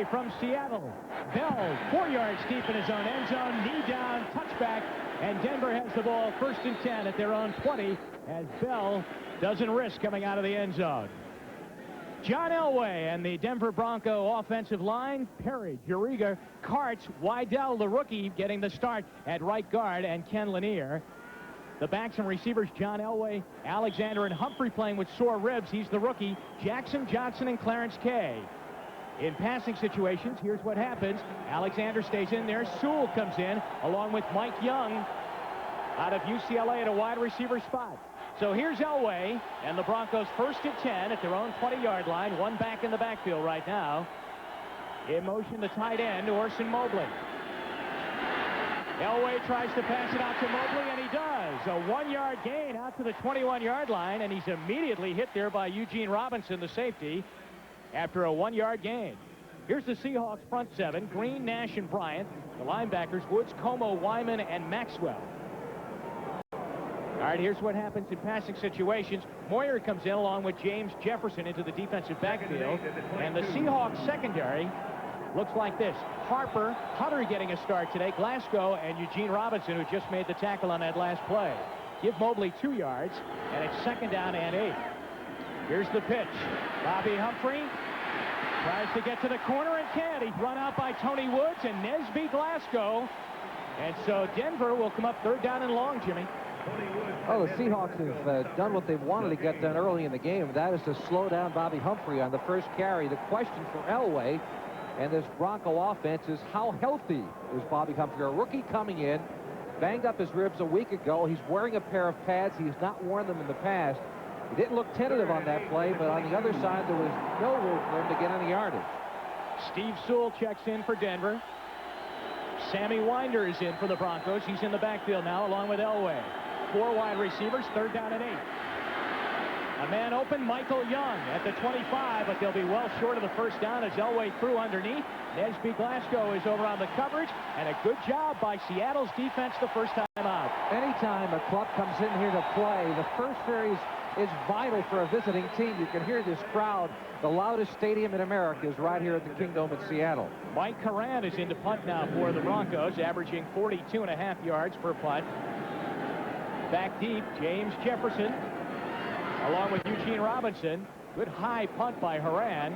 Elway from Seattle. Bell, 4 yards deep in his own end zone. Knee down, touchback. And Denver has the ball 1st and 10 at their own 20 as Bell doesn't risk coming out of the end zone. John Elway and the Denver Bronco offensive line. Perry, Uriga, Karts, Wydell, the rookie, getting the start at right guard, and Ken Lanier. The backs and receivers, John Elway, Alexander, and Humphrey playing with sore ribs. He's the rookie. Jackson, Johnson, and Clarence Kay. In passing situations, here's what happens. Alexander stays in there. Sewell comes in along with Mike Young out of UCLA at a wide receiver spot. So here's Elway and the Broncos 1st and 10 at their own 20-yard line. One back in the backfield right now. In motion, the tight end, Orson Mobley. Elway tries to pass it out to Mobley, and he does. A 1-yard gain out to the 21-yard line, and he's immediately hit there by Eugene Robinson, the safety, after a 1-yard gain. Here's the Seahawks front seven: Green, Nash, and Bryant. The linebackers, Woods, Como, Wyman, and Maxwell. All right, here's what happens in passing situations. Moyer comes in along with James Jefferson into the defensive backfield. And the Seahawks secondary looks like this. Harper, Hunter getting a start today. Glasgow and Eugene Robinson, who just made the tackle on that last play. Give Mobley 2 yards, and it's 2nd down and 8. Here's the pitch. Bobby Humphrey tries to get to the corner and can't. He's run out by Tony Woods and Nesby Glasgow. And so Denver will come up 3rd down and long, Jimmy. Oh, the Seahawks have done what they've wanted to get done early in the game. That is to slow down Bobby Humphrey on the first carry. The question for Elway and this Bronco offense is, how healthy is Bobby Humphrey? A rookie coming in, banged up his ribs a week ago. He's wearing a pair of pads. He's not worn them in the past. He didn't look tentative on that play, but on the other side, there was no room for him to get any yardage. Steve Sewell checks in for Denver. Sammy Winder is in for the Broncos. He's in the backfield now along with Elway. 4 wide receivers, 3rd down and 8. A man open, Michael Young at the 25, but they'll be well short of the 1st down as Elway threw underneath. Nesby Glasgow is over on the coverage, and a good job by Seattle's defense the first time out. Anytime a club comes in here to play, the first series is vital for a visiting team. You can hear this crowd. The loudest stadium in America is right here at the Kingdome in Seattle. Mike Curran is into punt now for the Broncos, averaging 42.5 yards per punt. Back deep, James Jefferson, along with Eugene Robinson. Good high punt by Haran.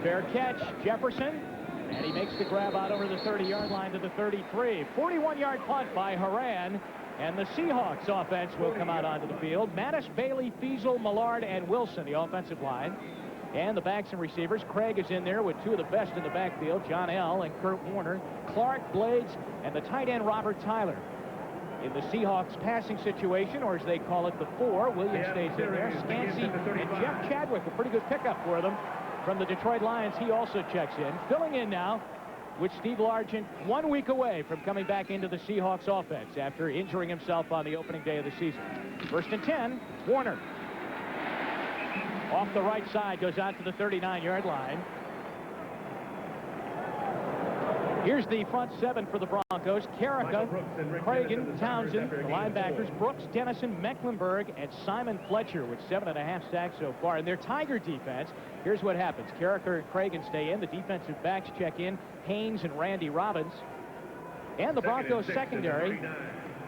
Fair catch, Jefferson, and he makes the grab out over the 30-yard line to the 33. 41-yard punt by Haran, and the Seahawks offense will come out onto the field. Mattis, Bailey, Feasel, Millard, and Wilson, the offensive line. And the backs and receivers, Craig is in there with 2 of the best in the backfield, John L. and Kurt Warner, Clark, Blades, and the tight end Robert Tyler. In the Seahawks passing situation, or as they call it, the 4, Williams stays in there. Scansey and Jeff Chadwick, a pretty good pickup for them from the Detroit Lions. He also checks in. Filling in now with Steve Largent, 1 week away from coming back into the Seahawks offense after injuring himself on the opening day of the season. 1st and 10, Warner. Off the right side, goes out to the 39-yard line. Here's the front seven for the Broncos. Carrica, Cragen, Townsend, the linebackers, Brooks, Dennison, Mecklenburg, and Simon Fletcher with 7.5 sacks so far. In their Tiger defense, here's what happens. Carrica and Cragen stay in. The defensive backs check in. Haynes and Randy Robbins. And the Broncos secondary,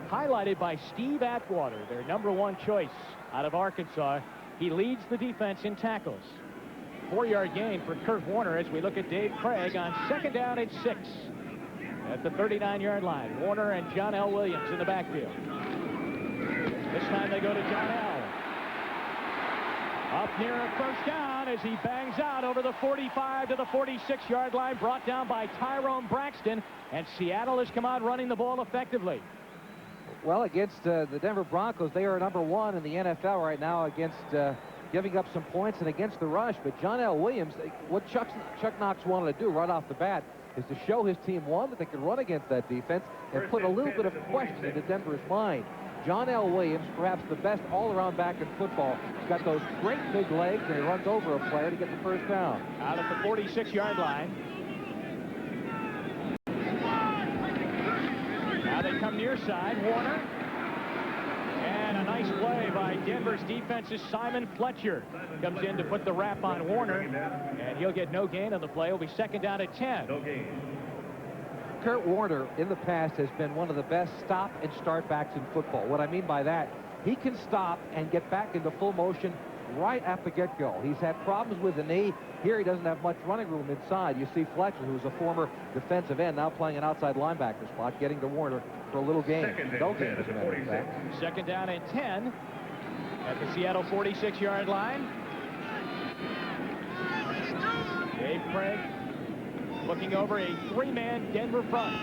highlighted by Steve Atwater, their #1 choice out of Arkansas. He leads the defense in tackles. 4-yard gain for Kurt Warner as we look at Dave Craig on 2nd down and 6 at the 39-yard line. Warner and John L. Williams in the backfield. This time they go to John L. Up near a 1st down as he bangs out over the 45 to the 46-yard line, brought down by Tyrone Braxton, and Seattle has come out running the ball effectively. Well, against the Denver Broncos, they are #1 in the NFL right now against giving up some points and against the rush. But John L. Williams, what Chuck Knox wanted to do right off the bat is to show his team, one, that they could run against that defense and put a little bit of question into Denver's mind. John L. Williams, perhaps the best all-around back in football. He's got those great big legs, and he runs over a player to get the 1st down. Out at the 46-yard line. Now they come near side. Warner. And And a nice play by Denver's defense's Simon Fletcher. Comes in to put the wrap on Warner, and he'll get no gain on the play. It'll be second down at 10. No gain. Kurt Warner in the past has been one of the best stop and start backs in football. What I mean by that, he can stop and get back into full motion right at the get-go. He's had problems with the knee. Here he doesn't have much running room inside. You see Fletcher, who's a former defensive end, now playing an outside linebacker spot, getting to Warner for a little gain. No gain, as a matter of fact. Second down and 10 at the Seattle 46-yard line. Dave Craig looking over a three-man Denver front.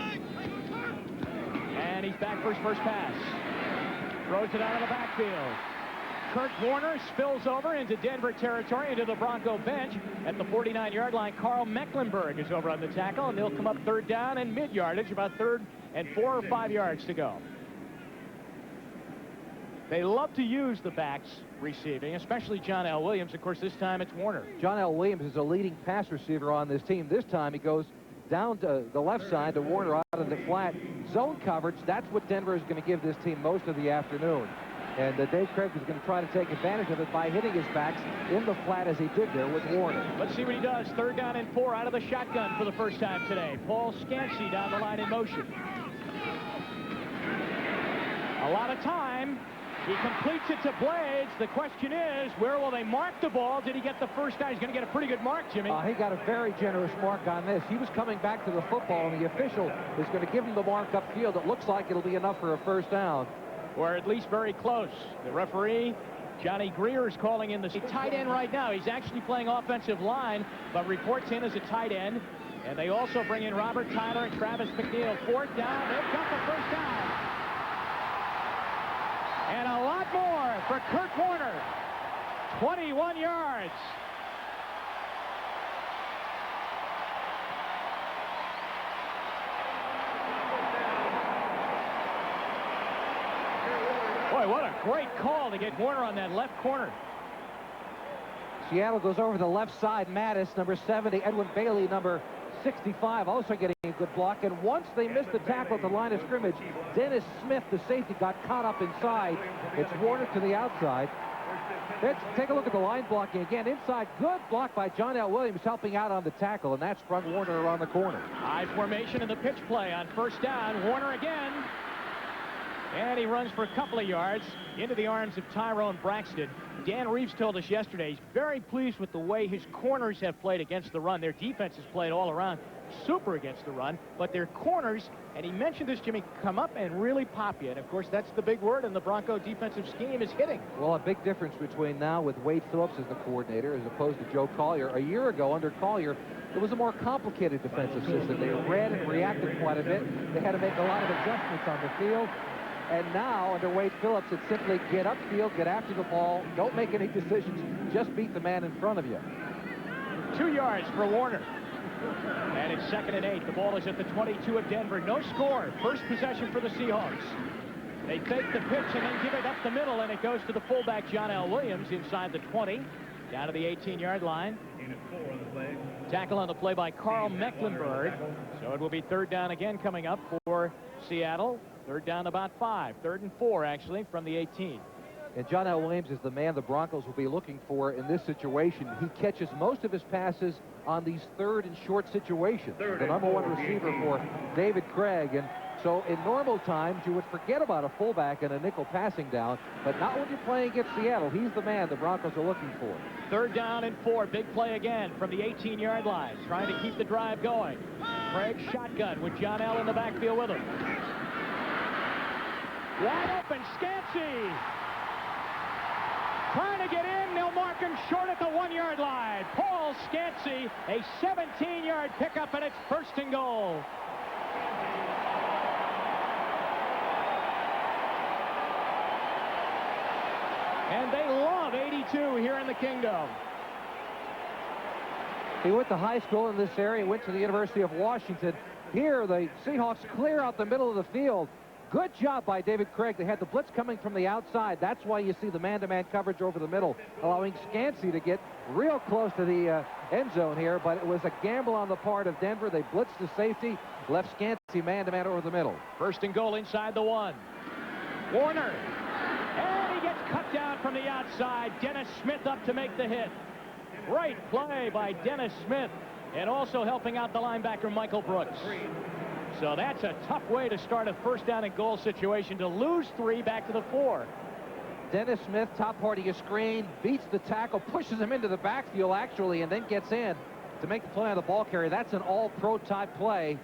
And he's back for his first pass. Throws it out of the backfield. Kurt Warner spills over into Denver territory, into the Bronco bench. At the 49-yard line, Carl Mecklenburg is over on the tackle, and they'll come up third down and mid-yardage, about third and 4 or 5 yards to go. They love to use the backs receiving, especially John L. Williams. Of course, this time it's Warner. John L. Williams is a leading pass receiver on this team. This time he goes down to the left side to Warner out of the flat. Zone coverage, that's what Denver is going to give this team most of the afternoon. And Dave Craig is going to try to take advantage of it by hitting his backs in the flat as he did there with Warner. Let's see what he does. Third down and 4 out of the shotgun for the first time today. Paul Scansey down the line in motion. A lot of time. He completes it to Blades. The question is, where will they mark the ball? Did he get the first down? He's going to get a pretty good mark, Jimmy. He got a very generous mark on this. He was coming back to the football, and the official is going to give him the mark upfield. It looks like it'll be enough for a first down. Or at least very close. The referee, Johnny Greer, is calling in the tight end right now. He's actually playing offensive line, but reports in as a tight end. And they also bring in Robert Tyler and Travis McNeil. Fourth down. They've got the first down. And a lot more for Kurt Warner. 21 yards. Boy, what a great call to get Warner on that left corner. Seattle goes over the left side. Mattis, number 70. Edwin Bailey, number 65, also getting a good block. And once they missed the tackle at the line of scrimmage, Dennis Smith, the safety, got caught up inside. It's Warner to the outside. Let's take a look at the line blocking again. Inside, good block by John L. Williams, helping out on the tackle, and that sprung Warner around the corner. High formation in the pitch play on first down. Warner again. And he runs for a couple of yards into the arms of Tyrone Braxton. Dan Reeves told us yesterday he's very pleased with the way his corners have played against the run. Their defense has played all around super against the run, but their corners, and he mentioned this, Jimmy, come up and really pop you. And, of course, that's the big word in the Bronco defensive scheme is hitting. Well, a big difference between now with Wade Phillips as the coordinator as opposed to Joe Collier. A year ago, under Collier, it was a more complicated defensive system. They read and reacted quite a bit. They had to make a lot of adjustments on the field. And now, under Wade Phillips, it's simply get upfield, get after the ball, don't make any decisions, just beat the man in front of you. 2 yards for Warner. And it's 2nd and 8. The ball is at the 22 of Denver. No score. First possession for the Seahawks. They fake the pitch and then give it up the middle, and it goes to the fullback, John L. Williams, inside the 20, down to the 18-yard line. Tackle on the play by Carl Mecklenburg. So it will be third down again coming up for Seattle. Third down about 5. 3rd and 4, actually, from the 18. And John L. Williams is the man the Broncos will be looking for in this situation. He catches most of his passes on these third and short situations. The number one receiver for David Craig. And so in normal times, you would forget about a fullback and a nickel passing down, but not when you're playing against Seattle. He's the man the Broncos are looking for. Third down and 4. Big play again from the 18-yard line, trying to keep the drive going. Craig shotgun with John L. in the backfield with him. Wide open, Scansey. Trying to get in, they'll mark him short at the 1-yard line. Paul Scansey, a 17-yard pickup, and it's 1st and goal. And they love 82 here in the Kingdom. He went to high school in this area, went to the University of Washington. Here, the Seahawks clear out the middle of the field. Good job by David Craig. They had the blitz coming from the outside. That's why you see the man-to-man coverage over the middle, allowing Scansey to get real close to the end zone here, but it was a gamble on the part of Denver. They blitzed the safety, left Scansey man-to-man over the middle. 1st and goal inside the 1. Warner. And Cut down from the outside. Dennis Smith up to make the hit. Great play by Dennis Smith, and also helping out the linebacker Michael Brooks. So that's a tough way to start a first down and goal situation, to lose 3 back to the 4. Dennis Smith, top part of your screen, beats the tackle, pushes him into the backfield actually, and then gets in to make the play on the ball carrier. That's an all-pro type play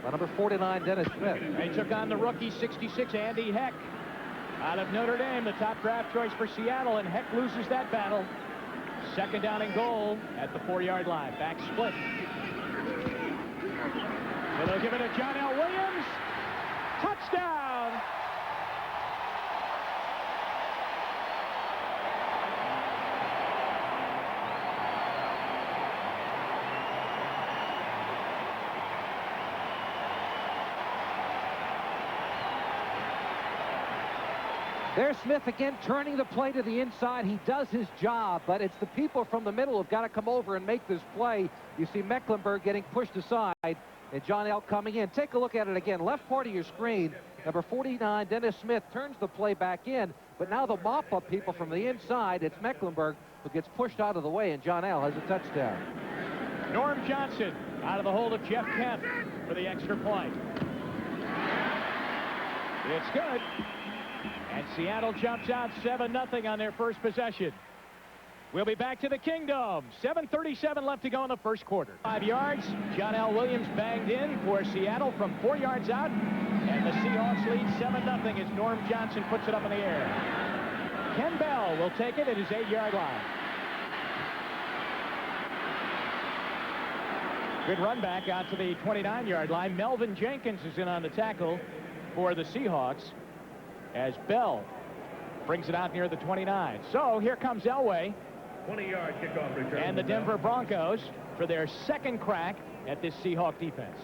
by number 49, Dennis Smith. They took on the rookie 66, Andy Heck, out of Notre Dame, the top draft choice for Seattle, and Heck loses that battle. Second down and goal at the 4-yard line. Back split. And they'll give it to John L. Williams. Touchdown! There's Smith again, turning the play to the inside. He does his job, but it's the people from the middle who've got to come over and make this play. You see Mecklenburg getting pushed aside, and John L. coming in. Take a look at it again. Left part of your screen, number 49, Dennis Smith, turns the play back in, but now the mop-up people from the inside, it's Mecklenburg who gets pushed out of the way, and John L. has a touchdown. Norm Johnson out of the hold of Jeff Kemp for the extra point. It's good. And Seattle jumps out 7-0 on their first possession. We'll be back to the Kingdom. 7:37 left to go in the first quarter. 5 yards. John L. Williams banged in for Seattle from 4 yards out. And the Seahawks lead 7-0 as Norm Johnson puts it up in the air. Ken Bell will take it at his 8-yard line. Good run back out to the 29-yard line. Melvin Jenkins is in on the tackle for the Seahawks, as Bell brings it out near the 29. So here comes Elway 20-yard kickoff return, and the Denver Broncos for their second crack at this Seahawk defense.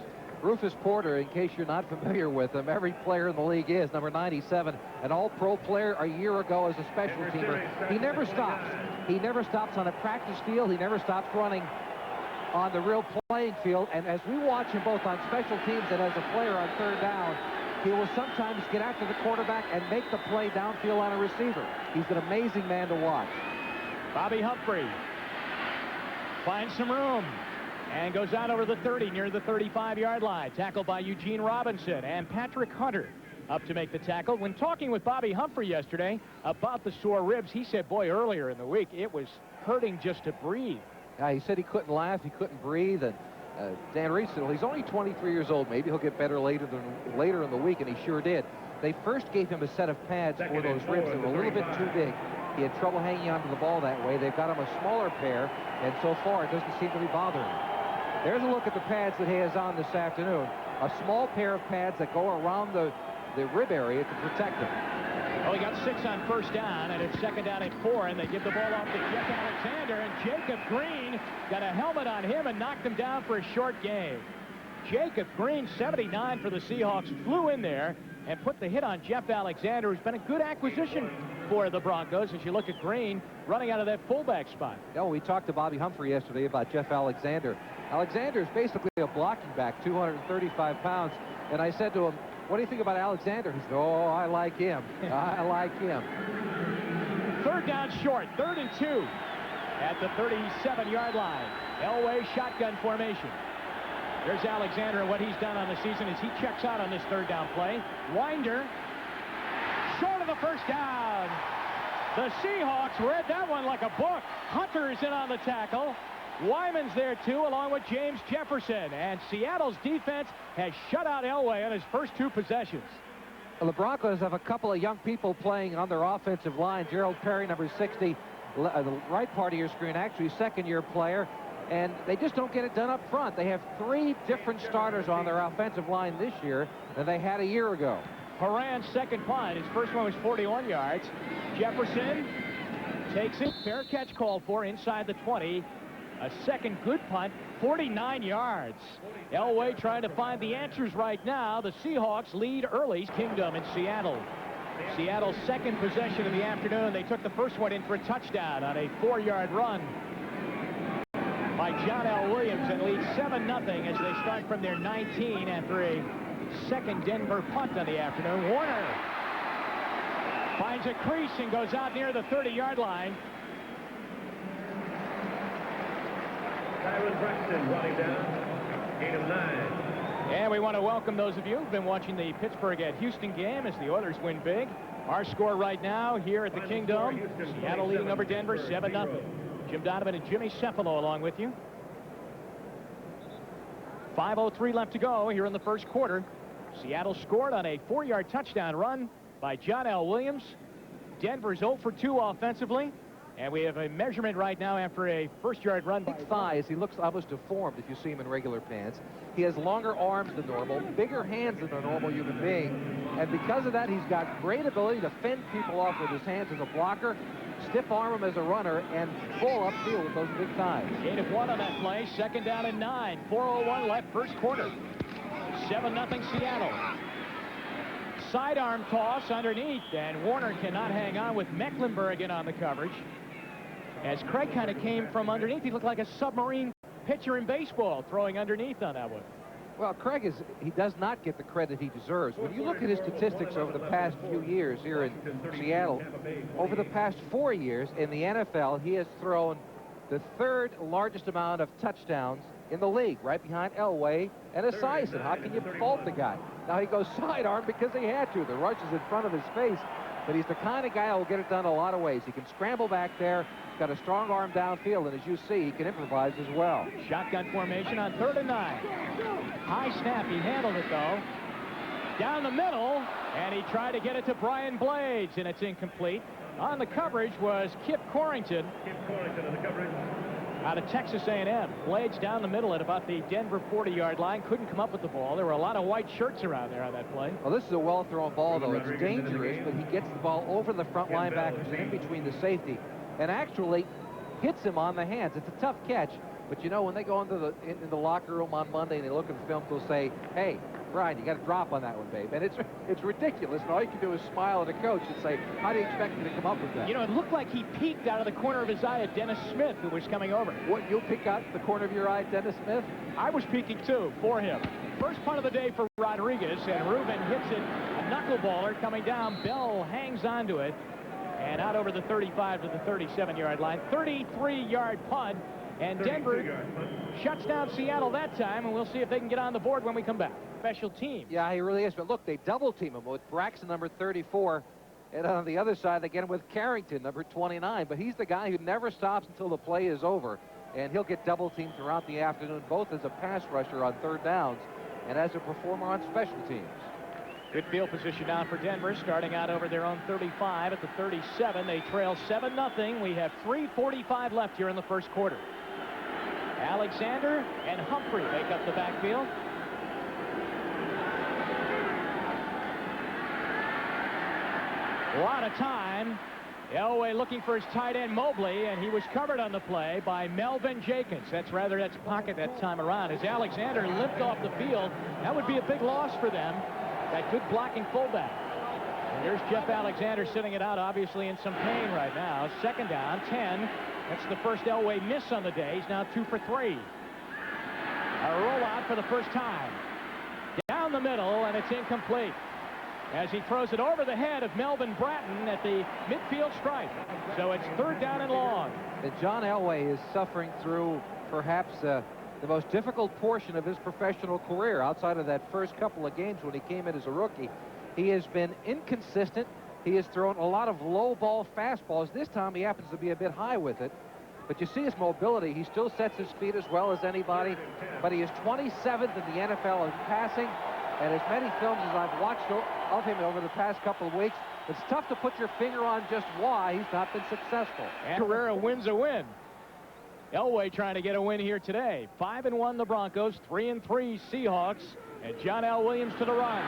Rufus Porter, in case you're not familiar with him, every player in the league is number 97, an all-pro player a year ago as a special teamer. He never stops. He never stops on a practice field. He never stops running on the real playing field. And as we watch him both on special teams and as a player on third down, he will sometimes get after the quarterback and make the play downfield on a receiver. He's an amazing man to watch. Bobby Humphrey finds some room and goes out over the 30 near the 35-yard line. Tackled by Eugene Robinson and Patrick Hunter up to make the tackle. When talking with Bobby Humphrey yesterday about the sore ribs, he said, boy, earlier in the week, it was hurting just to breathe. Yeah, he said he couldn't laugh, he couldn't breathe, and Dan Reese said, well, he's only 23 years old. Maybe he'll get better later in the week, and he sure did. They first gave him a set of pads for those ribs that were a little bit too big. He had trouble hanging onto the ball that way. They've got him a smaller pair, and so far it doesn't seem to be bothering him. There's a look at the pads that he has on this afternoon. A small pair of pads that go around the rib area to protect him. Well, he got 6 on first down, and it's second down at 4, and they give the ball off to Jeff Alexander, and Jacob Green got a helmet on him and knocked him down for a short gain. Jacob Green, 79 for the Seahawks, flew in there and put the hit on Jeff Alexander, who's been a good acquisition for the Broncos as you look at Green running out of that fullback spot. Yeah, we talked to Bobby Humphrey yesterday about Jeff Alexander. Alexander is basically a blocking back, 235 pounds, and I said to him, what do you think about Alexander? He said, oh, I like him. I like him. Third down short, 3rd and 2 at the 37-yard line. Elway shotgun formation. There's Alexander, and what he's done on the season is he checks out on this third down play. Winder, short of the first down. The Seahawks read that one like a book. Hunter is in on the tackle. Wyman's there, too, along with James Jefferson. And Seattle's defense has shut out Elway on his first 2 possessions. Well, the Broncos have a couple of young people playing on their offensive line. Gerald Perry, number 60, the right part of your screen, actually second-year player. And they just don't get it done up front. They have 3 different starters on their offensive line this year than they had a year ago. Horan's second punt. His first one was 41 yards. Jefferson takes it. Fair catch called for inside the 20. A second good punt, 49 yards. Elway trying to find the answers right now. The Seahawks lead early. Kingdom in Seattle. Seattle's second possession of the afternoon. They took the first one in for a touchdown on a 4-yard run by John L. Williams and lead 7-0 as they start from their 19 after a second Denver punt on the afternoon. Warner Finds a crease and goes out near the 30-yard line. Tyron Braxton brought him down. Gain of 9. And we want to welcome those of you who've been watching the Pittsburgh at Houston game as the Oilers win big. Our score right now here at the Kingdome, Seattle leading over Denver 7-0. Jim Donovan and Jimmy Cephalo along with you. 5:03 left to go here in the first quarter. Seattle scored on a 4-yard touchdown run by John L. Williams. Denver's 0 for 2 offensively. And we have a measurement right now after a first-yard run. Big thighs. He looks almost deformed if you see him in regular pants. He has longer arms than normal, bigger hands than a normal human being. And because of that, he's got great ability to fend people off with his hands as a blocker, stiff arm him as a runner, and full upfield with those big thighs. 8 of 1 on that play. Second down and 9. 4:01 left first quarter. 7-0 Seattle. Sidearm toss underneath, and Warner cannot hang on with Mecklenburg in on the coverage. As Craig kind of came from underneath, he looked like a submarine pitcher in baseball throwing underneath on that one. Well, Craig he does not get the credit he deserves. When you look at his statistics over the past few years here in Seattle, over the past 4 years in the NFL, he has thrown the 3rd largest amount of touchdowns in the league, right behind Elway and Esiason. How can you fault the guy? Now he goes sidearm because he had to. The rush is in front of his face, but he's the kind of guy who will get it done a lot of ways. He can scramble back there, got a strong arm downfield, and as you see, he can improvise as well. Shotgun formation on 3rd and 9. High snap, he handled it though. Down the middle, and he tried to get it to Brian Blades, and it's incomplete. On the coverage was Kip Corrington. Kip Corrington on the coverage. Out of Texas A&M. Blades down the middle at about the Denver 40-yard line. Couldn't come up with the ball. There were a lot of white shirts around there on that play. Well, this is a well-thrown ball, though. It's dangerous, but he gets the ball over the front linebackers and in between the safety, and actually hits him on the hands. It's a tough catch, but you know, when they go into the locker room on Monday and they look at the film, they'll say, hey, Brian, you got to drop on that one, babe. And it's ridiculous. And all you can do is smile at a coach and say, how do you expect me to come up with that? You know, it looked like he peeked out of the corner of his eye at Dennis Smith, who was coming over. What, you'll peek out the corner of your eye at Dennis Smith? I was peeking, too, for him. First punt of the day for Rodriguez, and Rubin hits it. A knuckleballer coming down. Bell hangs onto it. And out over the 35 to the 37-yard line. 33-yard punt. And Denver shuts down Seattle that time, and we'll see if they can get on the board when we come back. Special team. Yeah, he really is. But look, they double team him with Braxton, number 34. And on the other side, they get him with Carrington, number 29. But he's the guy who never stops until the play is over. And he'll get double teamed throughout the afternoon, both as a pass rusher on 3rd downs and as a performer on special teams. Good field position now for Denver, starting out over their own 35 at the 37. They trail 7-0. We have 3:45 left here in the first quarter. Alexander and Humphrey make up the backfield. A lot of time. Elway looking for his tight end Mobley, and he was covered on the play by Melvin Jenkins. That's pocket that time around. As Alexander limped off the field, that would be a big loss for them. That good blocking fullback. And here's Jeff Alexander sitting it out, obviously in some pain right now. 2nd down, 10. That's the first Elway miss on the day. He's now 2 for 3. A rollout for the first time. Down the middle, and it's incomplete. As he throws it over the head of Melvin Bratton at the midfield stripe. So it's 3rd down and long. And John Elway is suffering through perhaps the most difficult portion of his professional career outside of that first couple of games when he came in as a rookie. He has been inconsistent. He has thrown a lot of low ball fastballs. This time he happens to be a bit high with it. But you see his mobility. He still sets his speed as well as anybody. But he is 27th in the NFL in passing. And as many films as I've watched of him over the past couple of weeks, it's tough to put your finger on just why he's not been successful. And Carrera wins a win. Elway trying to get a win here today. 5-1 the Broncos, 3-3 Seahawks, and John L. Williams to the run.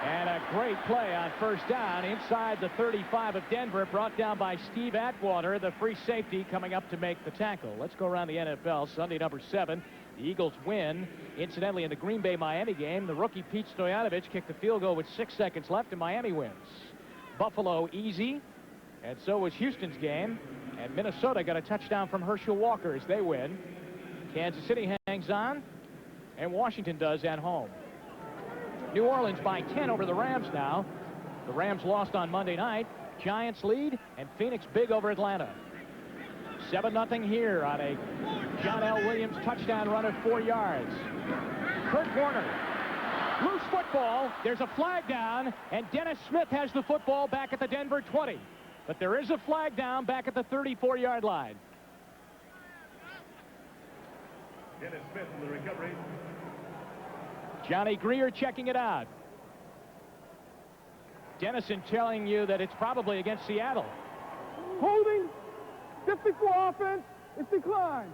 And a great play on 1st down inside the 35 of Denver, brought down by Steve Atwater, the free safety coming up to make the tackle. Let's go around the NFL. Sunday number 7. The Eagles win. Incidentally, in the Green Bay-Miami game, the rookie Pete Stoyanovich kicked the field goal with 6 seconds left, and Miami wins. Buffalo easy, and so was Houston's game. And Minnesota got a touchdown from Herschel Walker as they win. Kansas City hangs on, and Washington does at home. New Orleans by 10 over the Rams now. The Rams lost on Monday night. Giants lead, and Phoenix big over Atlanta. 7-0 here on a John L. Williams touchdown run of 4 yards. Kurt Warner. Loose football. There's a flag down, and Dennis Smith has the football back at the Denver 20. But there is a flag down back at the 34-yard line. Dennis Smith in the recovery. Johnny Greer checking it out. Dennison telling you that it's probably against Seattle. Holding. 54 offense. It's declined.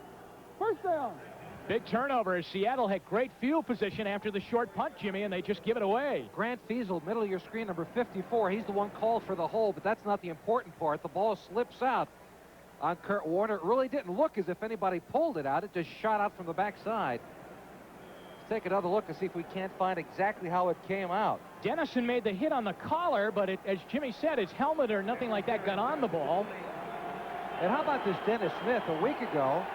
First down. Big turnover as Seattle had great field position after the short punt, Jimmy, and they just give it away. Grant Fiesel, middle of your screen, number 54. He's the one called for the hold, but that's not the important part. The ball slips out on Kurt Warner. It really didn't look as if anybody pulled it out. It just shot out from the backside. Let's take another look and see if we can't find exactly how it came out. Dennison made the hit on the collar, but as Jimmy said, his helmet or nothing like that got on the ball. And how about this Dennis Smith? A week ago,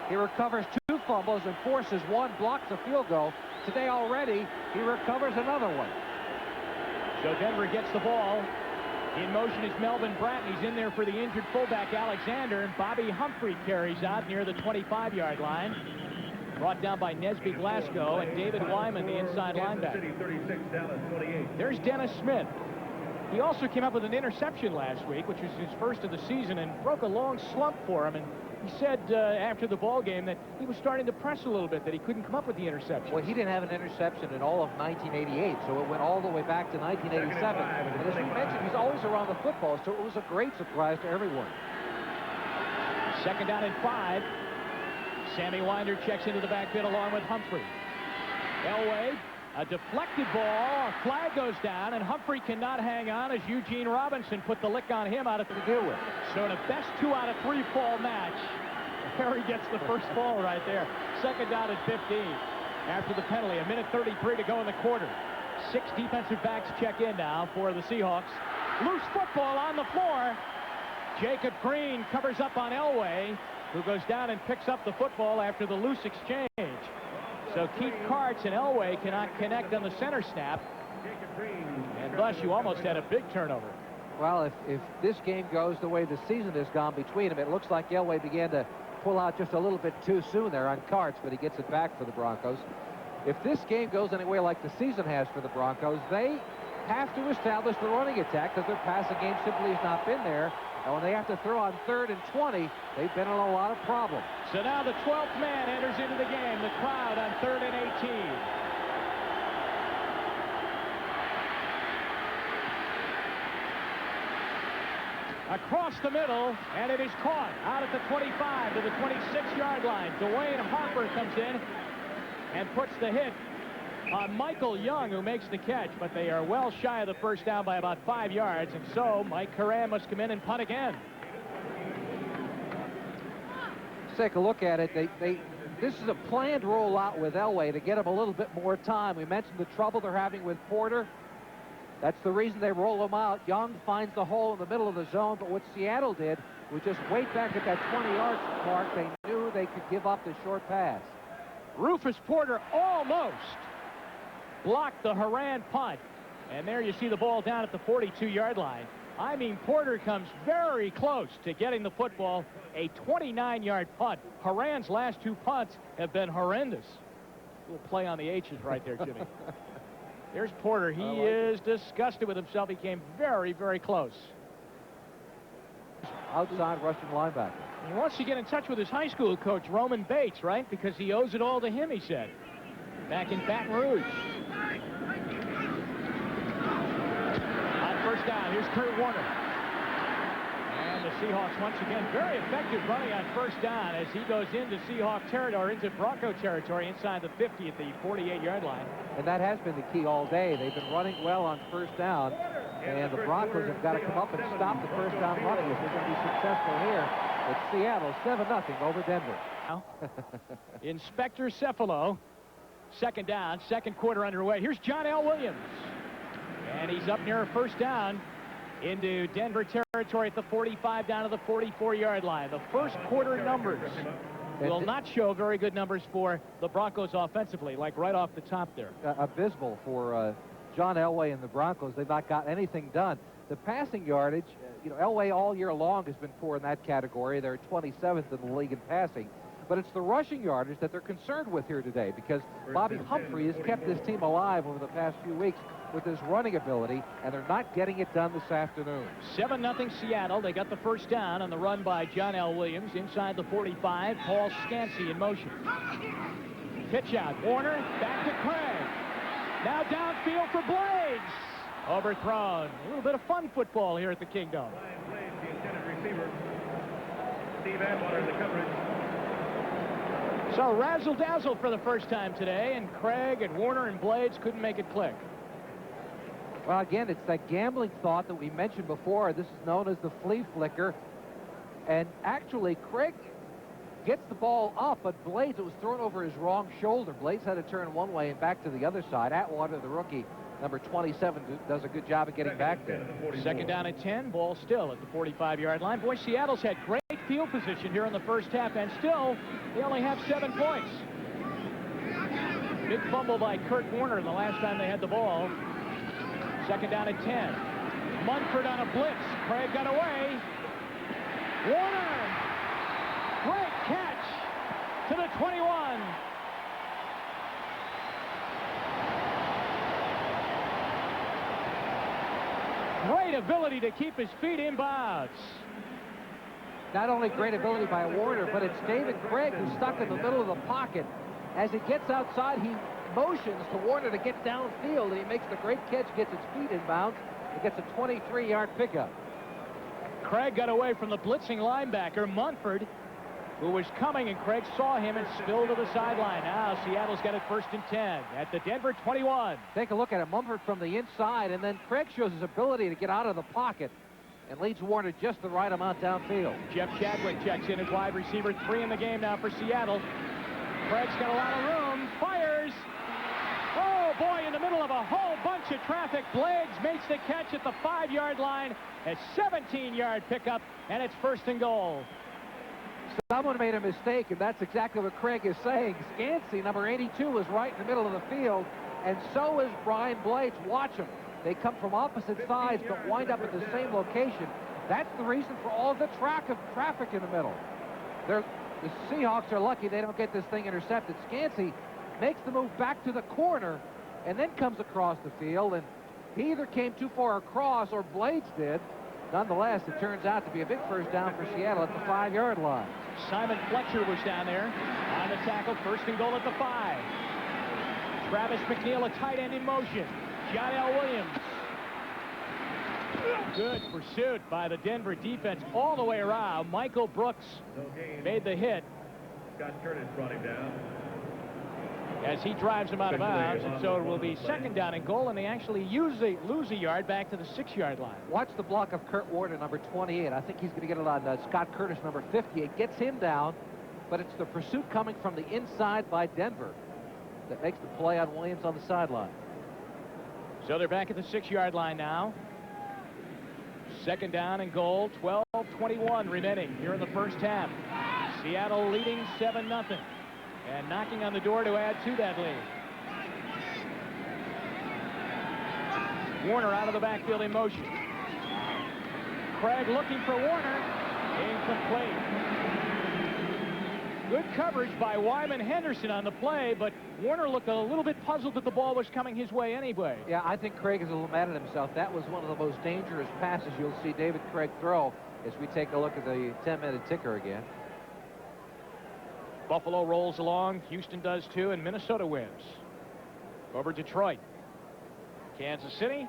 he recovers 2 fumbles and forces 1, blocks a field goal. Today already, he recovers another one. So Denver gets the ball. In motion is Melvin Bratton. He's in there for the injured fullback Alexander, and Bobby Humphrey carries out near the 25-yard line. Brought down by Nesby Glasgow and David Wyman, the inside linebacker. City 36, Dallas 28. There's Dennis Smith. He also came up with an interception last week, which was his first of the season, and broke a long slump for him. And he said after the ball game that he was starting to press a little bit, that he couldn't come up with the interception. Well, he didn't have an interception in all of 1988, so it went all the way back to 1987. And as you mentioned, he's always around the football, so it was a great surprise to everyone. 2nd down and 5. Sammy Winder checks into the backfield along with Humphrey. Elway, a deflected ball, a flag goes down, and Humphrey cannot hang on as Eugene Robinson put the lick on him out of the deal with. So in a best 2 out of 3 fall match, Harry gets the first ball right there. 2nd down and 15 after the penalty. 1:33 to go in the quarter. 6 defensive backs check in now for the Seahawks. Loose football on the floor. Jacob Green covers up on Elway, who goes down and picks up the football after the loose exchange. So Keith Karts and Elway cannot connect on the center snap, and thus you almost had a big turnover. Well, if this game goes the way the season has gone between them, it looks like Elway began to pull out just a little bit too soon there on Karts, but he gets it back for the Broncos. If this game goes anyway like the season has for the Broncos, they have to establish the running attack because their passing game simply has not been there. And when they have to throw on 3rd and 20, they've been in a lot of problems. So now the 12th man enters into the game. The crowd on 3rd and 18. Across the middle, and it is caught out at the 25 to the 26-yard line. Dwayne Harper comes in and puts the hit on Michael Young, who makes the catch, but they are well shy of the first down by about 5 yards, and so Mike Curran must come in and punt again. Let's take a look at it. This is a planned rollout with Elway to get him a little bit more time. We mentioned the trouble they're having with Porter. That's the reason they roll him out. Young finds the hole in the middle of the zone, but what Seattle did was just wait back at that 20-yard mark. They knew they could give up the short pass. Rufus Porter almost blocked the Haran punt. And there you see the ball down at the 42-yard line. I mean, Porter comes very close to getting the football. A 29-yard punt. Haran's last 2 punts have been horrendous. We'll play on the H's right there, Jimmy. There's Porter. He is disgusted with himself. He came very, very close. Outside rushing linebacker. He wants to get in touch with his high school coach, Roman Bates, right? Because he owes it all to him, he said. Back in Baton Rouge. On 1st down, here's Kurt Warner. And the Seahawks once again very effective running on 1st down as he goes into Seahawk territory, into Bronco territory inside the 50 at the 48-yard line. And that has been the key all day. They've been running well on 1st down, and the Broncos have got to come up and stop the 1st down running if they're going to be successful here. It's Seattle 7-0 over Denver. Inspector Cephalo. 2nd down, 2nd quarter underway. Here's John L. Williams. And he's up near a 1st down into Denver territory at the 45 down to the 44-yard line. The 1st quarter numbers will not show very good numbers for the Broncos offensively, like right off the top there. Abysmal for John Elway and the Broncos, they've not got anything done. The passing yardage, Elway all year long has been poor in that category. They're 27th in the league in passing. But it's the rushing yardage that they're concerned with here today, because Bobby Humphrey has kept this team alive over the past few weeks with his running ability, and they're not getting it done this afternoon. 7-0 Seattle. They got the first down on the run by John L. Williams inside the 45. Paul Scansey in motion. Pitch out. Warner back to Craig. Now downfield for Blades. Overthrown. A little bit of fun football here at the Kingdom. Ryan Blades, the intended receiver. Steve Atwater in the coverage. So razzle-dazzle for the first time today, and Craig and Warner and Blades couldn't make it click. Well, again, it's that gambling thought that we mentioned before. This is known as the flea flicker. And actually, Craig gets the ball up, but Blades, it was thrown over his wrong shoulder. Blades had to turn one way and back to the other side. Atwater, the rookie, number 27, does a good job of getting back there. Second down at 10, ball still at the 45-yard line. Boy, Seattle's had great field position here in the first half, and still, they only have 7 points. Big fumble by Kurt Warner the last time they had the ball. Second down at 10. Munford on a blitz. Craig got away. Warner! Great catch to the 21. Great ability to keep his feet in bounds. Not only great ability by Warner, but it's David Craig who's stuck in the middle of the pocket. As he gets outside, he motions to Warner to get downfield, and he makes the great catch, gets his feet in bounds, and gets a 23-yard pickup. Craig got away from the blitzing linebacker, Munford, who was coming, and Craig saw him and spilled to the sideline. Now Seattle's got it first and 10 at the Denver 21. Take a look at it. Munford from the inside, and then Craig shows his ability to get out of the pocket and leads Warner just the right amount downfield. Jeff Chadwick checks in as wide receiver, 3 in the game now for Seattle. Craig's got a lot of room, fires. Oh, boy, in the middle of a whole bunch of traffic, Blades makes the catch at the 5-yard line. A 17-yard pickup, and it's first and goal. Someone made a mistake, and that's exactly what Craig is saying. Scansey, number 82, is right in the middle of the field, and so is Brian Blades. Watch them. They come from opposite sides, but wind up at the same location. That's the reason for all the traffic in the middle. The Seahawks are lucky they don't get this thing intercepted. Scansey makes the move back to the corner and then comes across the field, and he either came too far across or Blades did. Nonetheless, it turns out to be a big first down for Seattle at the 5-yard line. Simon Fletcher was down there on the tackle, first and goal at the 5. Travis McNeil, a tight end in motion. John L. Williams. Good pursuit by the Denver defense all the way around. Michael Brooks made the hit. Scott Curtis brought him down. As he drives him out of bounds, and so it will be second down and goal, and they actually lose a yard back to the 6-yard line. Watch the block of Kurt Warner, number 28. I think he's going to get it on Scott Curtis, number 50. It gets him down, but it's the pursuit coming from the inside by Denver that makes the play on Williams on the sideline. So they're back at the 6-yard line now. Second down and goal, 12:21 remaining here in the first half. Seattle leading 7-0. And knocking on the door to add to that lead. Warner out of the backfield in motion. Craig looking for Warner. Incomplete. Good coverage by Wyman Henderson on the play, but Warner looked a little bit puzzled that the ball was coming his way anyway. Yeah, I think Craig is a little mad at himself. That was one of the most dangerous passes you'll see David Craig throw as we take a look at the 10-minute ticker again. Buffalo rolls along, Houston does too, and Minnesota wins. Over Detroit, Kansas City,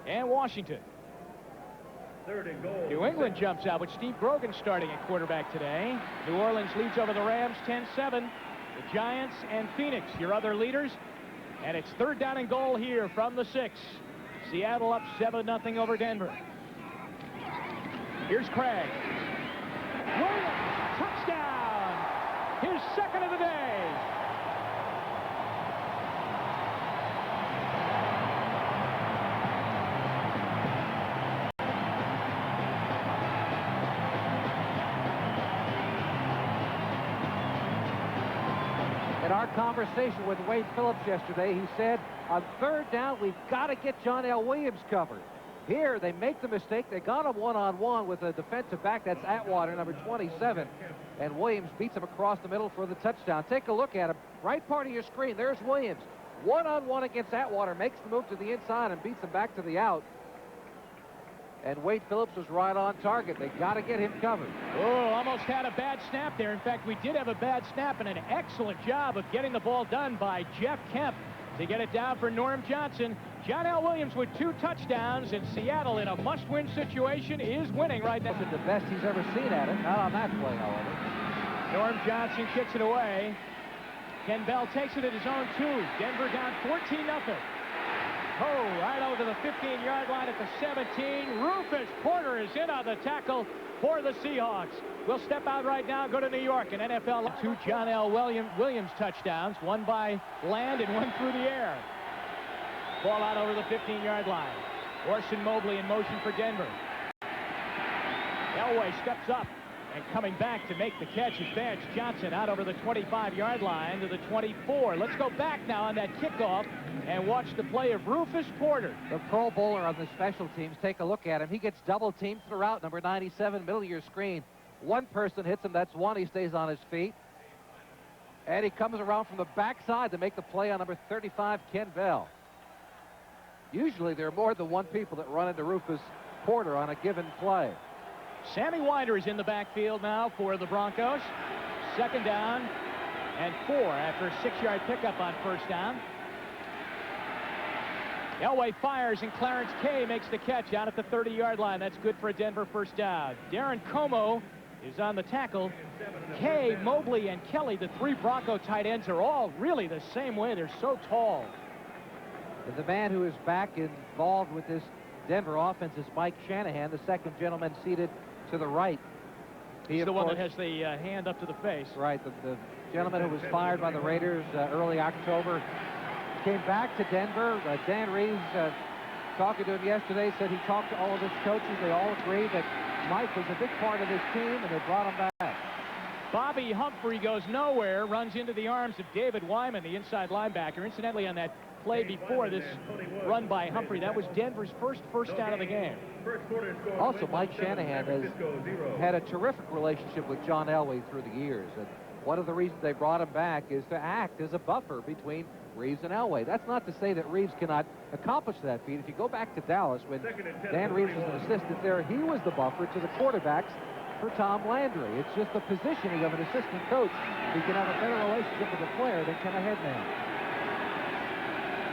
and Washington. Third and goal. New England jumps out with Steve Grogan starting at quarterback today. New Orleans leads over the Rams 10-7. The Giants and Phoenix, your other leaders. And it's third down and goal here from the 6. Seattle up 7-0 over Denver. Here's Craig. Williams, touchdown! His second of the day. In our conversation with Wade Phillips yesterday, he said, on third down, we've got to get John L. Williams covered. Here, they make the mistake. They got him one-on-one with a defensive back. That's Atwater, number 27. And Williams beats him across the middle for the touchdown. Take a look at him. Right part of your screen, there's Williams. One-on-one against Atwater, makes the move to the inside and beats him back to the out. And Wade Phillips was right on target. They got to get him covered. Oh, almost had a bad snap there. In fact, we did have a bad snap and an excellent job of getting the ball done by Jeff Kemp to get it down for Norm Johnson. John L. Williams with 2 touchdowns, and Seattle in a must-win situation is winning right now. The best he's ever seen at it. Not on that play, however. Norm Johnson kicks it away. Ken Bell takes it at his own 2. Denver down 14-0. Oh, right over to the 15-yard line at the 17. Rufus Porter is in on the tackle for the Seahawks. We'll step out right now and go to New York. An NFL 2 John L. Williams touchdowns, one by land and one through the air. Ball out over the 15-yard line. Orson Mobley in motion for Denver. Elway steps up and coming back to make the catch is Vance Johnson out over the 25-yard line to the 24. Let's go back now on that kickoff and watch the play of Rufus Porter. The Pro Bowler on the special teams. Take a look at him. He gets double teamed throughout. Number 97, middle of your screen. One person hits him. That's one. He stays on his feet. And he comes around from the backside to make the play on number 35, Ken Bell. Usually there are more than one people that run into Rufus Porter on a given play. Sammy Winder is in the backfield now for the Broncos. 2nd down and 4 after a 6-yard pickup on 1st down. Elway fires and Clarence Kay makes the catch out at the 30-yard line. That's good for a Denver 1st down. Darren Como is on the tackle. Kay, Mobley, and Kelly, the 3 Bronco tight ends, are all really the same way. They're so tall. And the man who is back involved with this Denver offense is Mike Shanahan, the second gentleman seated to the right. He's the one that has the hand up to the face. Right, the gentleman who was fired by the Raiders early October came back to Denver. Dan Reeves, talking to him yesterday, said he talked to all of his coaches. They all agreed that Mike was a big part of this team, and they brought him back. Bobby Humphrey goes nowhere, runs into the arms of David Wyman, the inside linebacker. Incidentally, on that play before this run by Humphrey, that was Denver's first down of the game. Also, Mike Shanahan has had a terrific relationship with John Elway through the years, and one of the reasons they brought him back is to act as a buffer between Reeves and Elway. That's not to say that Reeves cannot accomplish that feat. If you go back to Dallas, when Dan Reeves was an assistant there, he was the buffer to the quarterbacks for Tom Landry. It's just the positioning of an assistant coach. He can have a better relationship with a player than can a head man.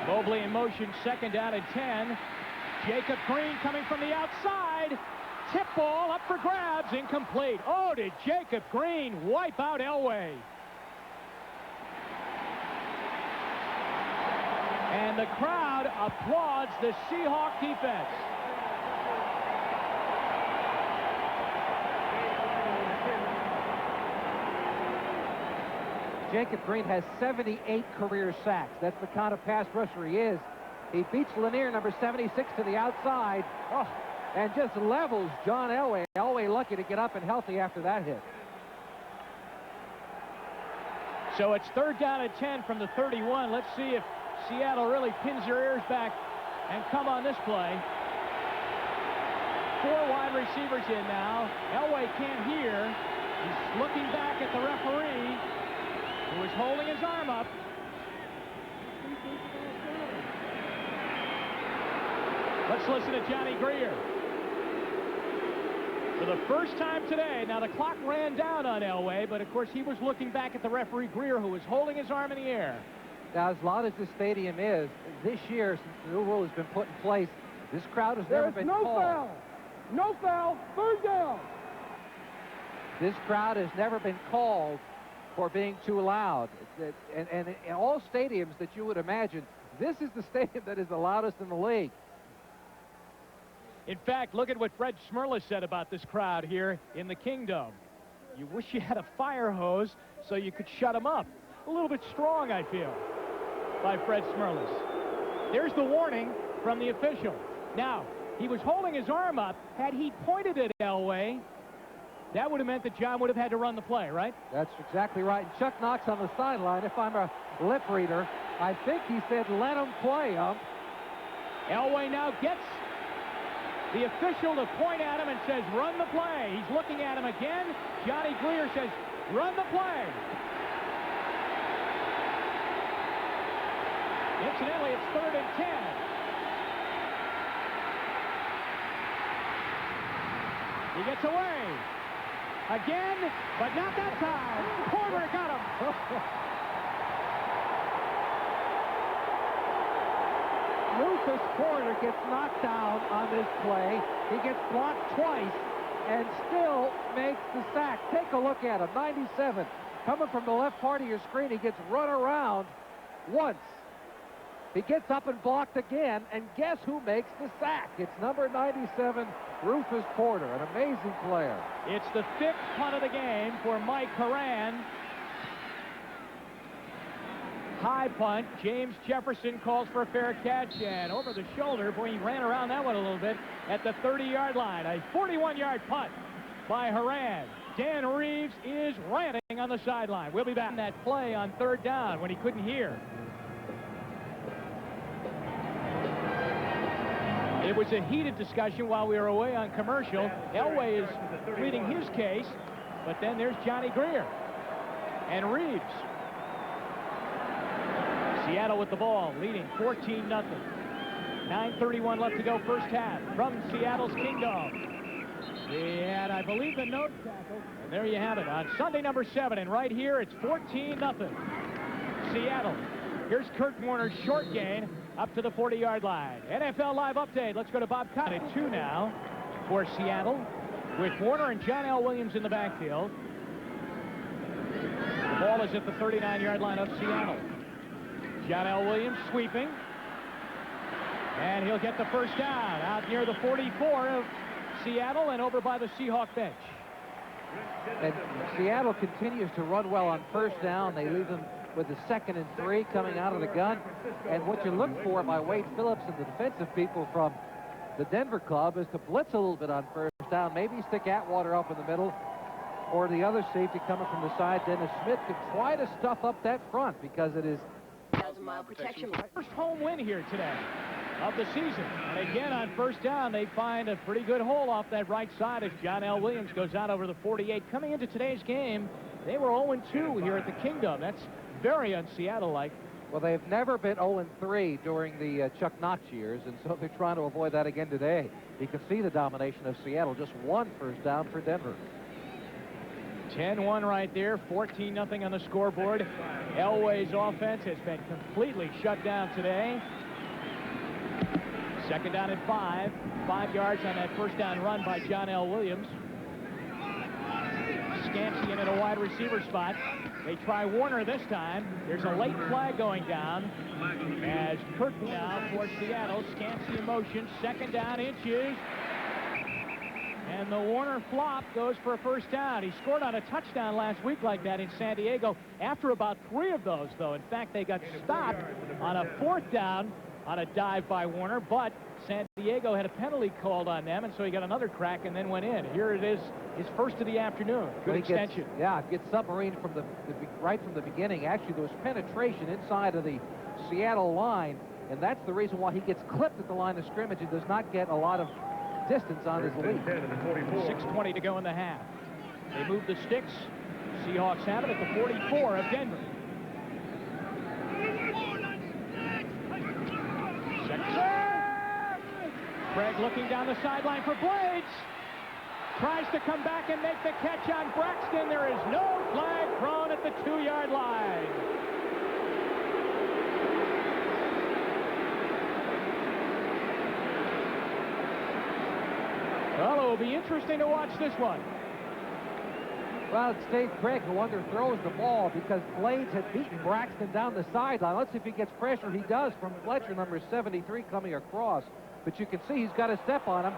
Mobley in motion, 2nd down and 10. Jacob Green coming from the outside. Tip ball up for grabs, incomplete. Oh, did Jacob Green wipe out Elway? And the crowd applauds the Seahawk defense. Jacob Green has 78 career sacks. That's the kind of pass rusher he is. He beats Lanier, number 76, to the outside. Oh, and just levels John Elway. Elway lucky to get up and healthy after that hit. So it's 3rd down and 10 from the 31. Let's see if Seattle really pins their ears back and come on this play. 4 wide receivers in now. Elway can't hear. He's looking back at the referee, who is holding his arm up. Let's listen to Johnny Greer. For the first time today, now the clock ran down on Elway, but of course he was looking back at the referee Greer, who was holding his arm in the air. Now, as loud as this stadium is, this year, since the new rule has been put in place, this crowd has never been called. Foul. No foul. 3rd down. This crowd has never been called for being too loud. And in all stadiums that you would imagine, this is the stadium that is the loudest in the league. In fact, look at what Fred Smerlas said about this crowd here in the Kingdom. You wish you had a fire hose so you could shut them up. A little bit strong, I feel, by Fred Smerlas. There's the warning from the official. Now, he was holding his arm up. Had he pointed at Elway, That would have meant that John would have had to run the play, right? That's exactly right. And Chuck Knox on the sideline, if I'm a lip reader, I think he said, let him play, ump. Elway now gets the official to point at him and says, run the play. He's looking at him again. Johnny Greer says, run the play. Incidentally, it's 3rd and 10. He gets away. Again, but not that time. Porter got him. Rufus Porter gets knocked down on this play. He gets blocked twice and still makes the sack. Take a look at him. 97. Coming from the left part of your screen, he gets run around once. He gets up and blocked again, and guess who makes the sack? It's number 97, Rufus Porter, an amazing player. It's the 5th punt of the game for Mike Horan. High punt. James Jefferson calls for a fair catch, and over the shoulder, boy, he ran around that one a little bit at the 30-yard line. A 41-yard punt by Horan. Dan Reeves is ranting on the sideline. We'll be back in that play on 3rd down when he couldn't hear. It was a heated discussion while we were away on commercial. Elway is pleading his case, but then there's Johnny Greer and Reeves. Seattle with the ball, leading 14-0. 9:31 left to go, first half from Seattle's Kingdom. And I believe the nose tackle. And there you have it on Sunday number 7. And right here, it's 14-0. Seattle. Here's Kurt Warner's short gain up to the 40-yard line. NFL Live update. Let's go to Bob Cotton at 2 now for Seattle with Warner and John L. Williams in the backfield. The ball is at the 39-yard line of Seattle. John L. Williams sweeping. And he'll get the first down out near the 44 of Seattle and over by the Seahawk bench. And Seattle continues to run well on first down. They leave them with the 2nd and 3 coming out of the gun. And what you look for by Wade Phillips and the defensive people from the Denver club is to blitz a little bit on first down. Maybe stick Atwater up in the middle, or the other safety coming from the side, Dennis Smith, could try to stuff up that front because it is 1,000-mile protection. First home win here today of the season. And again on first down, they find a pretty good hole off that right side as John L. Williams goes out over the 48. Coming into today's game, they were 0-2 here at the Kingdom. That's very un-Seattle-like. Well, they've never been 0-3 during the Chuck Knox years, and so they're trying to avoid that again today. You can see the domination of Seattle. Just 1 first down for Denver. 10-1 right there, 14-0 on the scoreboard. Elway's offense has been completely shut down today. 2nd down and 5. 5 yards on that first down run by John L. Williams. Scansey in a wide receiver spot. They try Warner this time. There's a late flag going down as Kurt now for Seattle. Scansey in motion. 2nd down, inches. And the Warner flop goes for a first down. He scored on a touchdown last week like that in San Diego after about 3 of those, though. In fact, they got stopped on a 4th down on a dive by Warner, but San Diego had a penalty called on them, and so he got another crack and then went in. Here it is, his first of the afternoon. Good extension. Gets submarined from right from the beginning. Actually, there was penetration inside of the Seattle line, and that's the reason why he gets clipped at the line of scrimmage and does not get a lot of distance on his lead. 6:20 to go in the half. They move the sticks. Seahawks have it at the 44 of Denver. Craig looking down the sideline for Blades. Tries to come back and make the catch on Braxton. There is no flag thrown at the 2-yard line. Well, it will be interesting to watch this one. Well, it's Dave Craig who underthrows the ball because Blades had beaten Braxton down the sideline. Let's see if he gets pressure. He does from Fletcher, number 73, coming across. But you can see he's got a step on him.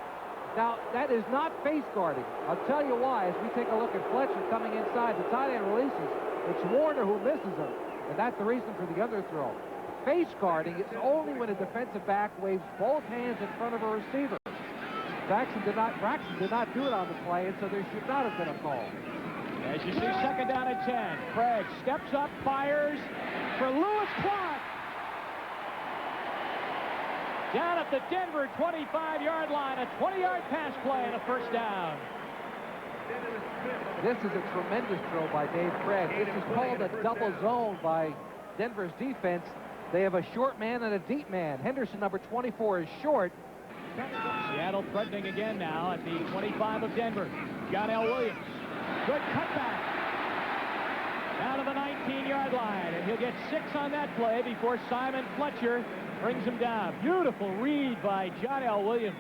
Now, that is not face guarding. I'll tell you why. As we take a look at Fletcher coming inside, the tight end releases. It's Warner who misses him, and that's the reason for the underthrow. Face guarding is only when a defensive back waves both hands in front of a receiver. Braxton did not do it on the play, and so there should not have been a call. As you see, second down and 10. Craig steps up, fires for Lewis Clark. Down at the Denver 25-yard line, a 20-yard pass play and a first down. This is a tremendous throw by Dave Craig. This is called a double zone by Denver's defense. They have a short man and a deep man. Henderson, number 24, is short. Seattle threatening again now at the 25 of Denver. John L. Williams. Good cutback. Down to the 19-yard line, and he'll get 6 on that play before Simon Fletcher brings him down. Beautiful read by John L. Williams.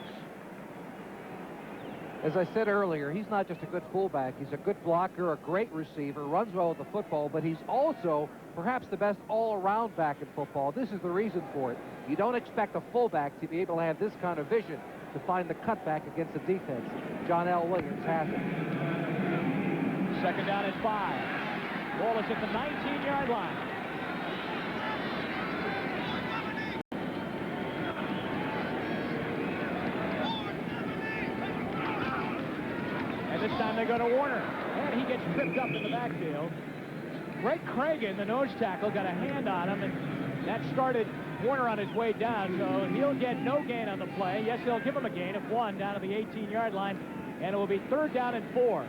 As I said earlier, he's not just a good fullback. He's a good blocker, a great receiver, runs well with the football, but he's also perhaps the best all-around back in football. This is the reason for it. You don't expect a fullback to be able to have this kind of vision to find the cutback against the defense. John L. Williams has it. Second down and 5. Ball is at the 19-yard line. And this time they go to Warner. And he gets tripped up in the backfield. Greg Cragen, the nose tackle, got a hand on him, and that started Warner on his way down, so he'll get no gain on the play. Yes, they'll give him a gain of 1 down to the 18-yard line, and it will be third down and 4.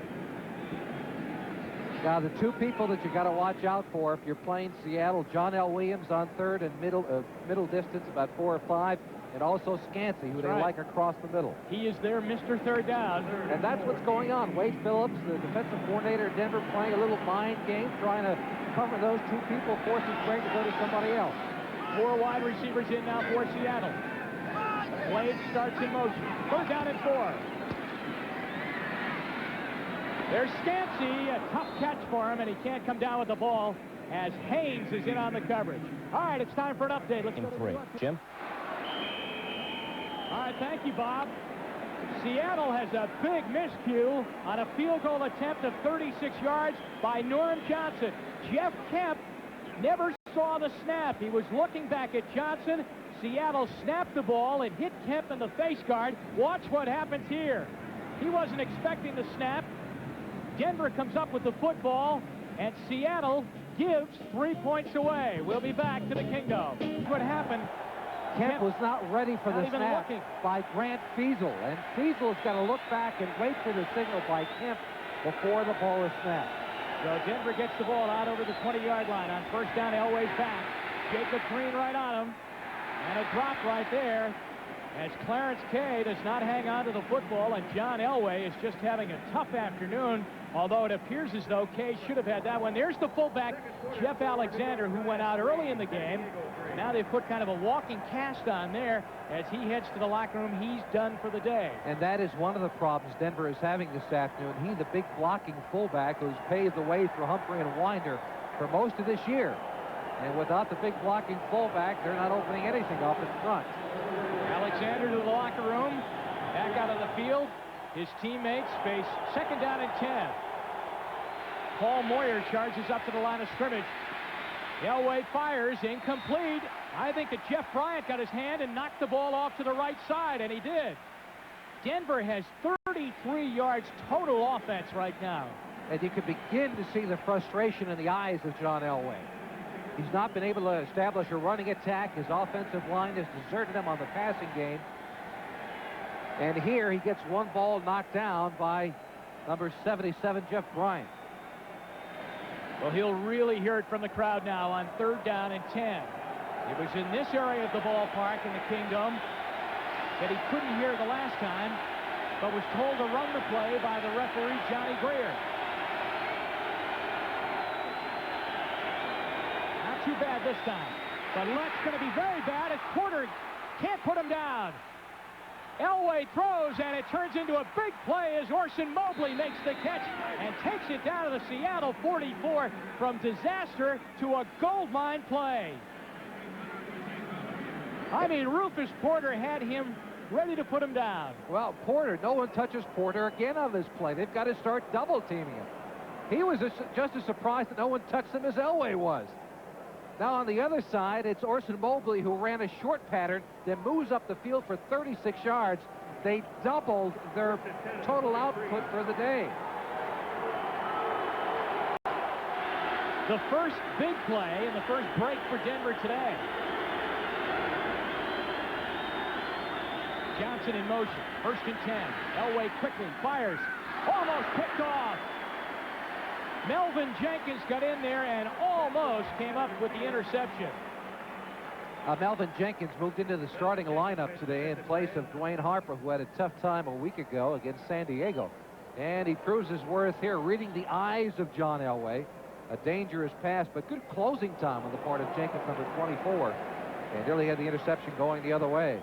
Now, the two people that you got to watch out for if you're playing Seattle, John L. Williams on third and middle distance, about 4 or 5, and also Scansey, who they like across the middle. He is their Mr. Third Down. And that's what's going on. Wade Phillips, the defensive coordinator at Denver, playing a little mind game, trying to cover those two people, forcing Craig to go to somebody else. 4 wide receivers in now for Seattle. Blade starts in motion. Third down and 4. There's Scansey, a tough catch for him, and he can't come down with the ball as Haynes is in on the coverage. All right, it's time for an update. Let's go to 3. Jim? All right, thank you, Bob. Seattle has a big miscue on a field goal attempt of 36 yards by Norm Johnson. Jeff Kemp never saw the snap. He was looking back at Johnson. Seattle snapped the ball and hit Kemp in the face guard. Watch what happens here. He wasn't expecting the snap. Denver comes up with the football, and Seattle gives 3 points away. We'll be back to the Kingdome. What happened? Kemp was not ready for the snap looking by Grant Fiesel, and Fiesel's got to look back and wait for the signal by Kemp before the ball is snapped. So Denver gets the ball out over the 20-yard line on first down. Elway's back. Jacob Green right on him, and a drop right there as Clarence Kay does not hang on to the football, and John Elway is just having a tough afternoon, although it appears as though Kay should have had that one. There's the fullback, Jeff Alexander, who went out early in the game. Now they've put kind of a walking cast on there. As he heads to the locker room, he's done for the day. And that is one of the problems Denver is having this afternoon. He, the big blocking fullback, who's paved the way for Humphrey and Winder for most of this year. And without the big blocking fullback, they're not opening anything up in front. Alexander to the locker room, back out of the field. His teammates face second down and 10. Paul Moyer charges up to the line of scrimmage. Elway fires, incomplete. I think that Jeff Bryant got his hand and knocked the ball off to the right side, and he did. Denver has 33 yards total offense right now. And you can begin to see the frustration in the eyes of John Elway. He's not been able to establish a running attack. His offensive line has deserted him on the passing game. And here he gets one ball knocked down by number 77, Jeff Bryant. Well, he'll really hear it from the crowd now on third down and 10. It was in this area of the ballpark in the Kingdome that he couldn't hear the last time, but was told to run the play by the referee, Johnny Greer. Not too bad this time, but Lett's going to be very bad as Porter can't put him down. Elway throws, and it turns into a big play as Orson Mobley makes the catch and takes it down to the Seattle 44 from disaster to a goldmine play. I mean, Rufus Porter had him ready to put him down. Well, Porter, no one touches Porter again on this play. They've got to start double-teaming him. He was just as surprised that no one touched him as Elway was. Now on the other side, it's Orson Mobley who ran a short pattern, then moves up the field for 36 yards They doubled their total output for the day. The first big play and the first break for Denver today. Johnson in motion. 1st and 10. Elway quickly fires. Almost picked off. Melvin Jenkins got in there and almost came up with the interception. Melvin Jenkins moved into the starting lineup today in place of Dwayne Harper, who had a tough time a week ago against San Diego. And he proves his worth here, reading the eyes of John Elway. A dangerous pass, but good closing time on the part of Jenkins, number 24. And nearly had the interception going the other way.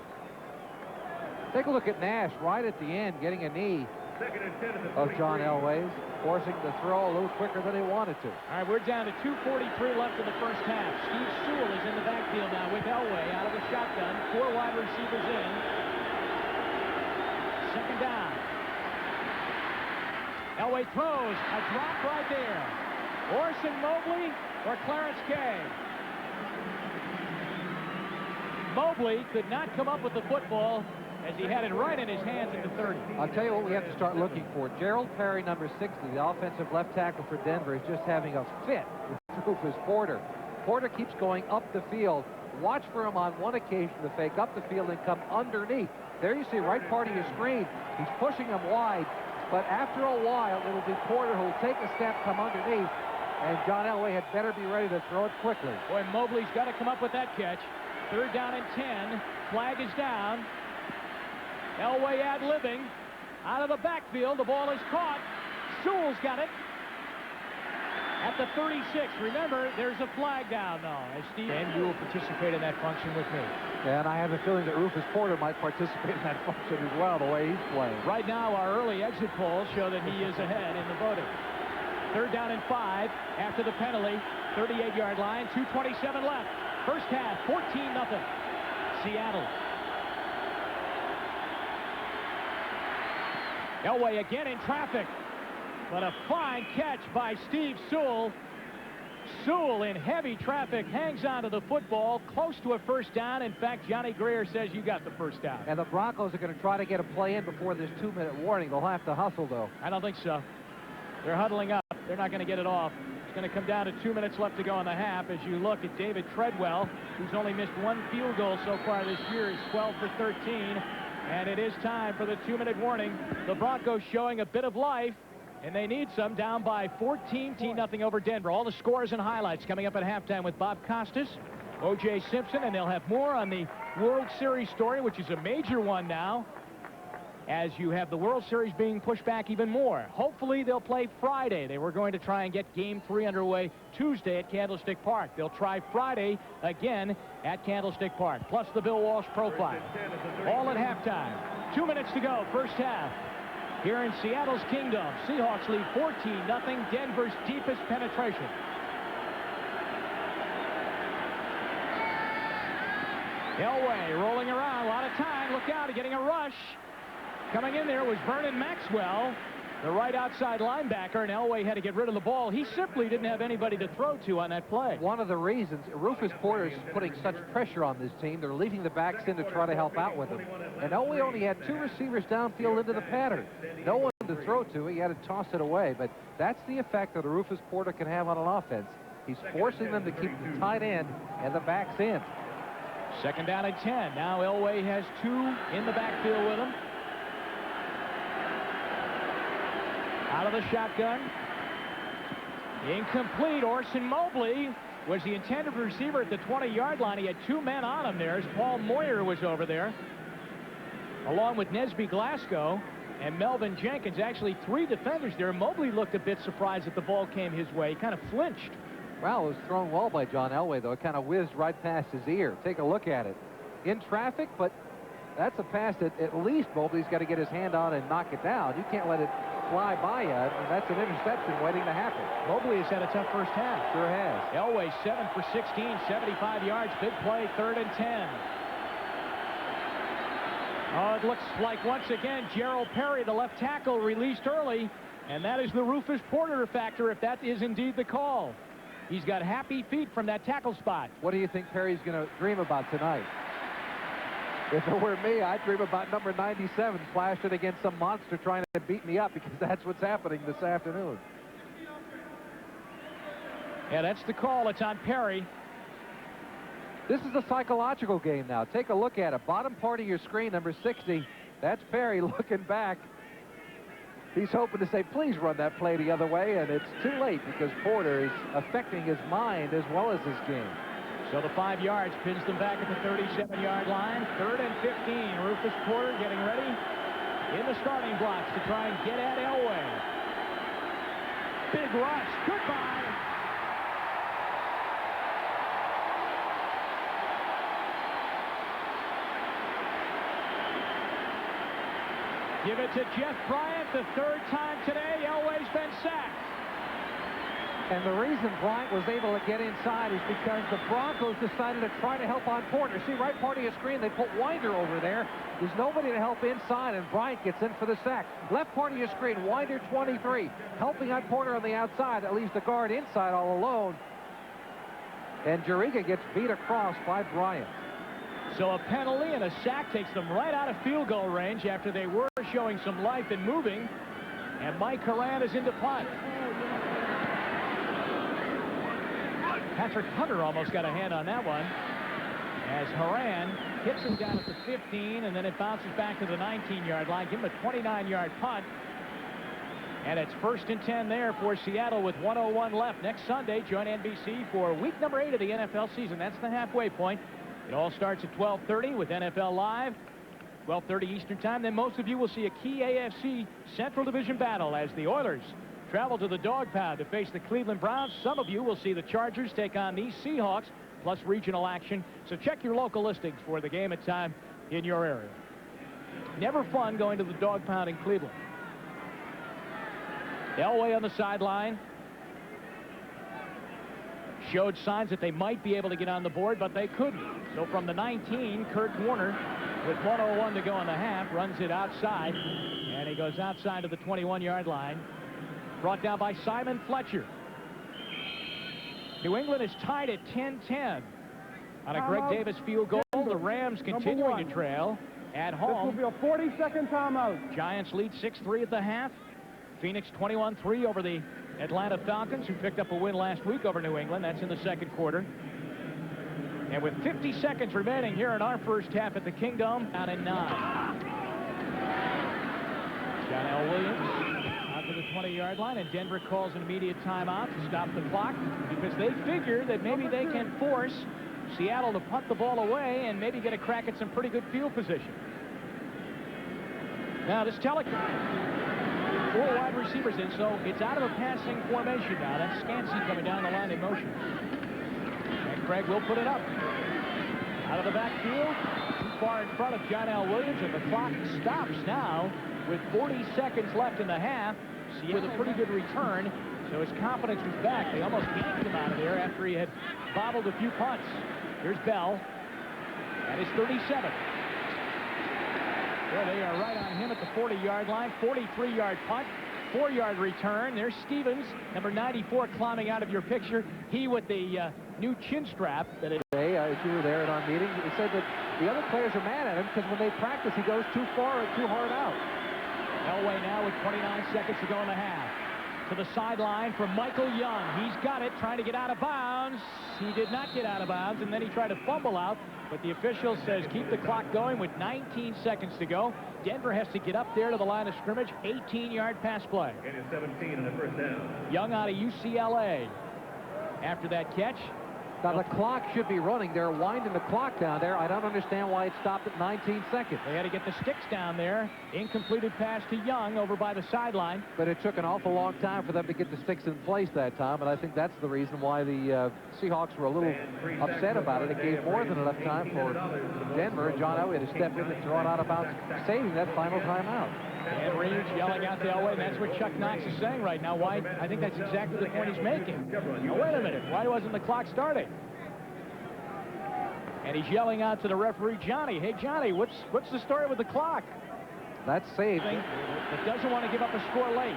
Take a look at Nash right at the end, getting a knee of John Elway's, forcing the throw a little quicker than he wanted to. All right, we're down to 2:43 left in the first half. Steve Sewell is in the backfield now with Elway out of the shotgun. 4 wide receivers in. 2nd down. Elway throws. A drop right there. Orson Mobley or Clarence Kay? Mobley could not come up with the football as he had it right in his hands at the 30. I'll tell you what we have to start looking for. Gerald Perry, number 60, the offensive left tackle for Denver, is just having a fit with Rufus Porter. Porter keeps going up the field. Watch for him on one occasion to fake up the field and come underneath. There you see right part of your screen. He's pushing him wide, but after a while, it'll be Porter who'll take a step, come underneath, and John Elway had better be ready to throw it quickly. Boy, Mobley's got to come up with that catch. 3rd down and 10. Flag is down. Elway ad-libbing. Out of the backfield, the ball is caught. Sewell's got it. At the 36. Remember, there's a flag down, though. And you will participate in that function with me. And I have a feeling that Rufus Porter might participate in that function as well, the way he's playing. Right now, our early exit polls show that he is ahead in the voting. 3rd down and 5 after the penalty. 38-yard line, 2:27 left. First half, 14-0. Seattle. Elway again in traffic, but a fine catch by Steve Sewell. Sewell in heavy traffic hangs onto the football, close to a 1st down. In fact, Johnny Greer says you got the 1st down. And the Broncos are going to try to get a play in before this 2-minute warning. They'll have to hustle, though. I don't think so. They're huddling up. They're not going to get it off. It's going to come down to 2 minutes left to go in the half. As you look at David Treadwell, who's only missed 1 field goal so far this year, is 12 for 13. And it is time for the 2-minute warning. The Broncos showing a bit of life, and they need some, down by 14-0 over Denver. All the scores and highlights coming up at halftime with Bob Costas, O.J. Simpson, and they'll have more on the World Series story, which is a major one now, as you have the World Series being pushed back even more. Hopefully they'll play Friday. They were going to try and get Game 3 underway Tuesday at Candlestick Park. They'll try Friday again at Candlestick Park, plus the Bill Walsh profile. All at halftime. 2 minutes to go, first half. Here in Seattle's Kingdom, Seahawks lead 14-0, Denver's deepest penetration. Elway rolling around, a lot of time. Look out, getting a rush. Coming in there was Vernon Maxwell, the right outside linebacker, and Elway had to get rid of the ball. He simply didn't have anybody to throw to on that play. One of the reasons Rufus Porter is putting such pressure on this team, they're leaving the backs in to try to help out with him. And Elway only had 2 receivers downfield into the pattern. No one to throw to. He had to toss it away. But that's the effect that a Rufus Porter can have on an offense. He's forcing them to keep the tight end and the backs in. 2nd down and 10. Now Elway has 2 in the backfield with him. Out of the shotgun. Incomplete. Orson Mobley was the intended receiver at the 20-yard line. He had 2 men on him there as Paul Moyer was over there, along with Nesby Glasgow and Melvin Jenkins. Actually 3 defenders there. Mobley looked a bit surprised that the ball came his way. He kind of flinched. Well, it was thrown well by John Elway, though. It kind of whizzed right past his ear. Take a look at it. In traffic, but that's a pass that at least Mobley's got to get his hand on and knock it down. You can't let it fly by you, and that's an interception waiting to happen. Mobley has had a tough first half. Sure has. Elway 7 for 16, 75 yards. Big play, 3rd and 10. Oh, it looks like once again Gerald Perry, the left tackle, released early, and that is the Rufus Porter factor, if that is indeed the call. He's got happy feet from that tackle spot. What do you think Perry's going to dream about tonight? If it were me, I'd dream about number 97 flashing against some monster trying to beat me up, because that's what's happening this afternoon. Yeah, that's the call. It's on Perry. This is a psychological game now. Take a look at it. Bottom part of your screen, number 60. That's Perry looking back. He's hoping to say, please run that play the other way, and it's too late because Porter is affecting his mind as well as his game. So the 5 yards pins them back at the 37-yard line. 3rd and 15. Rufus Porter getting ready in the starting blocks to try and get at Elway. Big rush. Goodbye. Give it to Jeff Bryant, the 3rd time today. Elway's been sacked. And the reason Bryant was able to get inside is because the Broncos decided to try to help on Porter. See, right part of your screen, they put Winder over there. There's nobody to help inside, and Bryant gets in for the sack. Left part of your screen, Winder 23, helping on Porter on the outside. That leaves the guard inside all alone. And Juriga gets beat across by Bryant. So a penalty and a sack takes them right out of field goal range after they were showing some life and moving. And Mike Horan is into punt. Patrick Hunter almost got a hand on that one, as Horan hits him down at the 15, and then it bounces back to the 19-yard line. Give him a 29-yard punt. And it's 1st and 10 there for Seattle with 1:01 left. Next Sunday, join NBC for week number 8 of the NFL season. That's the halfway point. It all starts at 12:30 with NFL Live, 12:30 Eastern Time. Then most of you will see a key AFC Central Division battle as the Oilers travel to the Dog Pound to face the Cleveland Browns. Some of you will see the Chargers take on these Seahawks, plus regional action. So check your local listings for the game at time in your area. Never fun going to the Dog Pound in Cleveland. Elway on the sideline. Showed signs that they might be able to get on the board, but they couldn't. So from the 19, Kurt Warner, with 1:01 to go in the half, runs it outside, and he goes outside to the 21-yard line. Brought down by Simon Fletcher. New England is tied at 10-10 on a Greg Davis field goal. The Rams continuing to trail at home. This will be a 40-second timeout. Giants lead 6-3 at the half. Phoenix 21-3 over the Atlanta Falcons, who picked up a win last week over New England. That's in the 2nd quarter. And with 50 seconds remaining here in our first half at the Kingdom, down at 9. John L. Williams out to the 20-yard line, and Denver calls an immediate timeout to stop the clock because they figure that maybe they can force Seattle to punt the ball away and maybe get a crack at some pretty good field position. Now this telecom, 4 wide receivers in, so it's out of a passing formation now. That's Scansey coming down the line in motion. And Craig will put it up. Out of the backfield, too far in front of John L. Williams, and the clock stops now with 40 seconds left in the half. With a pretty good return, so his confidence was back. They almost yanked him out of there after he had bobbled a few punts. Here's Bell at his 37. Well, they are right on him at the 40-yard line. 43-yard punt, 4-yard return. There's Stevens, number 94, climbing out of your picture. He with the new chin strap. That is. As you were there at our meeting, he said that the other players are mad at him because when they practice, he goes too far or too hard out. Elway now with 29 seconds to go in the half. To the sideline from Michael Young. He's got it, trying to get out of bounds. He did not get out of bounds, and then he tried to fumble out, but the official says keep the clock going with 19 seconds to go. Denver has to get up there to the line of scrimmage. 18-yard pass play. It is 17 and a 1st down. Young out of UCLA. After that catch. Now, the clock should be running. They're winding the clock down there. I don't understand why it stopped at 19 seconds. They had to get the sticks down there. Incompleted pass to Young over by the sideline. But it took an awful long time for them to get the sticks in place that time, and I think that's the reason why the Seahawks were a little upset about it. It gave more than enough time for Denver and John Elway to step in and throw it out of bounds, saving that final timeout. And Reeves yelling out to Elway, and that's what Chuck Knox is saying right now. Why? I think that's exactly the point he's making. Now, wait a minute. Why wasn't the clock starting? And he's yelling out to the referee, Johnny. Hey, Johnny, what's the story with the clock? That's saved. But doesn't want to give up a score late.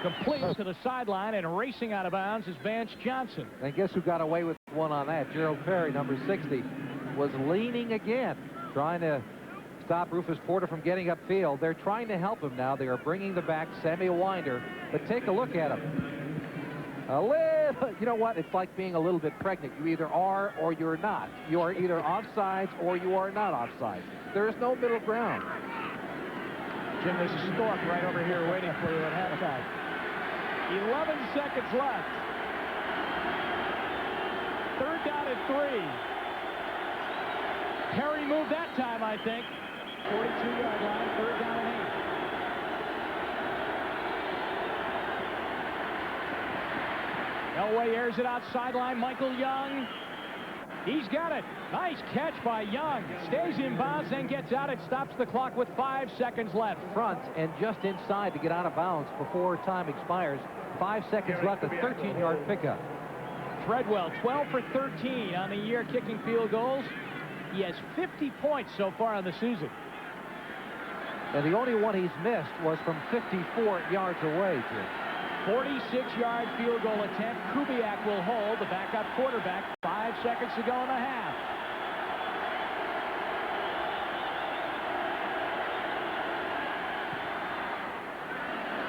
Complete to the sideline and racing out of bounds is Vance Johnson. And guess who got away with one on that. Gerald Perry, number 60, was leaning again, trying to stop Rufus Porter from getting upfield. They're trying to help him now. They are bringing the back, Samuel Winder, but take a look at him. A little, you know what? It's like being a little bit pregnant. You either are or you're not. You are either offsides or you are not offsides. There is no middle ground. Jim, there's a stork right over here waiting for you at halftime. 11 seconds left. Third down at 3. Perry moved that time, I think. 42-yard line, third down and 8. Elway airs it out sideline. Michael Young. He's got it. Nice catch by Young. Stays in bounds, then gets out. It stops the clock with 5 seconds left. Front and just inside to get out of bounds before time expires. 5 seconds left, a 13-yard pickup. Treadwell, 12 for 13 on the year kicking field goals. He has 50 points so far in the season. And the only one he's missed was from 54 yards away, Jim. 46-yard field goal attempt. Kubiak will hold, the backup quarterback. 5 seconds to go in the half.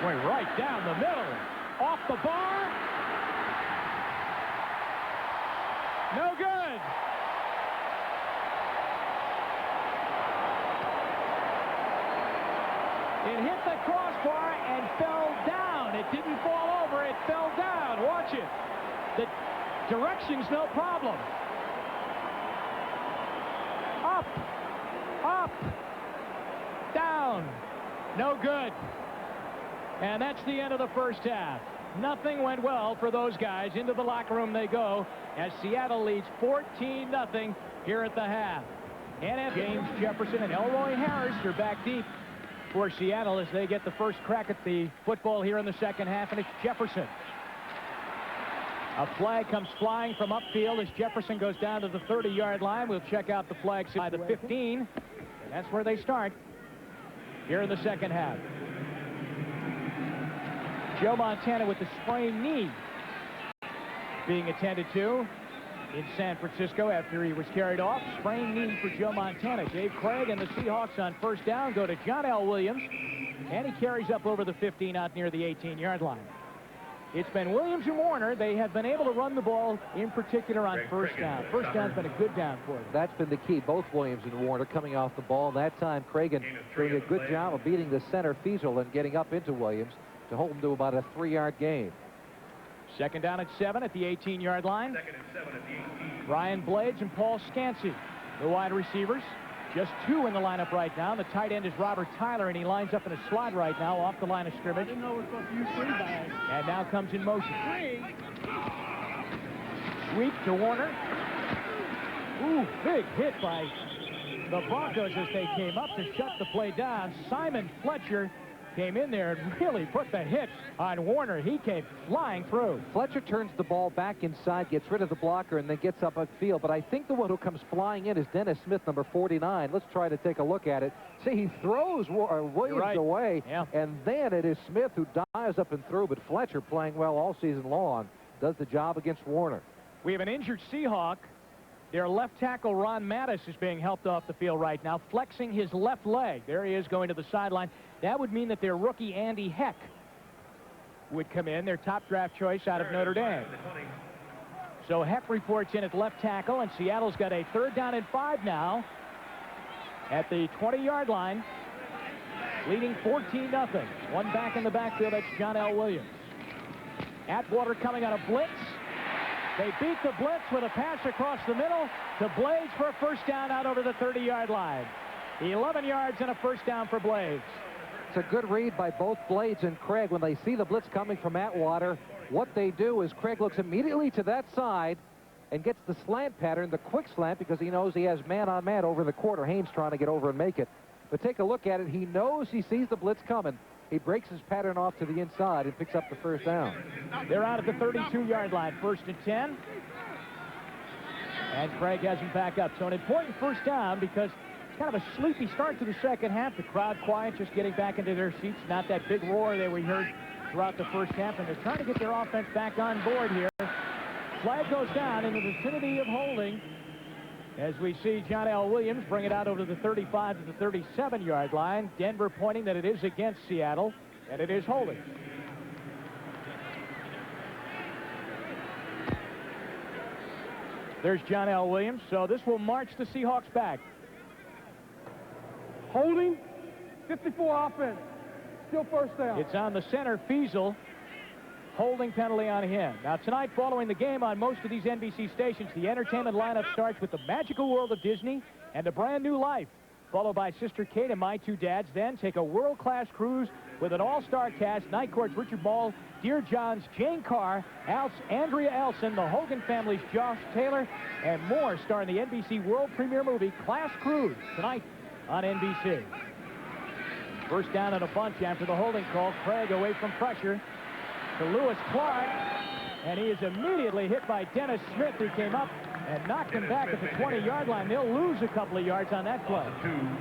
Going right down the middle. Off the bar. No good. It hit the crossbar and fell down. It didn't fall over. It fell down. Watch it. The direction's no problem. Up. Up. Down. No good. And that's the end of the first half. Nothing went well for those guys. Into the locker room they go as Seattle leads 14-0 here at the half. And James Jefferson and Elroy Harris are back deep for Seattle as they get the first crack at the football here in the second half, and it's Jefferson. A flag comes flying from upfield as Jefferson goes down to the 30-yard line. We'll check out the flags by the 15, and that's where they start here in the second half. Joe Montana with the sprained knee being attended to in San Francisco after he was carried off. Sprained knee for Joe Montana. Dave Craig and the Seahawks on first down go to John L. Williams, and he carries up over the 15 out near the 18-yard line. It's been Williams and Warner. They have been able to run the ball, in particular on first down. First down's been a good down for them. That's been the key. Both Williams and Warner coming off the ball. That time, Cragen doing a good job of beating the center Fiesel and getting up into Williams to hold him to about a 3-yard gain. Second down at 7 at the 18-yard line. Second and 7 at the 18. Brian Blades and Paul Scansey, the wide receivers. Just 2 in the lineup right now. The tight end is Robert Tyler, and he lines up in a slot right now off the line of scrimmage. And now comes in motion. Sweep to Warner. Ooh, big hit by the Broncos as they came up to shut the play down. Simon Fletcher came in there and really put the hit on Warner. He came flying through. Fletcher turns the ball back inside, gets rid of the blocker, and then gets up upfield. But I think the one who comes flying in is Dennis Smith, number 49. Let's try to take a look at it. See, he throws Williams away, and then it is Smith who dives up and through. But Fletcher, playing well all season long, does the job against Warner. We have an injured Seahawk. Their left tackle, Ron Mattis, is being helped off the field right now, flexing his left leg. There he is going to the sideline. That would mean that their rookie, Andy Heck, would come in, their top draft choice out of Notre Dame. So Heck reports in at left tackle, and Seattle's got a third down and 5 now at the 20-yard line, leading 14-0. One back in the backfield, that's John L. Williams. Atwater coming on a blitz. They beat the blitz with a pass across the middle to Blades for a first down out over the 30-yard line. 11 yards and a first down for Blades. It's a good read by both Blades and Craig. When they see the blitz coming from Atwater, what they do is Craig looks immediately to that side and gets the slant pattern, the quick slant, because he knows he has man-on-man over the quarter. Haynes trying to get over and make it. But take a look at it. He knows he sees the blitz coming. He breaks his pattern off to the inside and picks up the first down. They're out at the 32-yard line, first and 10. And Craig has him back up. So an important first down because it's kind of a sleepy start to the second half. The crowd quiet, just getting back into their seats. Not that big roar that we heard throughout the first half. And they're trying to get their offense back on board here. flag goes down in the vicinity of holding as we see John L. Williams bring it out over the 35 to the 37-yard line. Denver pointing that it is against Seattle, and it is holding. There's John L. Williams, so this will march the Seahawks back. Holding, 54 offense. Still first down. It's on the center, Feasel. Holding penalty on him. Now tonight, following the game on most of these NBC stations, the entertainment lineup starts with the magical world of Disney and A Brand New Life, followed by Sister Kate and My Two Dads. Then take a world-class cruise with an all-star cast: Night Court's Richard Ball, Dear John's Jane Carr, Andrea Elson, the Hogan family's Josh Taylor, and more, starring the NBC world premiere movie Class Cruise tonight on NBC. First down and a bunch after the holding call. Craig away from pressure to Lewis Clark, and he is immediately hit by Dennis Smith, who came up and knocked him back at the 20-yard line. They'll lose a couple of yards on that play.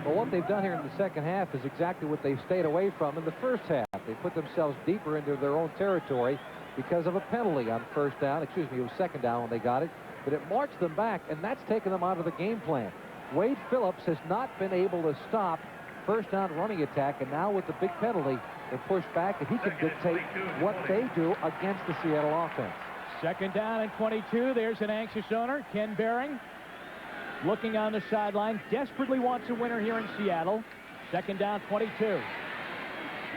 Well, what they've done here in the second half is exactly what they've stayed away from in the first half. They put themselves deeper into their own territory because of a penalty on first down. Excuse me, it was second down when they got it. But it marched them back, and that's taken them out of the game plan. Wade Phillips has not been able to stop first down running attack, and now with the big penalty, they're pushed back, and he can dictate what they do against the Seattle offense. Second down and 22. There's an anxious owner, Ken Behring, looking on the sideline, desperately wants a winner here in Seattle. Second down, 22.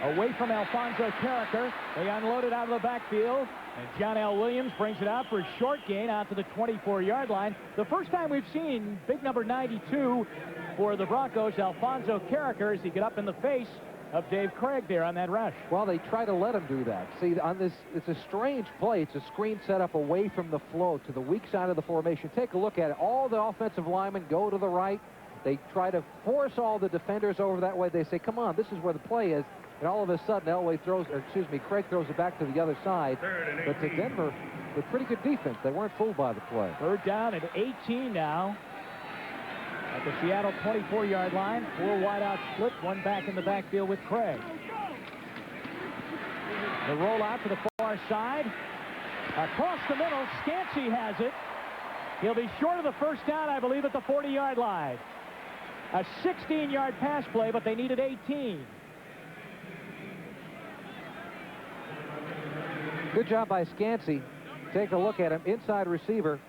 Away from Alfonso Carricker. They unload it out of the backfield, and John L. Williams brings it out for a short gain out to the 24-yard line. The first time we've seen big number 92 for the Broncos, Alfonso Carricker, as he get up in the face of Dave Craig there on that rush. Well, they try to let him do that. See, on this, it's a strange play. It's a screen set up away from the flow to the weak side of the formation. Take a look at it. All the offensive linemen go to the right. They try to force all the defenders over that way. They say, come on, this is where the play is. And all of a sudden, Craig throws it back to the other side. But to Denver, with pretty good defense, they weren't fooled by the play. Third down and 18 now. At the Seattle 24-yard line, 4 wideout split, 1 back in the backfield with Craig. The roll out to the far side. Across the middle, Scansey has it. He'll be short of the first down, I believe, at the 40-yard line. A 16-yard pass play, but they needed 18. Good job by Scansey. Take a look at him. Inside receiver.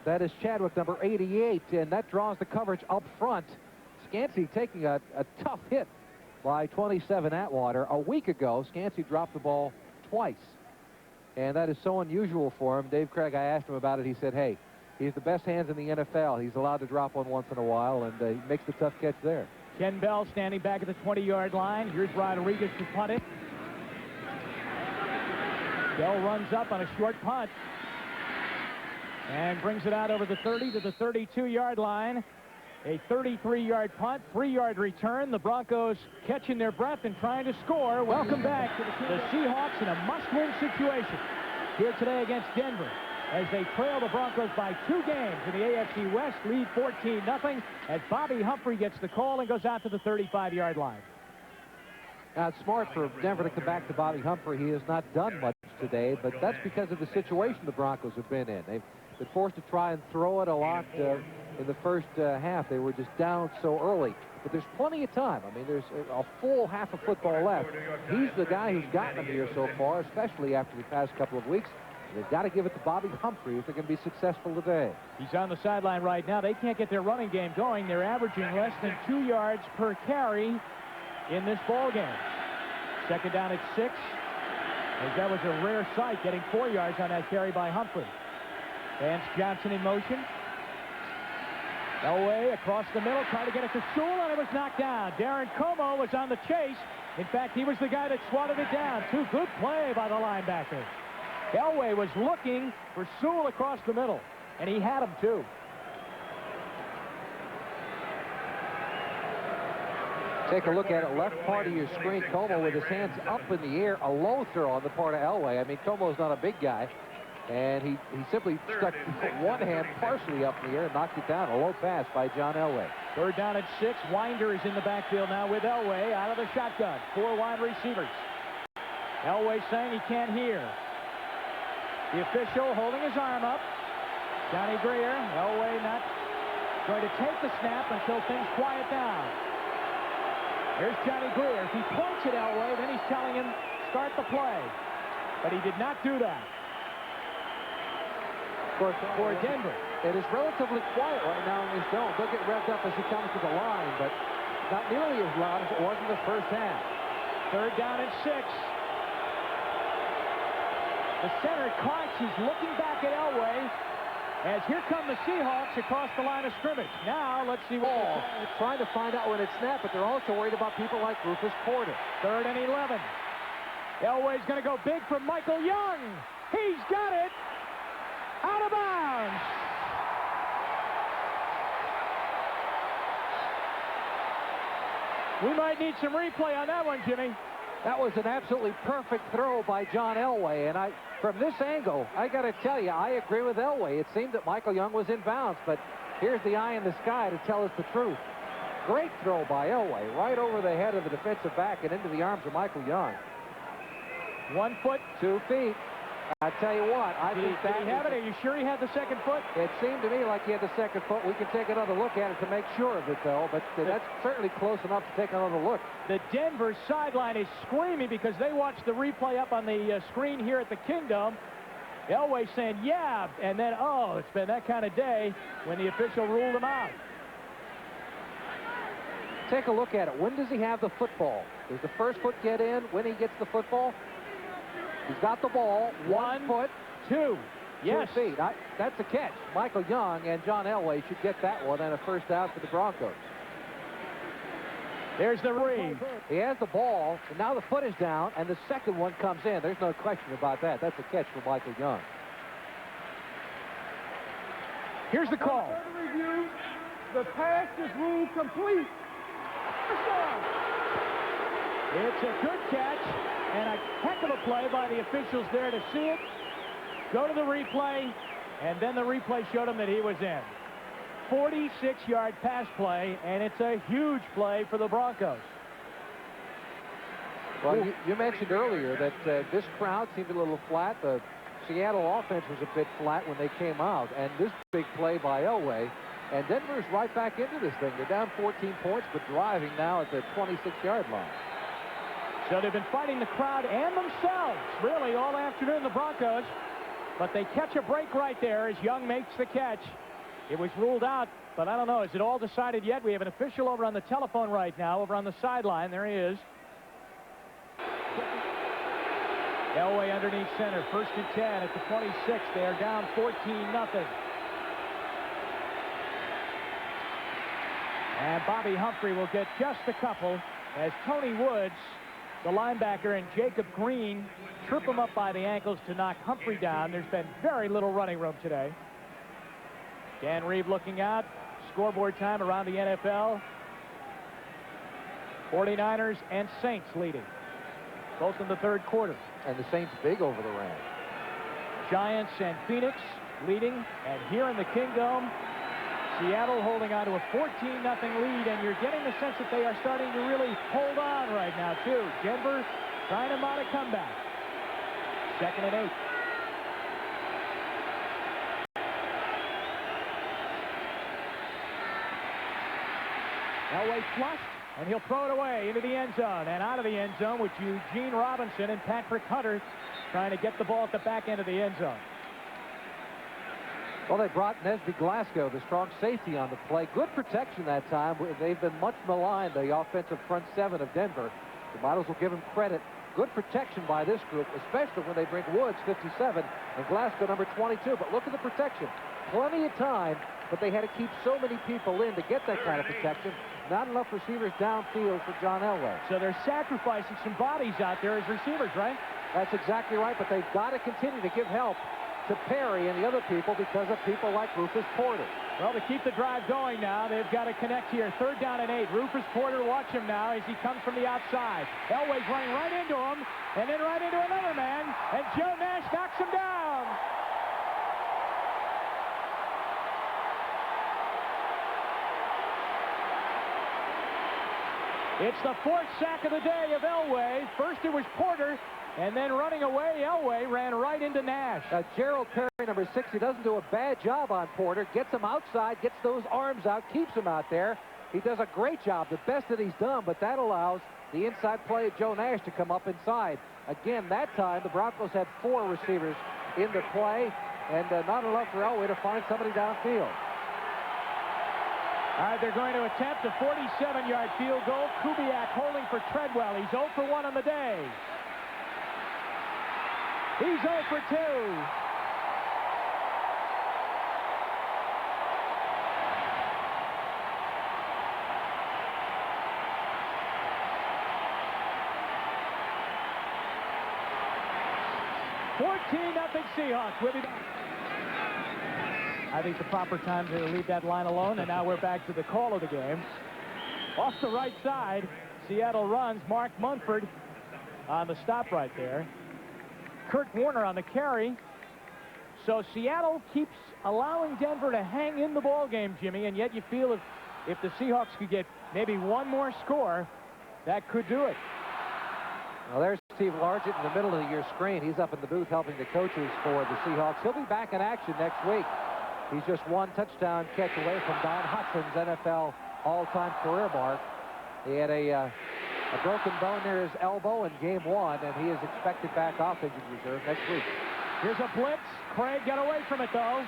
That is Chadwick, number 88, and that draws the coverage up front. Scansey taking a tough hit by 27 Atwater. A week ago, Scansey dropped the ball twice, and that is so unusual for him. Dave Craig, I asked him about it. He said, hey, he's the best hands in the NFL. He's allowed to drop one once in a while, and he makes the tough catch there. Ken Bell standing back at the 20-yard line. Here's Rodriguez to punt it. Bell runs up on a short punt and brings it out over the 30 to the 32-yard line. A 33-yard punt, 3-yard return. The Broncos catching their breath and trying to score. Welcome back to the Seahawks in a must-win situation here today against Denver, as they trail the Broncos by 2 games in the AFC West, lead 14-0, as Bobby Humphrey gets the call and goes out to the 35-yard line. Now, it's smart for Denver to come back to Bobby Humphrey. He has not done much today, but that's because of the situation the Broncos have been in. They've been forced to try and throw it a lot in the first half. They were just down so early. But there's plenty of time. I mean, there's a full half of football left. He's the guy who's gotten them here so far, especially after the past couple of weeks. They've got to give it to Bobby Humphrey if they're going to be successful today. He's on the sideline right now. They can't get their running game going. They're averaging less than 2 yards per carry in this ball game. Second down at 6. As that was a rare sight, getting 4 yards on that carry by Humphrey. Vance Johnson in motion. Elway across the middle, trying to get it to Sewell, and it was knocked down. Darren Como was on the chase. In fact, he was the guy that swatted it down. Good play by the linebacker. Elway was looking for Sewell across the middle, and he had him too. Take a look at it. Left part of your screen, Como with his hands up in the air. A low throw on the part of Elway. I mean, Como's not a big guy. And he simply stuck one hand partially up in the air and knocked it down. A low pass by John Elway. Third down at 6. Winder is in the backfield now with Elway out of the shotgun. 4 wide receivers. Elway saying he can't hear. The official holding his arm up. Johnny Greer. Elway not going to take the snap until things quiet down. Here's Johnny Greer. If he points at Elway, then he's telling him start the play. But he did not do that. For Denver. It is relatively quiet right now in this zone. They'll get revved up as he comes to the line, but not nearly as loud as it was in the first half. Third down and 6. The center, Clarks, is looking back at Elway as here come the Seahawks across the line of scrimmage. Now, let's see what they're trying to find out when it's snapped, but they're also worried about people like Rufus Porter. 3rd and 11. Elway's going to go big for Michael Young. He's got it. Out of bounds. We might need some replay on that one, Jimmy. That was an absolutely perfect throw by John Elway, and from this angle, I got to tell you, I agree with Elway. It seemed that Michael Young was in bounds, but here's the eye in the sky to tell us the truth. Great throw by Elway, right over the head of the defensive back and into the arms of Michael Young. 1 foot, 2 feet. I tell you what, I think that... Did he have it? Are you sure he had the second foot? It seemed to me like he had the second foot. We can take another look at it to make sure of it, though, but that's certainly close enough to take another look. The Denver sideline is screaming because they watched the replay up on the screen here at the Kingdom. Elway saying, yeah, and then, oh, it's been that kind of day when the official ruled him out. Take a look at it. When does he have the football? Does the first foot get in when he gets the football? He's got the ball. 1 foot. 2. Yes. 2 feet. That's a catch. Michael Young and John Elway should get that one and a first out for the Broncos. There's the read. He has the ball, and now the foot is down, and the second one comes in. There's no question about that. That's a catch for Michael Young. Here's the call. Review. The pass is ruled complete. It's a good catch and a heck of a play by the officials there to see it. Go to the replay, and then the replay showed him that he was in. 46-yard pass play, and it's a huge play for the Broncos. Well, you mentioned earlier that this crowd seemed a little flat. The Seattle offense was a bit flat when they came out, and this big play by Elway. And Denver's right back into this thing. They're down 14 points, but driving now at the 26-yard line. So they've been fighting the crowd and themselves, really, all afternoon, the Broncos. But they catch a break right there as Young makes the catch. It was ruled out, but I don't know. Is it all decided yet? We have an official over on the telephone right now, over on the sideline. There he is. Elway underneath center. 1st and 10 at the 26. They are down 14-0. And Bobby Humphrey will get just a couple as Tony Woods, the linebacker, and Jacob Green trip him up by the ankles to knock Humphrey down. There's been very little running room today. Dan Reeve looking out. Scoreboard time around the NFL. 49ers and Saints leading, both in the 3rd quarter. And the Saints big over the Rams. Giants and Phoenix leading. And here in the Kingdom, Seattle holding on to a 14-0 lead, and you're getting the sense that they are starting to really hold on right now, too. Denver trying to mount a comeback. 2nd and 8. Elway flushed, and he'll throw it away into the end zone, and out of the end zone with Eugene Robinson and Patrick Hunter trying to get the ball at the back end of the end zone. Well, they brought Nesby Glasgow, the strong safety, on the play. Good protection that time. They've been much maligned, the offensive front 7 of Denver. The Models will give them credit. Good protection by this group, especially when they bring Woods, 57, and Glasgow, number 22. But look at the protection. Plenty of time, but they had to keep so many people in to get that kind of protection. Not enough receivers downfield for John Elway. So they're sacrificing some bodies out there as receivers, right? That's exactly right, but they've got to continue to give help to Perry and the other people because of people like Rufus Porter. Well, to keep the drive going now, they've got to connect here. 3rd down and 8. Rufus Porter, watch him now as he comes from the outside. Elway's running right into him, and then right into another man, and Joe Nash knocks him down. It's the 4th sack of the day of Elway. First it was Porter, And then running away, Elway ran right into Nash. Gerald Perry, number 60, doesn't do a bad job on Porter. Gets him outside, gets those arms out, keeps him out there. He does a great job, the best that he's done, but that allows the inside play of Joe Nash to come up inside. Again, that time, the Broncos had 4 receivers in the play, and not enough for Elway to find somebody downfield. All right, they're going to attempt a 47-yard field goal. Kubiak holding for Treadwell. He's 0 for 1 on the day. He's 0 for 2. Nothing Seahawks. We'll be back. I think the proper time to leave that line alone, and now we're back to the call of the game. Off the right side, Seattle runs. Mark Munford on the stop right there. Kurt Warner on the carry. So Seattle keeps allowing Denver to hang in the ball game, Jimmy, and yet you feel if the Seahawks could get maybe one more score, that could do it. Well, there's Steve Largent in the middle of your screen. He's up in the booth helping the coaches for the Seahawks. He'll be back in action next week. He's just one touchdown catch away from Don Hutson's NFL all-time career mark. He had a broken bone near his elbow in game 1, and he is expected back off injured reserve next week. Here's a blitz. Craig got away from it, though.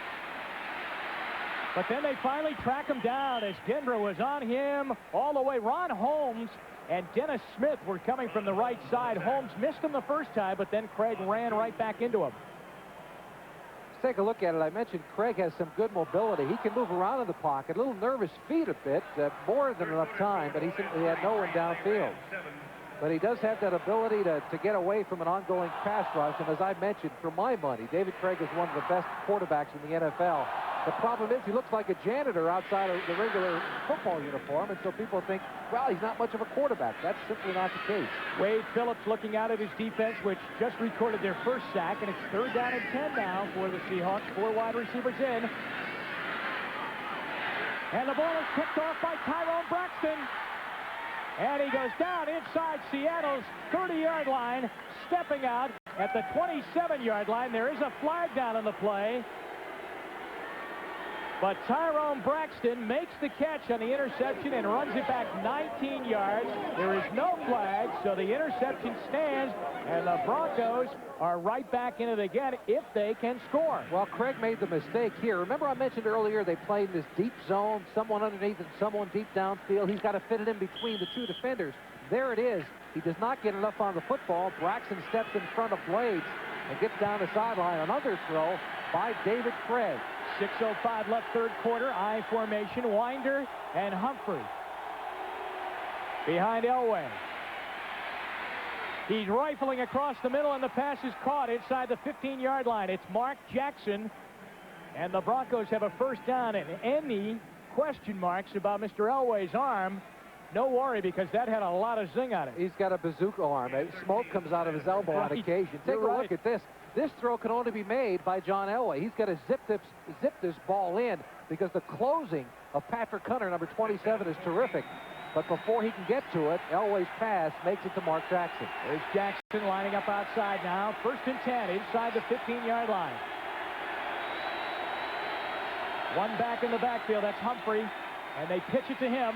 But then they finally track him down as Denver was on him all the way. Ron Holmes and Dennis Smith were coming from the right side. Holmes missed him the first time, but then Craig ran right back into him. Let's take a look at it. I mentioned Craig has some good mobility. He can move around in the pocket. A little nervous feet a bit, more than enough time, but he simply had no one downfield. But he does have that ability to get away from an ongoing pass rush. And as I mentioned, for my money, David Craig is one of the best quarterbacks in the NFL. The problem is he looks like a janitor outside of the regular football uniform, and so people think, well, he's not much of a quarterback. That's simply not the case. Wade Phillips looking out at his defense, which just recorded their first sack, and it's 3rd down and 10 now for the Seahawks. 4 wide receivers in. And the ball is picked off by Tyrone Braxton. And he goes down inside Seattle's 30-yard line, stepping out at the 27-yard line. There is a flag down on the play. But Tyrone Braxton makes the catch on the interception and runs it back 19 yards. There is no flag, so the interception stands, and the Broncos are right back in it again if they can score. Well, Craig made the mistake here. Remember I mentioned earlier they played this deep zone, someone underneath and someone deep downfield. He's got to fit it in between the 2 defenders. There it is. He does not get enough on the football. Braxton steps in front of Blades and gets down the sideline. Another throw by David Craig. 6:05 left, 3rd quarter. I formation. Winder and Humphrey behind Elway. He's rifling across the middle, and the pass is caught inside the 15-yard line. It's Mark Jackson, and the Broncos have a 1st down. And any question marks about Mr. Elway's arm, no worry, because that had a lot of zing on it. He's got a bazooka arm. Smoke comes out of his elbow on occasion. Take a look at this. This throw can only be made by John Elway. He's got to zip this ball in because the closing of Patrick Hunter, number 27, is terrific. But before he can get to it, Elway's pass makes it to Mark Jackson. There's Jackson lining up outside now. 1st and 10 inside the 15-yard line. One back in the backfield. That's Humphrey. And they pitch it to him.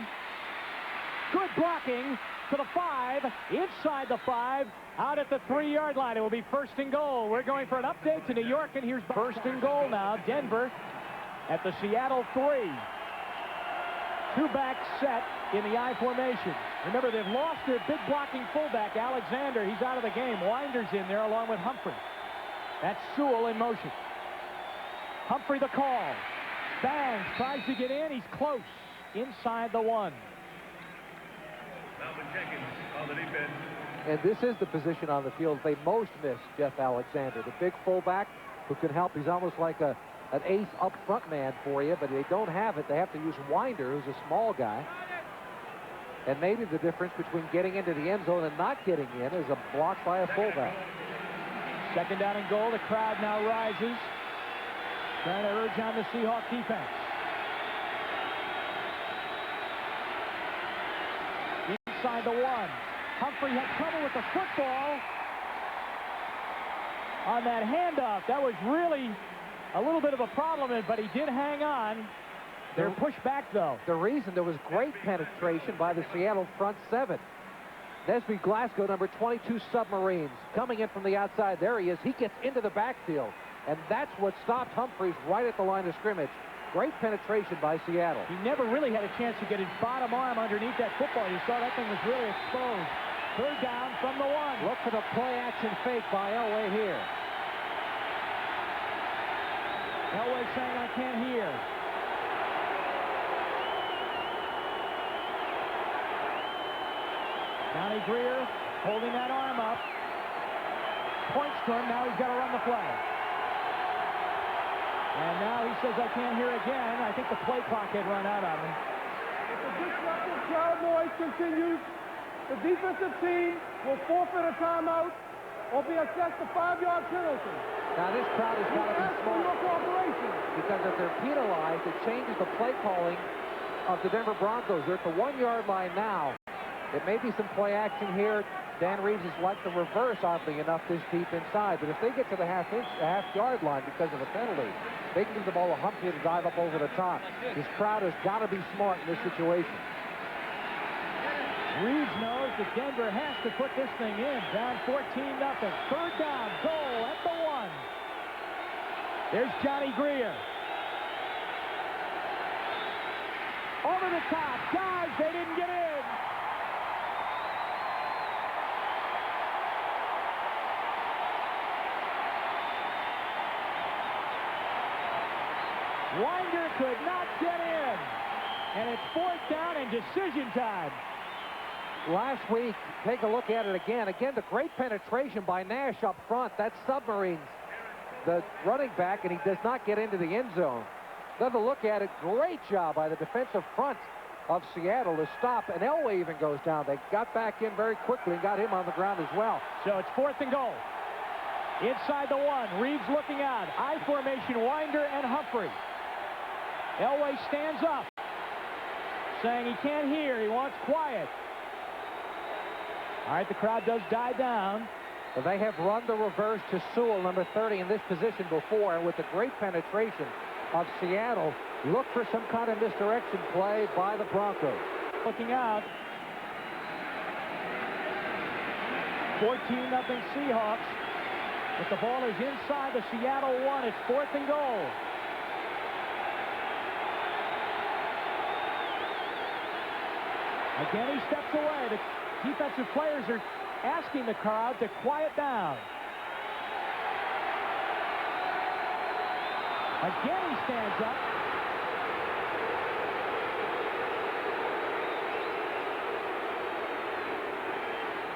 Good blocking to the 5. Inside the 5. Out at the 3-yard line. It will be 1st and goal. We're going for an update to New York, and here's 1st and goal now. Denver at the Seattle 3. 2-back set in the I formation. Remember, they've lost their big blocking fullback, Alexander. He's out of the game. Winder's in there along with Humphrey. That's Sewell in motion. Humphrey the call. Bangs tries to get in. He's close. Inside the 1. Alvin Jenkins on the defense. And this is the position on the field they most miss Jeff Alexander, the big fullback who can help. He's almost like an ace up front man for you, but they don't have it. They have to use Winder, who's a small guy. And maybe the difference between getting into the end zone and not getting in is a block by a fullback. 2nd down and goal. The crowd now rises, trying to urge on the Seahawk defense. Inside the 1. Humphrey had trouble with the football. on that handoff. That was really a little bit of a problem, but he did hang on. They're pushed back, though. The reason there was great penetration by the Seattle front seven. Nesby Glasgow, number 22 Submarines, coming in from the outside. There he is. He gets into the backfield, and that's what stopped Humphreys right at the line of scrimmage. Great penetration by Seattle. He never really had a chance to get his bottom arm underneath that football. You saw that thing was really exposed. Third down from the one. Look for the play-action fake by Elway here. Elway saying, I can't hear. Johnny Greer holding that arm up. Points to him. Now he's got to run the play. And now he says, I can't hear again. I think the play clock had run out on him. If the disruptive crowd noise continues, the defensive team will forfeit a timeout or be assessed a 5-yard penalty. Now this crowd has got to be Ask for smart, your cooperation. because if they're penalized, it changes the play calling of the Denver Broncos. They're at the 1-yard line now. It may be some play action here. Dan Reeves has liked the reverse, oddly enough, this deep inside. But if they get to the half-yard line because of a penalty, they can give the ball to Humphrey to dive up over the top. This crowd has got to be smart in this situation. Reeves knows that Denver has to put this thing in. Down 14-0. Third down, goal at the one. There's Johnny Greer. Over the top. Guys, they didn't get in. Winder could not get in. And it's fourth down and decision time. Last week, take a look at it again. Again, the great penetration by Nash up front. That's Submarines, the running back, and he does not get into the end zone. Another look at it. Great job by the defensive front of Seattle to stop, and Elway even goes down. They got back in very quickly and got him on the ground as well. So it's fourth and goal. Inside the one. Reeves looking out. I formation, Winder and Humphrey. Elway stands up, saying he can't hear. He wants quiet. All right, the crowd does die down. But they have run the reverse to Sewell, number 30, in this position before, and with the great penetration of Seattle, look for some kind of misdirection play by the Broncos. Looking out. 14-0 Seahawks. But the ball is inside the Seattle one. It's fourth and goal. Again, he steps away. The defensive players are asking the crowd to quiet down. Again, he stands up.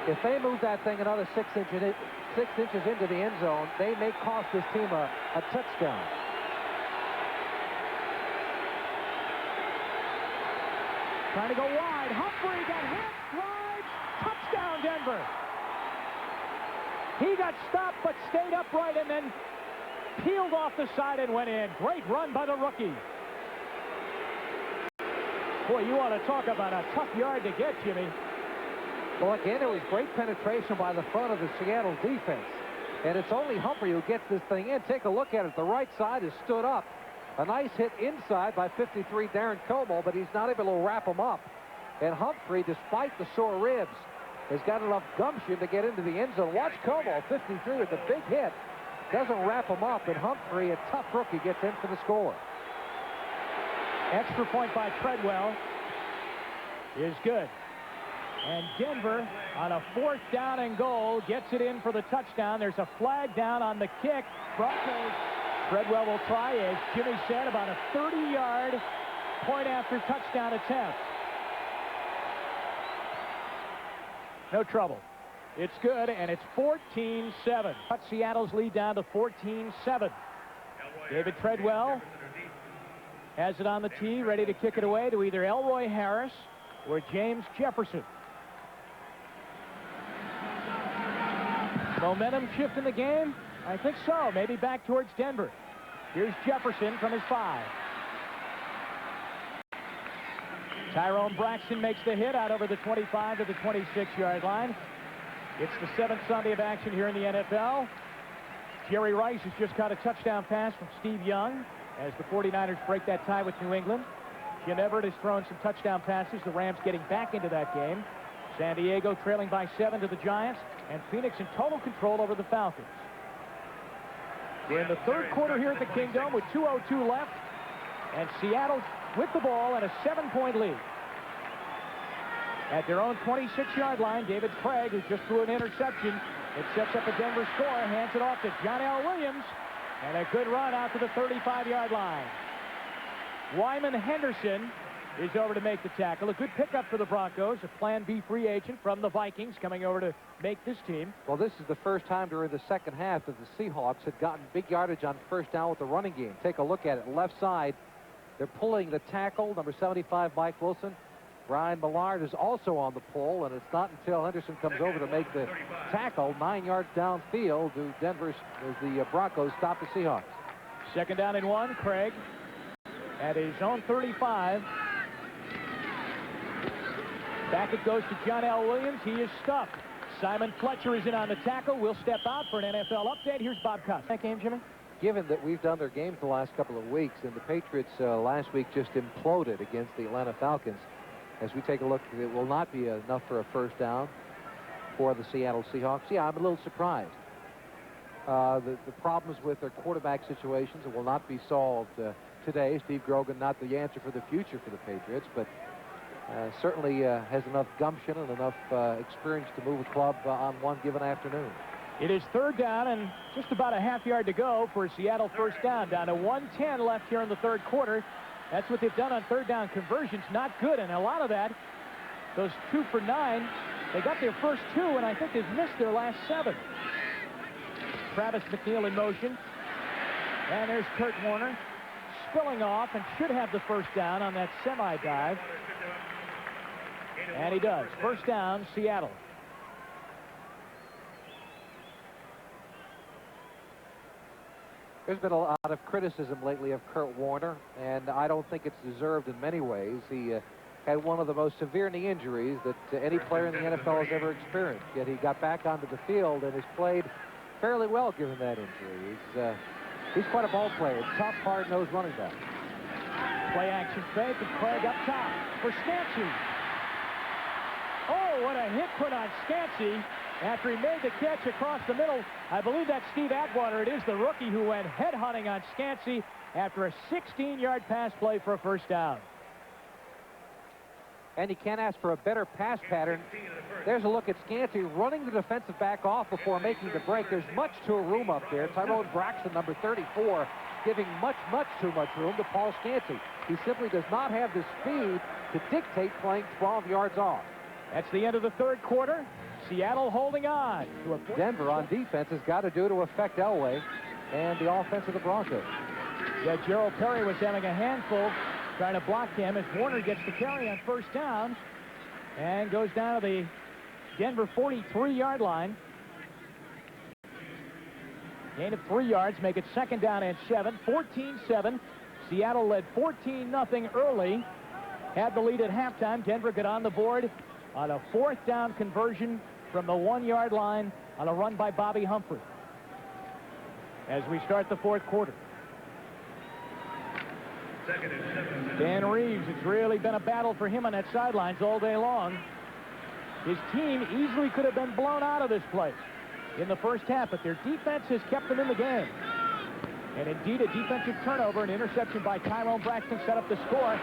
If they move that thing another 6 inches into the end zone, they may cost this team a touchdown. Trying to go wide. Humphrey got hit. Drive. Touchdown, Denver. He got stopped but stayed upright and then peeled off the side and went in. Great run by the rookie. Boy, you want to talk about a tough yard to get, Jimmy. Well, again, it was great penetration by the front of the Seattle defense. And it's only Humphrey who gets this thing in. Take a look at it. The right side is stood up. A nice hit inside by 53 Darren Como, but he's not able to wrap him up. And Humphrey, despite the sore ribs, has got enough gumption to get into the end zone. Watch Como, 53 with a big hit. Doesn't wrap him up, and Humphrey, a tough rookie, gets in for the score. Extra point by Treadwell is good. And Denver, on a fourth down and goal, gets it in for the touchdown. There's a flag down on the kick. Broncos. Treadwell will try, as Jimmy said, about a 30-yard point after touchdown attempt. No trouble. It's good, and it's 14-7. Cut Seattle's lead down to 14-7. David Treadwell has it on the tee, ready to kick it away to either Elroy Harris or James Jefferson. Momentum shift in the game? I think so. Maybe back towards Denver. Here's Jefferson from his 5. Tyrone Braxton makes the hit out over the 25 to the 26-yard line. It's the 7th Sunday of action here in the NFL. Jerry Rice has just caught a touchdown pass from Steve Young as the 49ers break that tie with New England. Jim Everett has thrown some touchdown passes. The Rams getting back into that game. San Diego trailing by 7 to the Giants, and Phoenix in total control over the Falcons. We're in the third quarter here at the Kingdome with 2:02 left, and Seattle with the ball and a 7-point lead. At their own 26-yard line, David Craig, who just threw an interception, it sets up a Denver score, hands it off to John L. Williams, and a good run out to the 35-yard line. Wyman Henderson is over to make the tackle. A good pickup for the Broncos, a Plan B free agent from the Vikings coming over to make this team. Well, this is the first time during the second half that the Seahawks had gotten big yardage on first down with the running game. Take a look at it. Left side, they're pulling the tackle, number 75, Mike Wilson. Brian Millard is also on the pull, and it's not until Henderson comes over to make the tackle 9 yards downfield do the Broncos stop the Seahawks. Second down and 1. Craig at his own 35. Back it goes to John L. Williams. He is stuffed. Simon Fletcher is in on the tackle. We'll step out for an NFL update. Here's Bob Cutts. That game, Jimmy? Given that we've done their games the last couple of weeks, and the Patriots last week just imploded against the Atlanta Falcons, as we take a look, it will not be enough for a first down for the Seattle Seahawks. Yeah, I'm a little surprised. The problems with their quarterback situations will not be solved today. Steve Grogan not the answer for the future for the Patriots, but certainly has enough gumption and enough experience to move a club on one given afternoon. It is third down and just about a half yard to go for Seattle first down. Down to 1:10 left here in the third quarter. That's what they've done on third down conversions. Not good, and a lot of that, those 2 for 9, they got their first 2, and I think they've missed their last 7. Travis McNeil in motion, and there's Kurt Warner spilling off and should have the first down on that semi-dive. And he does. First down, Seattle. There's been a lot of criticism lately of Kurt Warner, and I don't think it's deserved in many ways. He had one of the most severe knee injuries that any player in the NFL has ever experienced. Yet he got back onto the field and has played fairly well given that injury. He's quite a ball player. Tough, hard-nosed running back. Play action fake, and Craig up top for Scansey. Oh, what a hit put on Scansey after he made the catch across the middle. I believe that's Steve Atwater. It is the rookie who went head-hunting on Scansey after a 16-yard pass play for a first down. And you can't ask for a better pass pattern. There's a look at Scansey running the defensive back off before making the break. There's much too room up there. Tyrone Braxton, number 34, giving much too much room to Paul Scansey. He simply does not have the speed to dictate playing 12 yards off. That's the end of the third quarter. Seattle holding on. Denver on defense has got to do to affect Elway and the offense of the Broncos. Yeah, Gerald Perry was having a handful trying to block him as Warner gets the carry on first down and goes down to the Denver 43-yard line. Gain of 3 yards, make it second down and 7. 14-7. Seattle led 14-0 early. Had the lead at halftime. Denver got on the board on a fourth down conversion from the 1-yard line on a run by Bobby Humphrey. As we start the fourth quarter. Dan Reeves, it's really been a battle for him on that sidelines all day long. His team easily could have been blown out of this place in the first half, but their defense has kept them in the game. And indeed, a defensive turnover, an interception by Tyrone Braxton set up the score.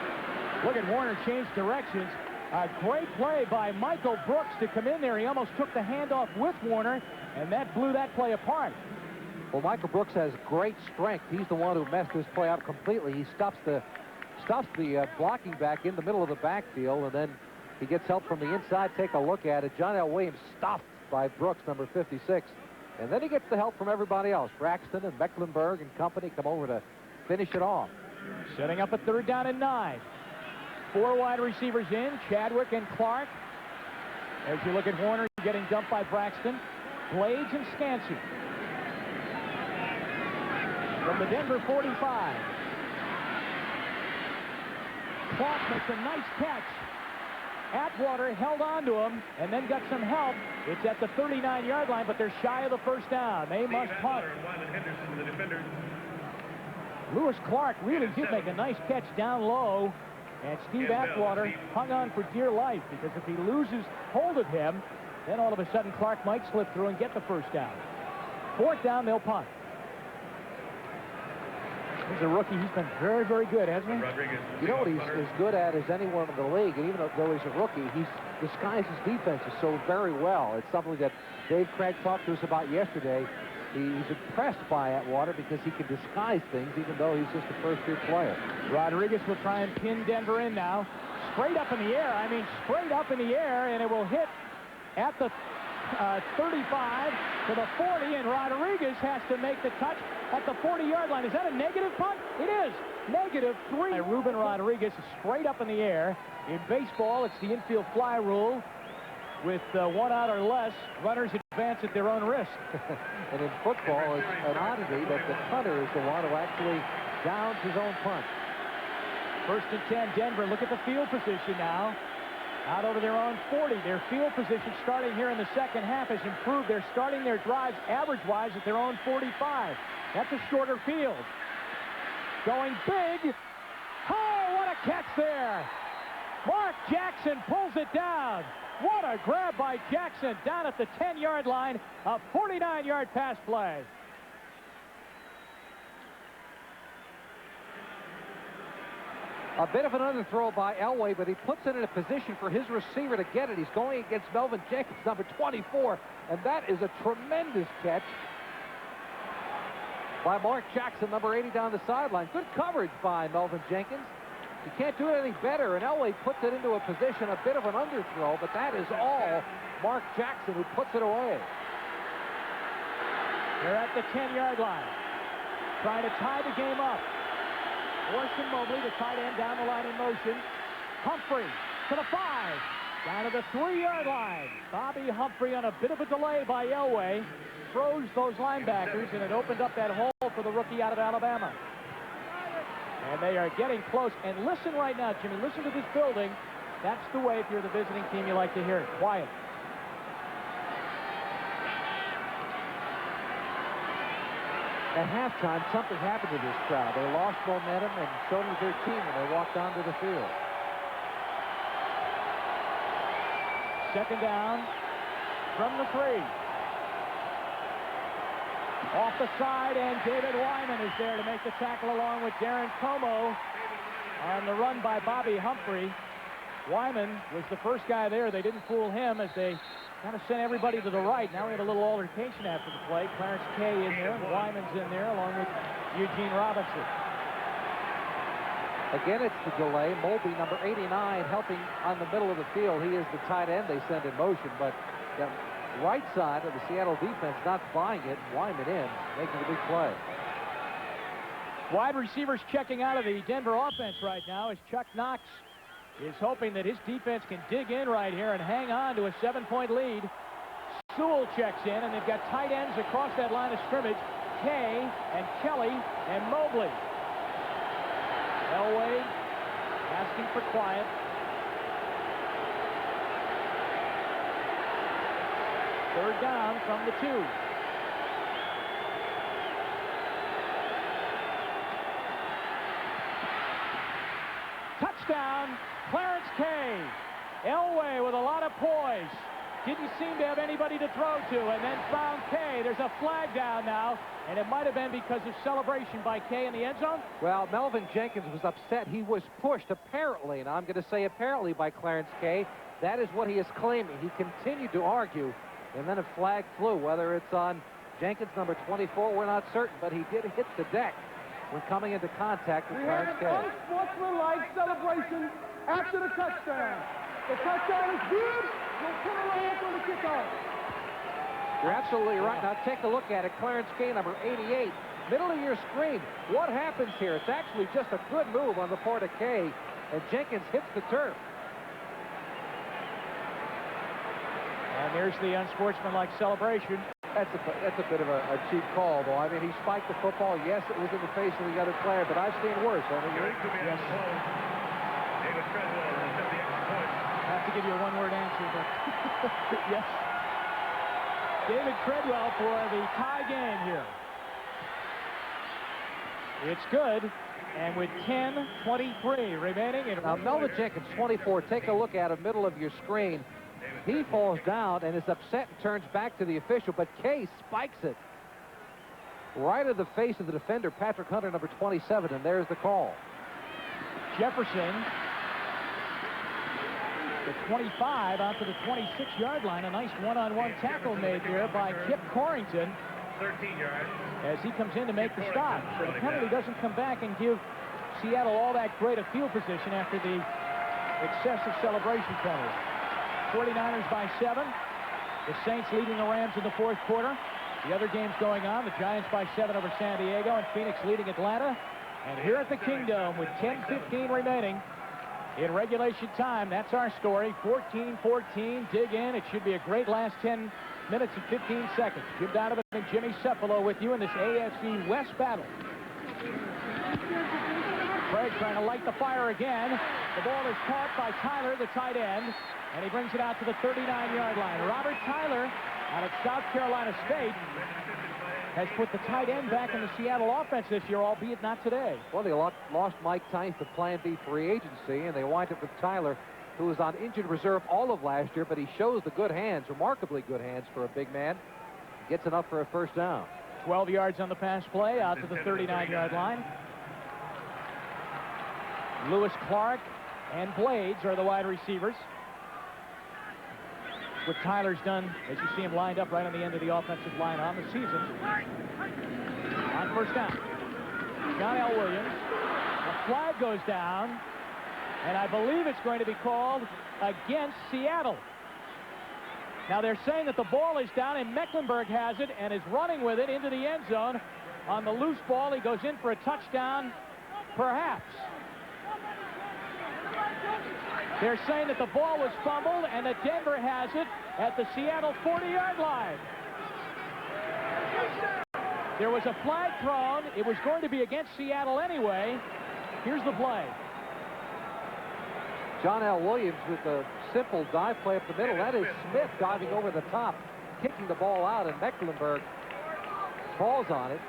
Look at Warner change directions. A great play by Michael Brooks to come in there. He almost took the handoff with Warner, and that blew that play apart. Well, Michael Brooks has great strength. He's the one who messed this play up completely. He stops the blocking back in the middle of the backfield, and then he gets help from the inside. Take a look at it. John L. Williams stuffed by Brooks, number 56. And then he gets the help from everybody else. Braxton and Mecklenburg and company come over to finish it off. Setting up a third down and 9. 4 wide receivers in, Chadwick and Clark. As you look at Warner getting dumped by Braxton, Blades and Scansey. From the Denver 45. Clark makes a nice catch. Atwater held on to him and then got some help. It's at the 39-yard line, but they're shy of the first down. They must punt. Lewis Clark really did make a nice catch down low, and Steve Atwater hung on for dear life, because if he loses hold of him, then all of a sudden Clark might slip through and get the first down. Fourth down, they'll punt. He's a rookie. He's been very, very good, hasn't he? You know what he's as good at as anyone in the league, and even though he's a rookie, he's disguised his defenses so very well. It's something that Dave Craig talked to us about yesterday. He's impressed by Atwater because he can disguise things, even though he's just a first-year player. Rodriguez will try and pin Denver in now. Straight up in the air. I mean, straight up in the air, and it will hit at the 35 to the 40, and Rodriguez has to make the touch at the 40-yard line. Is that a negative punt? It is. -3. Ruben Rodriguez is straight up in the air. In baseball, it's the infield fly rule. With 1 out or less, runners advance at their own risk. And in football, it's an oddity that the punter is the one who actually downs his own punt. 1st and 10, Denver. Look at the field position now. Out over their own 40. Their field position starting here in the second half has improved. They're starting their drives average-wise at their own 45. That's a shorter field. Going big. Oh, what a catch there. Mark Jackson pulls it down. What a grab by Jackson down at the 10-yard line. A 49-yard pass play. A bit of an underthrow by Elway, but he puts it in a position for his receiver to get it. He's going against Melvin Jenkins, number 24, and that is a tremendous catch by Mark Jackson, number 80, down the sideline. Good coverage by Melvin Jenkins. You can't do it any better, and Elway puts it into a position, a bit of an underthrow, but that is all Mark Jackson who puts it away. They're at the 10-yard line, trying to tie the game up. Orson Mobley, the tight end, down the line in motion. Humphrey to the 5, down to the 3-yard line. Bobby Humphrey on a bit of a delay by Elway froze those linebackers, and it opened up that hole for the rookie out of Alabama. And they are getting close. And listen right now, Jimmy, listen to this building. That's the way, if you're the visiting team, you like to hear it. Quiet. At halftime, something happened to this crowd. They lost momentum, and so did their team when they walked onto the field. 2nd down from the 3. Off the side, and David Wyman is there to make the tackle along with Darren Como on the run by Bobby Humphrey. Wyman was the first guy there. They didn't fool him as they kind of sent everybody to the right. Now we have a little altercation after the play. Clarence Kay in there, and Wyman's in there along with Eugene Robinson. Again, it's the delay. Mobley, number 89, helping on the middle of the field. He is the tight end they send in motion, but the right side of the Seattle defense not buying it. Wyman in, making a big play. Wide receivers checking out of the Denver offense right now as Chuck Knox is hoping that his defense can dig in right here and hang on to a 7-point lead. Sewell checks in, and they've got tight ends across that line of scrimmage. Kay and Kelly and Mobley. Elway asking for quiet. Third down from the 2. Touchdown, Clarence Kay. Elway with a lot of poise. Didn't seem to have anybody to throw to, and then found Kay. There's a flag down now, and it might have been because of celebration by Kay in the end zone. Well, Melvin Jenkins was upset. He was pushed, apparently, and I'm going to say apparently, by Clarence Kay. That is what he is claiming. He continued to argue, and then a flag flew. Whether it's on Jenkins, number 24, we're not certain, but he did hit the deck when coming into contact with Clarence Kay. We have an unsportsmanlike celebration after the touchdown. The touchdown is good. We'll put it around for the kickoff. You're absolutely right. Now take a look at it. Clarence Kay, number 88, middle of your screen. What happens here? It's actually just a good move on the part of Kay, and Jenkins hits the turf. And there's the unsportsmanlike celebration. That's a bit of a cheap call, though. I mean, he spiked the football. Yes, it was in the face of the other player, but I've seen worse. Have to to give you a one-word answer, but yes. David Treadwell for the tie game here. It's good, and with 10:23 remaining in... Now, Melvin Jenkins, 24, take a look at him, middle of your screen. He falls down and is upset and turns back to the official, but Case spikes it right in the face of the defender, Patrick Hunter, number 27, and there's the call. Jefferson, the 25 out to the 26-yard line. A nice one-on-one tackle made there by Kip Corrington 13 yards. as he comes in to make the stop. So the penalty doesn't come back and give Seattle all that great a field position after the excessive celebration penalty. 49ers by 7. The Saints leading the Rams in the fourth quarter. The other games going on. The Giants by 7 over San Diego, and Phoenix leading Atlanta. And here at the Kingdom with 10:15 remaining in regulation time, that's our story. 14-14, dig in. It should be a great last 10 minutes and 15 seconds. Jim Donovan and Jimmy Cephalo with you in this AFC West battle. Craig trying to light the fire again. The ball is caught by Tyler, the tight end, and he brings it out to the 39-yard line. Robert Tyler out of South Carolina State has put the tight end back in the Seattle offense this year, albeit not today. Well, they lost Mike Tynes to Plan B free agency, and they wind up with Tyler, who was on injured reserve all of last year, but he shows the good hands, remarkably good hands for a big man. Gets enough for a first down. 12 yards on the pass play out to the 39-yard line. Lewis Clark and Blades are the wide receivers. What Tyler's done, as you see him lined up right on the end of the offensive line on the season. On first down, John L. Williams. A flag goes down, and I believe it's going to be called against Seattle. Now they're saying that the ball is down, and Mecklenburg has it and is running with it into the end zone. On the loose ball, he goes in for a touchdown, perhaps. They're saying that the ball was fumbled and that Denver has it at the Seattle 40-yard line. There was a flag thrown. It was going to be against Seattle anyway. Here's the play. John L. Williams with a simple dive play up the middle. That is Smith diving over the top, kicking the ball out, and Mecklenburg falls on it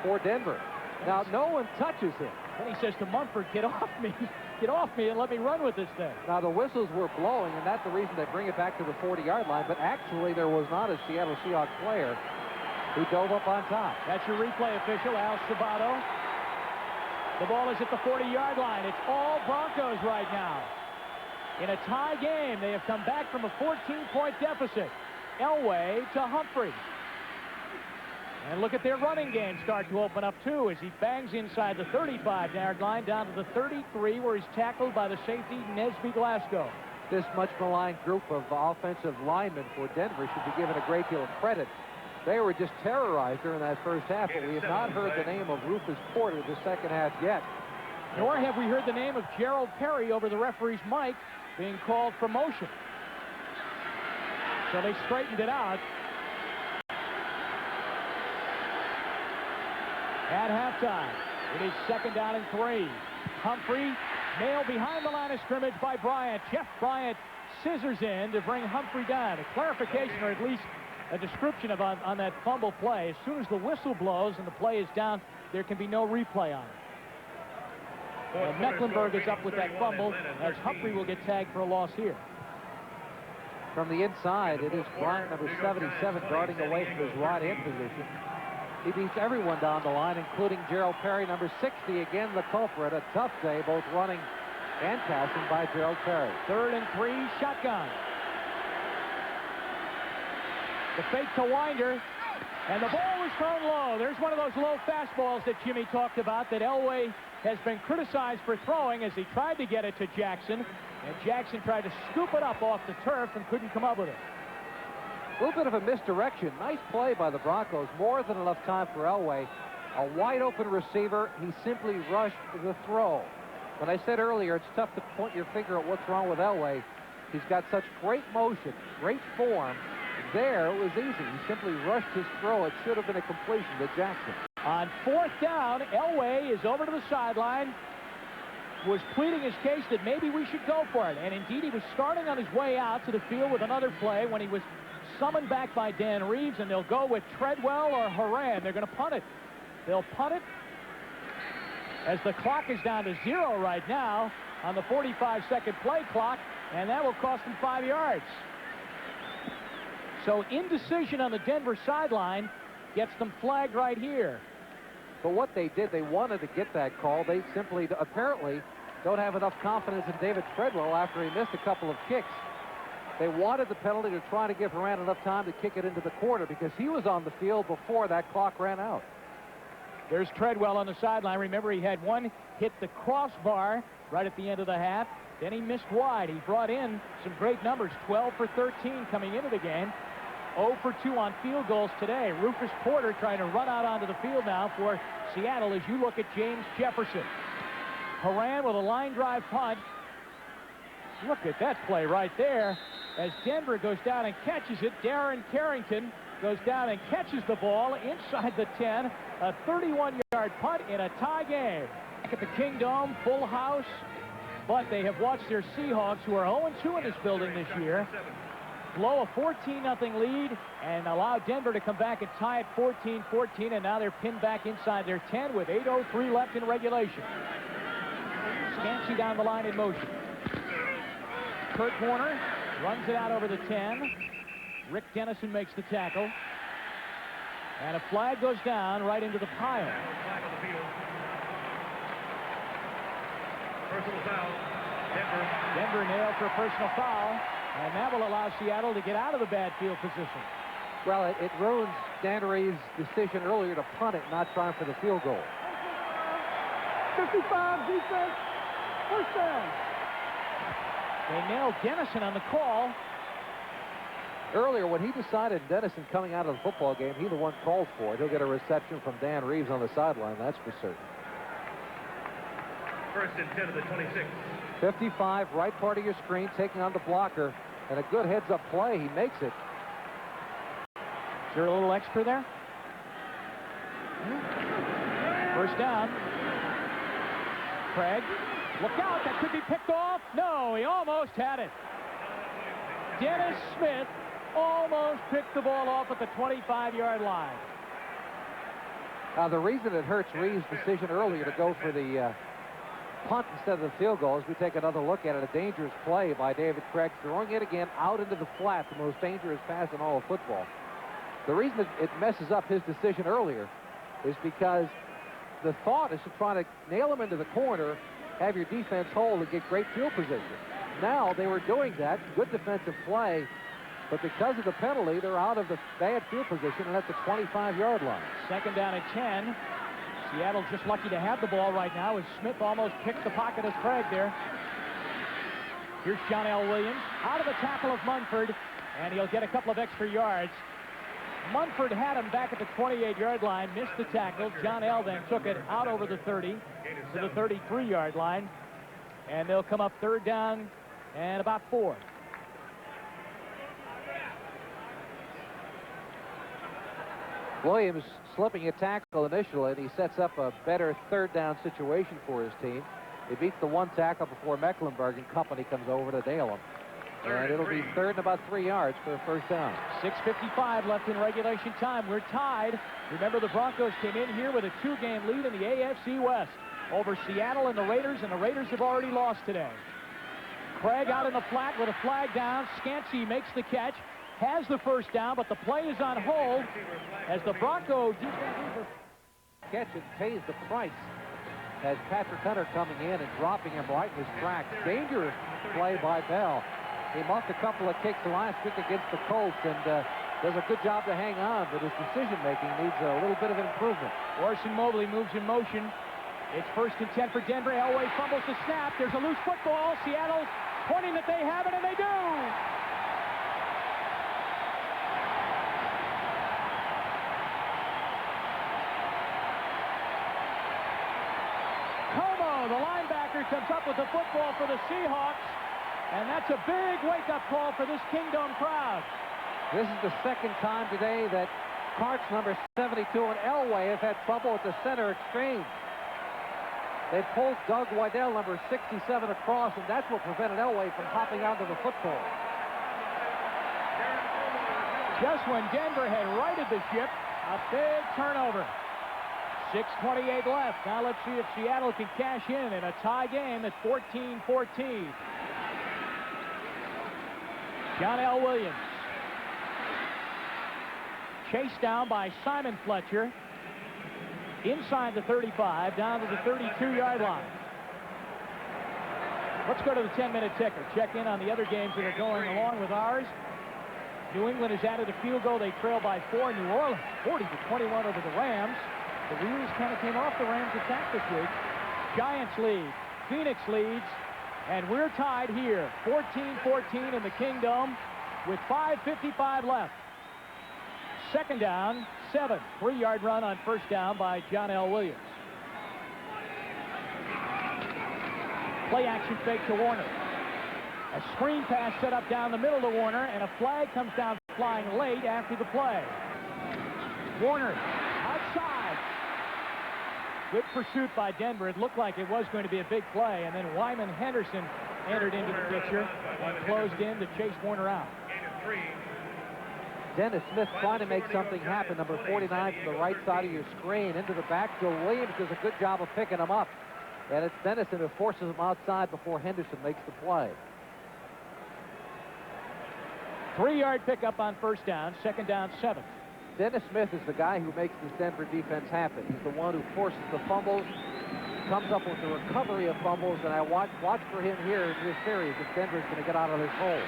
for Denver. Now, no one touches him. And he says to Mumford, get off me. Get off me and let me run with this thing. Now, the whistles were blowing, and that's the reason they bring it back to the 40-yard line. But actually, there was not a Seattle Seahawks player who dove up on top. That's your replay official, Al Sabato. The ball is at the 40-yard line. It's all Broncos right now. In a tie game, they have come back from a 14-point deficit. Elway to Humphrey. And look at their running game start to open up, too, as he bangs inside the 35-yard line down to the 33, where he's tackled by the safety, Nesby Glasgow. This much maligned group of offensive linemen for Denver should be given a great deal of credit. They were just terrorized during that first half, but we have not heard the name of Rufus Porter the second half yet. Nor have we heard the name of Gerald Perry over the referee's mic being called for motion. So they straightened it out. At halftime, it is second down and 3. Humphrey nailed behind the line of scrimmage by Bryant. Jeff Bryant scissors in to bring Humphrey down. A clarification, or at least a description of on that fumble play. As soon as the whistle blows and the play is down, there can be no replay on it. And Mecklenburg is up with that fumble, as Humphrey will get tagged for a loss here. From the inside, it is Bryant, number 77, guarding away from his right end position. He beats everyone down the line, including Gerald Perry, number 60, again the culprit. A tough day, both running and passing by Gerald Perry. 3rd and 3, shotgun. The fake to Winder, and the ball was thrown low. There's one of those low fastballs that Jimmy talked about that Elway has been criticized for throwing, as he tried to get it to Jackson, and Jackson tried to scoop it up off the turf and couldn't come up with it. A little bit of a misdirection. Nice play by the Broncos. More than enough time for Elway. A wide open receiver. He simply rushed the throw. When I said earlier, it's tough to point your finger at what's wrong with Elway. He's got such great motion, great form. There, it was easy. He simply rushed his throw. It should have been a completion to Jackson. On 4th down, Elway is over to the sideline. was pleading his case that maybe we should go for it. And indeed, he was starting on his way out to the field with another play when he was summoned back by Dan Reeves, and they'll go with Treadwell or Horan. They're going to punt it. They'll punt it as the clock is down to 0 right now on the 45-second play clock, and that will cost them 5 yards. So indecision on the Denver sideline gets them flagged right here. But what they did, they wanted to get that call. They simply, apparently, don't have enough confidence in David Treadwell after he missed a couple of kicks. They wanted the penalty to try to give Horan enough time to kick it into the corner because he was on the field before that clock ran out. There's Treadwell on the sideline. Remember, he had one hit the crossbar right at the end of the half. Then he missed wide. He brought in some great numbers, 12 for 13 coming into the game. 0 for 2 on field goals today. Rufus Porter trying to run out onto the field now for Seattle as you look at James Jefferson. Horan with a line drive punt. Look at that play right there as Denver goes down and catches it. Darren Carrington goes down and catches the ball inside the 10. A 31-yard punt in a tie game. Back at the Kingdome, full house, but they have watched their Seahawks, who are 0-2 in this building this year, blow a 14-0 lead and allow Denver to come back and tie it 14-14, and now they're pinned back inside their 10 with 8:03 left in regulation. Scancy down the line in motion. Kurt Warner runs it out over the 10. Rick Dennison makes the tackle. And a flag goes down right into the pile. Flag on the field. Personal foul. Denver nailed for a personal foul. And that will allow Seattle to get out of the bad field position. Well, it ruins Dan Reeves' decision earlier to punt it, not trying for the field goal. 55 defense. First down. They nailed Dennison on the call. Earlier, when he decided Dennison coming out of the football game, he the one called for it. He'll get a reception from Dan Reeves on the sideline, that's for certain. First and 10 of the 26. 55, right part of your screen, taking on the blocker, and a good heads-up play. He makes it. Is there a little extra there? First down. Craig, look out, that could be picked off. No, he almost had it. Dennis Smith almost picked the ball off at the 25-yard line. Now, the reason it hurts Reeves' decision earlier to go for the punt instead of the field goal is we take another look at it. A dangerous play by David Craig, throwing it again out into the flat, the most dangerous pass in all of football. The reason it messes up his decision earlier is because the thought is to try to nail him into the corner, have your defense hold, and get great field position. Now they were doing that, good defensive play, but because of the penalty, they're out of the bad field position and at the 25-yard line. Second down at 10. Seattle just lucky to have the ball right now as Smith almost picks the pocket of Craig there. Here's John L. Williams out of the tackle of Munford, and he'll get a couple of extra yards. Munford had him back at the 28-yard line, missed the tackle. John L. then took it out over the 30 to the 33-yard line, and they'll come up third down and about 4. Williams slipping a tackle initially, and he sets up a better third down situation for his team. He beats the one tackle before Mecklenburg, and company comes over to nail him. And it'll be third and about 3 yards for a first down. 6:55 left in regulation time. We're tied. Remember, the Broncos came in here with a 2-game lead in the AFC West over Seattle and the Raiders have already lost today. Craig out in the flat with a flag down. Scancy makes the catch, has the first down, but the play is on hold as the Bronco defense Catch it pays the price as Patrick Hunter coming in and dropping him right in his tracks. Dangerous play by Bell. He muffed a couple of kicks last week against the Colts and does a good job to hang on, but his decision-making needs a little bit of an improvement. Orson Mobley moves in motion. It's first and 10 for Denver. Elway fumbles the snap. There's a loose football. Seattle pointing that they have it, and they do. Como, the linebacker, comes up with the football for the Seahawks. And that's a big wake-up call for this Kingdome crowd. This is the second time today that Karts number 72 and Elway have had trouble at the center exchange. They pulled Doug Waddell, number 67, across, and that's what prevented Elway from hopping onto the football. Just when Denver had righted the ship, a big turnover. 6:28 left. Now let's see if Seattle can cash in a tie game at 14-14. John L. Williams. Chased down by Simon Fletcher. Inside the 35, down to the 32-yard line. Let's go to the 10-minute ticker. Check in on the other games that are going along with ours. New England has added a field goal. They trail by 4. New Orleans 40-21 over the Rams. The wheels kind of came off the Rams' attack this week. Giants lead. Phoenix leads. And we're tied here. 14-14 in the Kingdom with 5:55 left. Second down, 7. 3-yard run on first down by John L. Williams. Play action fake to Warner. A screen pass set up down the middle to Warner, and a flag comes down flying late after the play. Warner outside. Good pursuit by Denver. It looked like it was going to be a big play, and then Wyman Henderson entered into the picture and closed in to chase Warner out. Dennis Smith trying to make something happen. Number 49 from the right side of your screen into the backfield. Williams does a good job of picking him up. And it's Dennison who forces him outside before Henderson makes the play. 3-yard pickup on first down. Second down, 7. Dennis Smith is the guy who makes this Denver defense happen. He's the one who forces the fumbles, comes up with the recovery of fumbles, and I watch for him here in this series if Denver's going to get out of this hole.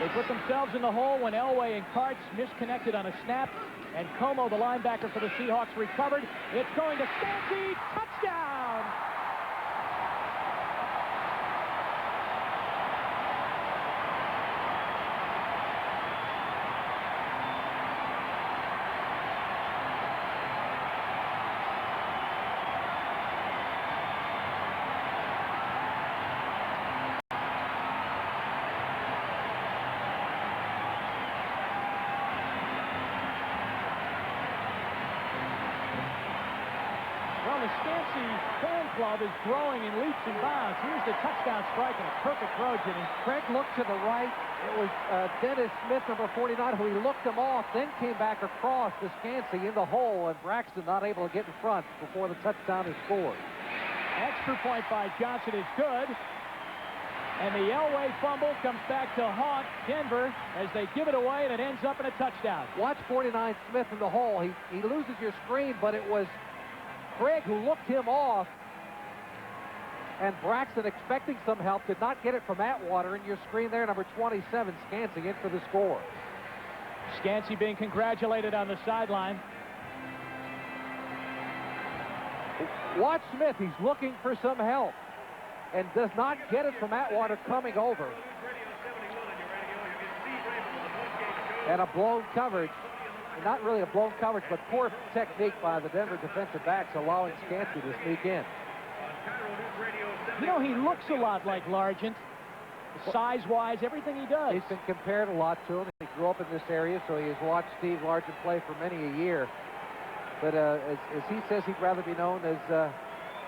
They put themselves in the hole when Elway and Karts misconnected on a snap, and Como, the linebacker for the Seahawks, recovered. It's going to Stancy. Touchdown! The Stancy fan club is growing in leaps and bounds. Here's the touchdown strike and a perfect throw, Jimmy. Craig looked to the right. It was Dennis Smith, number 49, who he looked him off, then came back across to Stancy in the hole, and Braxton not able to get in front before the touchdown is scored. Extra point by Johnson is good. And the Elway fumble comes back to haunt Denver as they give it away, and it ends up in a touchdown. Watch 49 Smith in the hole. He loses your screen, but it was Craig who looked him off, and Braxton, expecting some help, did not get it from Atwater. In your screen there, number 27, Scansey in for the score. Scansey being congratulated on the sideline. Watch Smith. He's looking for some help and does not get it from Atwater coming over. And a blown coverage. Not really a blown coverage, but poor technique by the Denver defensive backs, allowing Scansey to sneak in. You know, he looks a lot like Largent, size-wise, everything he does. He's been compared a lot to him. He grew up in this area, so he has watched Steve Largent play for many a year. But as he says, he'd rather be known as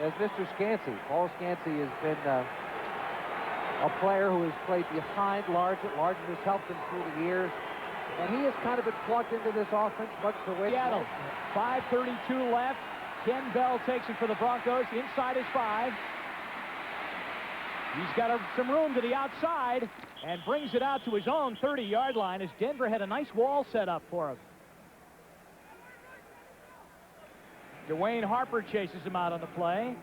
Mr. Scansey. Paul Scansey has been a player who has played behind Largent. Largent has helped him through the years. And he has kind of been plugged into this offense, much the way. Seattle, 5:32 left. Ken Bell takes it for the Broncos inside his 5. He's got some room to the outside and brings it out to his own 30-yard line as Denver had a nice wall set up for him. Dwayne Harper chases him out on the play.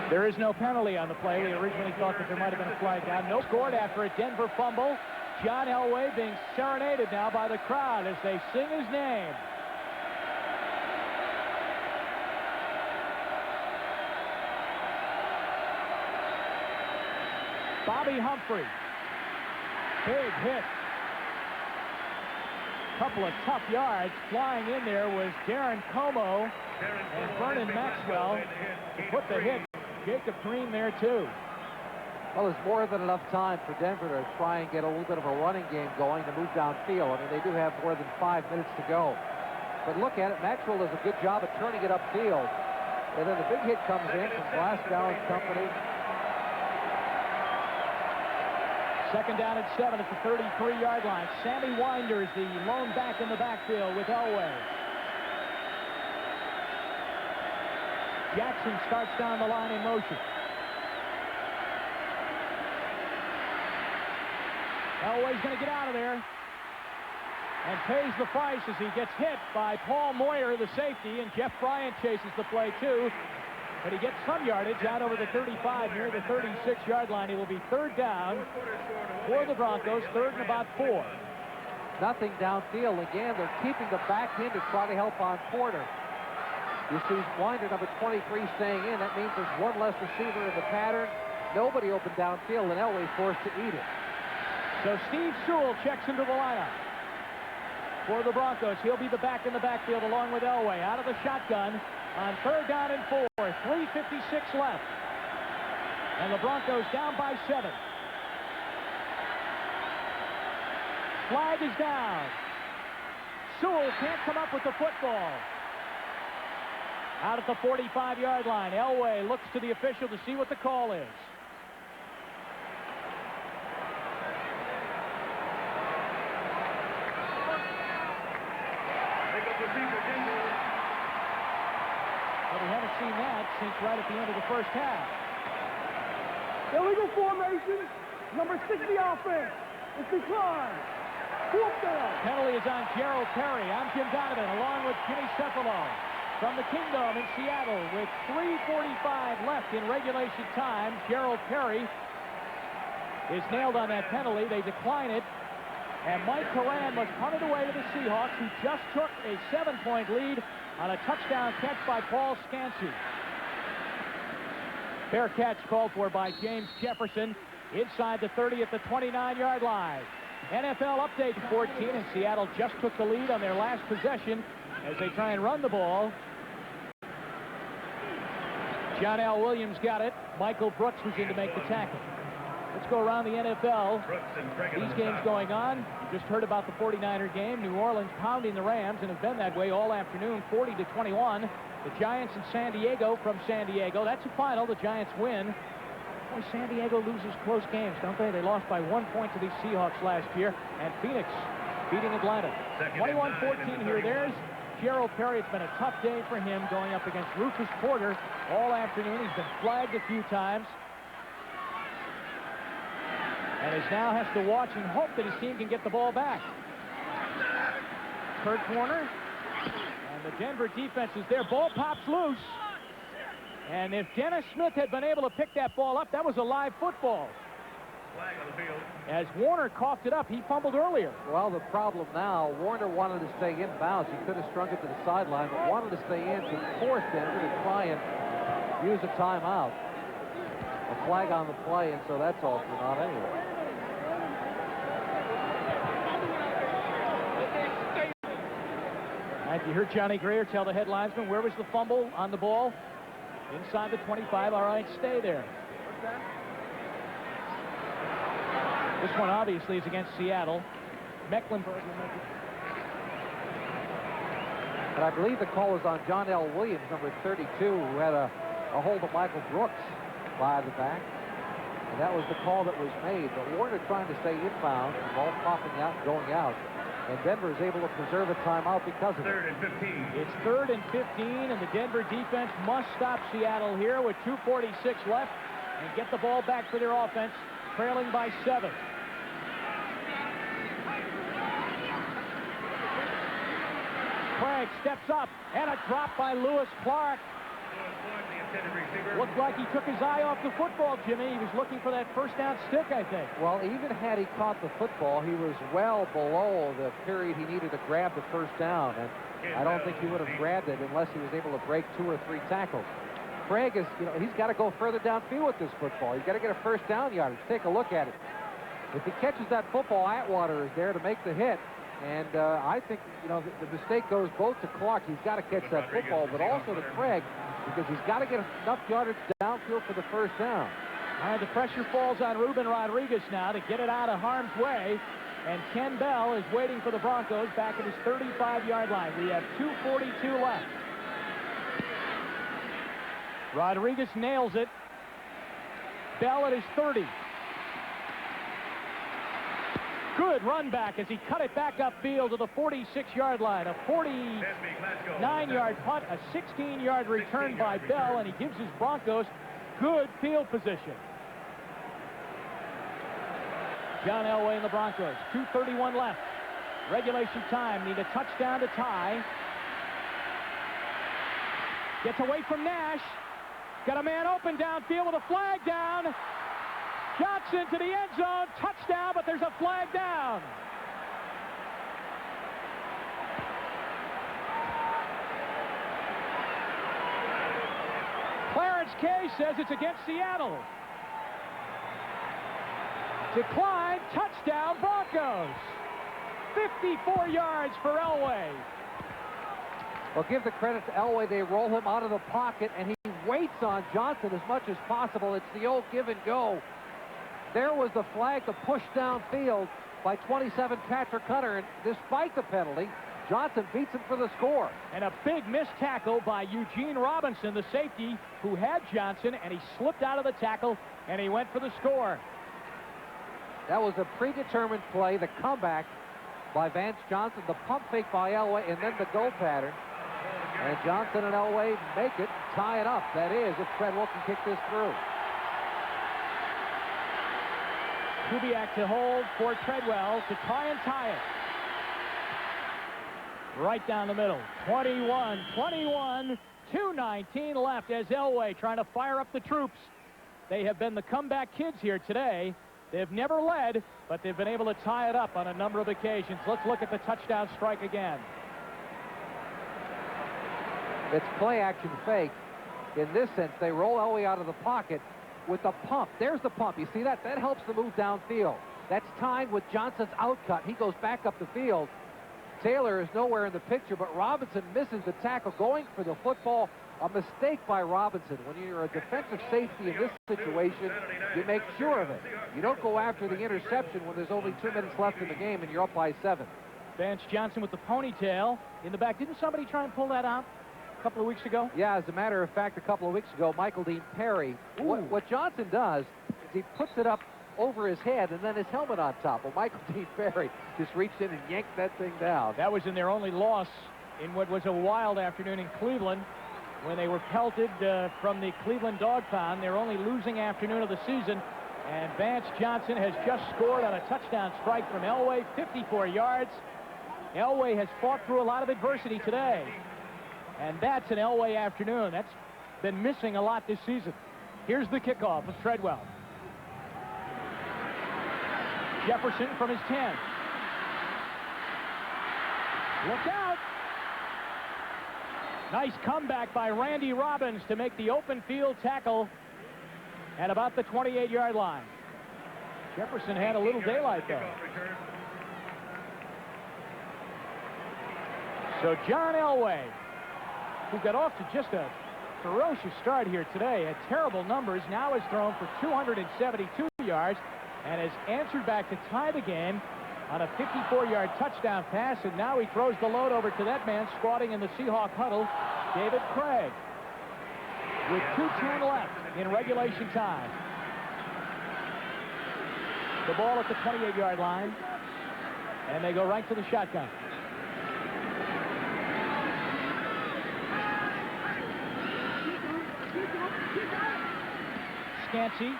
There is no penalty on the play. We originally thought that there might have been a flag down. No scored after a Denver fumble. John Elway being serenaded now by the crowd as they sing his name. Bobby Humphrey. Big hit. Couple of tough yards. Flying in there was Darren Como and Vernon Maxwell to put the hit. Jacob Green there too. Well, there's more than enough time for Denver to try and get a little bit of a running game going to move downfield. I mean, they do have more than 5 minutes to go. But look at it. Maxwell does a good job of turning it upfield. And then the big hit comes in from Glasgow and company. Second down at 7 at the 33-yard line. Sammy Winder is the lone back in the backfield with Elway. Jackson starts down the line in motion. Elway's going to get out of there and pays the price as he gets hit by Paul Moyer, the safety, and Jeff Bryant chases the play too. But he gets some yardage out over the 35 near the 36-yard line. It will be third down for the Broncos, third and about 4. Nothing downfield. Again, they're keeping the back in to try to help on Porter. You see Winder, number 23, staying in. That means there's one less receiver in the pattern. Nobody open downfield, and Elway forced to eat it. So Steve Sewell checks into the lineup for the Broncos. He'll be the back in the backfield along with Elway. Out of the shotgun on third down and 4. 3:56 left. And the Broncos down by 7. Flag is down. Sewell can't come up with the football. Out at the 45-yard line. Elway looks to the official to see what the call is. But we haven't seen that since right at the end of the first half. Illegal formation. Number 60 offense. It's declined. Fourth down. Penalty is on Gerald Perry. I'm Jim Donovan along with Jimmy Cephalo from the Kingdom in Seattle with 3:45 left in regulation time. Gerald Perry is nailed on that penalty. They decline it. And Mike Coran must punt it away to the Seahawks, who just took a 7-point lead on a touchdown catch by Paul Scansey. Fair catch called for by James Jefferson inside the 30 at the 29-yard line. NFL update 14, and Seattle just took the lead on their last possession as they try and run the ball. John L. Williams got it. Michael Brooks was in to make the tackle. Let's go around the NFL. These games going on. You just heard about the 49er game. New Orleans pounding the Rams, and have been that way all afternoon, 40-21. The Giants in San Diego from San Diego. That's a final. The Giants win. Boy, San Diego loses close games, don't they? They lost by 1 point to these Seahawks last year. And Phoenix beating Atlanta. 21-14 here. There's Gerald Perry. It's been a tough day for him going up against Rufus Porter all afternoon. He's been flagged a few times. And is now has to watch and hope that his team can get the ball back. Third corner. And the Denver defense is there. Ball pops loose. And if Dennis Smith had been able to pick that ball up, that was a live football. Flag on the field. As Warner coughed it up, he fumbled earlier. Well, the problem now, Warner wanted to stay in bounds. He could have strung it to the sideline, but wanted to stay in to force Denver to try and use a timeout. A flag on the play, and so that's all for naught anyway. All right, you heard Johnny Greer tell the headlinesman, where was the fumble on the ball? Inside the 25. All right, stay there. This one obviously is against Seattle. Mecklenburg will make it. But I believe the call was on John L. Williams, number 32, who had a hold of Michael Brooks by the back. And that was the call that was made. But Warner trying to stay inbound, the ball popping out, going out. And Denver is able to preserve a timeout because of it. Third and 15. It's third and 15, and the Denver defense must stop Seattle here with 2:46 left and get the ball back for their offense, trailing by 7. Craig steps up, and a drop by Lewis Clark. Looked like he took his eye off the football, Jimmy. He was looking for that first down stick, I think. Well, even had he caught the football, he was well below the period he needed to grab the first down. And I don't think he would have grabbed it unless he was able to break 2 or 3 tackles. Craig is, he's got to go further downfield with this football. He's got to get a first down yardage. Take a look at it. If he catches that football, Atwater is there to make the hit. And I think, the mistake goes both to Clark. He's got to catch that football, but also to Craig, because he's got to get enough yardage downfield for the first down. All right, the pressure falls on Ruben Rodriguez now to get it out of harm's way. And Ken Bell is waiting for the Broncos back at his 35-yard line. We have 2:42 left. Rodriguez nails it. Bell at his 30. Good run back as he cut it back upfield to the 46-yard line. A 49-yard punt, a 16-yard return by Bell, and he gives his Broncos good field position. John Elway and the Broncos. 2:31 left. Regulation time. Need a touchdown to tie. Gets away from Nash. Got a man open downfield with a flag down. Johnson to the end zone. Touchdown, but there's a flag down. Clarence Kay says it's against Seattle. Decline, touchdown, Broncos. 54 yards for Elway. Well, give the credit to Elway. They roll him out of the pocket, and he waits on Johnson as much as possible. It's the old give and go. There was the flag to push downfield by 27 Patrick Hunter, and despite the penalty, Johnson beats him for the score. And a big missed tackle by Eugene Robinson, the safety, who had Johnson, and he slipped out of the tackle, and he went for the score. That was a predetermined play, the comeback by Vance Johnson, the pump fake by Elway, and then the go pattern. And Johnson and Elway make it, tie it up. That is, if Treadwell can kick this through. Kubiak to hold for Treadwell to try and tie it. Right down the middle. 21-21, 2:19 left as Elway trying to fire up the troops. They have been the comeback kids here today. They've never led, but they've been able to tie it up on a number of occasions. Let's look at the touchdown strike again. It's play action fake. In this sense, they roll Elway out of the pocket with the pump. There's the pump. You see that? That helps the move downfield. That's timed with Johnson's outcut. He goes back up the field. Taylor is nowhere in the picture, but Robinson misses the tackle, going for the football. A mistake by Robinson. When you're a defensive safety in this situation, you make sure of it. You don't go after the interception when there's only 2 minutes left in the game and you're up by 7. Vance Johnson with the ponytail in the back. Didn't somebody try and pull that out a couple of weeks ago? Yeah, as a matter of fact, a couple of weeks ago, Michael Dean Perry. What Johnson does is he puts it up over his head and then his helmet on top. Well, Michael Dean Perry just reached in and yanked that thing down. That was in their only loss in what was a wild afternoon in Cleveland when they were pelted from the Cleveland Dog Pound. Their only losing afternoon of the season. And Vance Johnson has just scored on a touchdown strike from Elway, 54 yards. Elway has fought through a lot of adversity today. And that's an Elway afternoon. That's been missing a lot this season. Here's the kickoff of Treadwell. Jefferson from his 10. Look out. Nice comeback by Randy Robbins to make the open field tackle at about the 28-yard line. Jefferson had a little daylight, though. So John Elway, who got off to just a ferocious start here today, had terrible numbers, now has thrown for 272 yards and has answered back to tie the game on a 54-yard touchdown pass, and now he throws the load over to that man squatting in the Seahawk huddle, David Craig, with 2:10 left in regulation time. The ball at the 28-yard line, and they go right to the shotgun. Scansey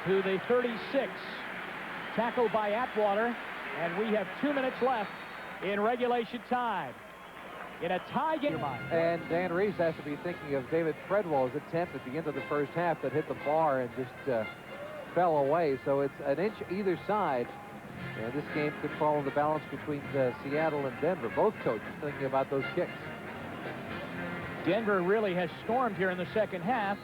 to the 36. Tackled by Atwater, and we have 2 minutes left in regulation time. In a tie game. And Dan Reeves has to be thinking of David Treadwell's attempt at the end of the first half that hit the bar and just fell away. So it's an inch either side. And this game could fall in the balance between Seattle and Denver. Both coaches thinking about those kicks. Denver really has stormed here in the second half.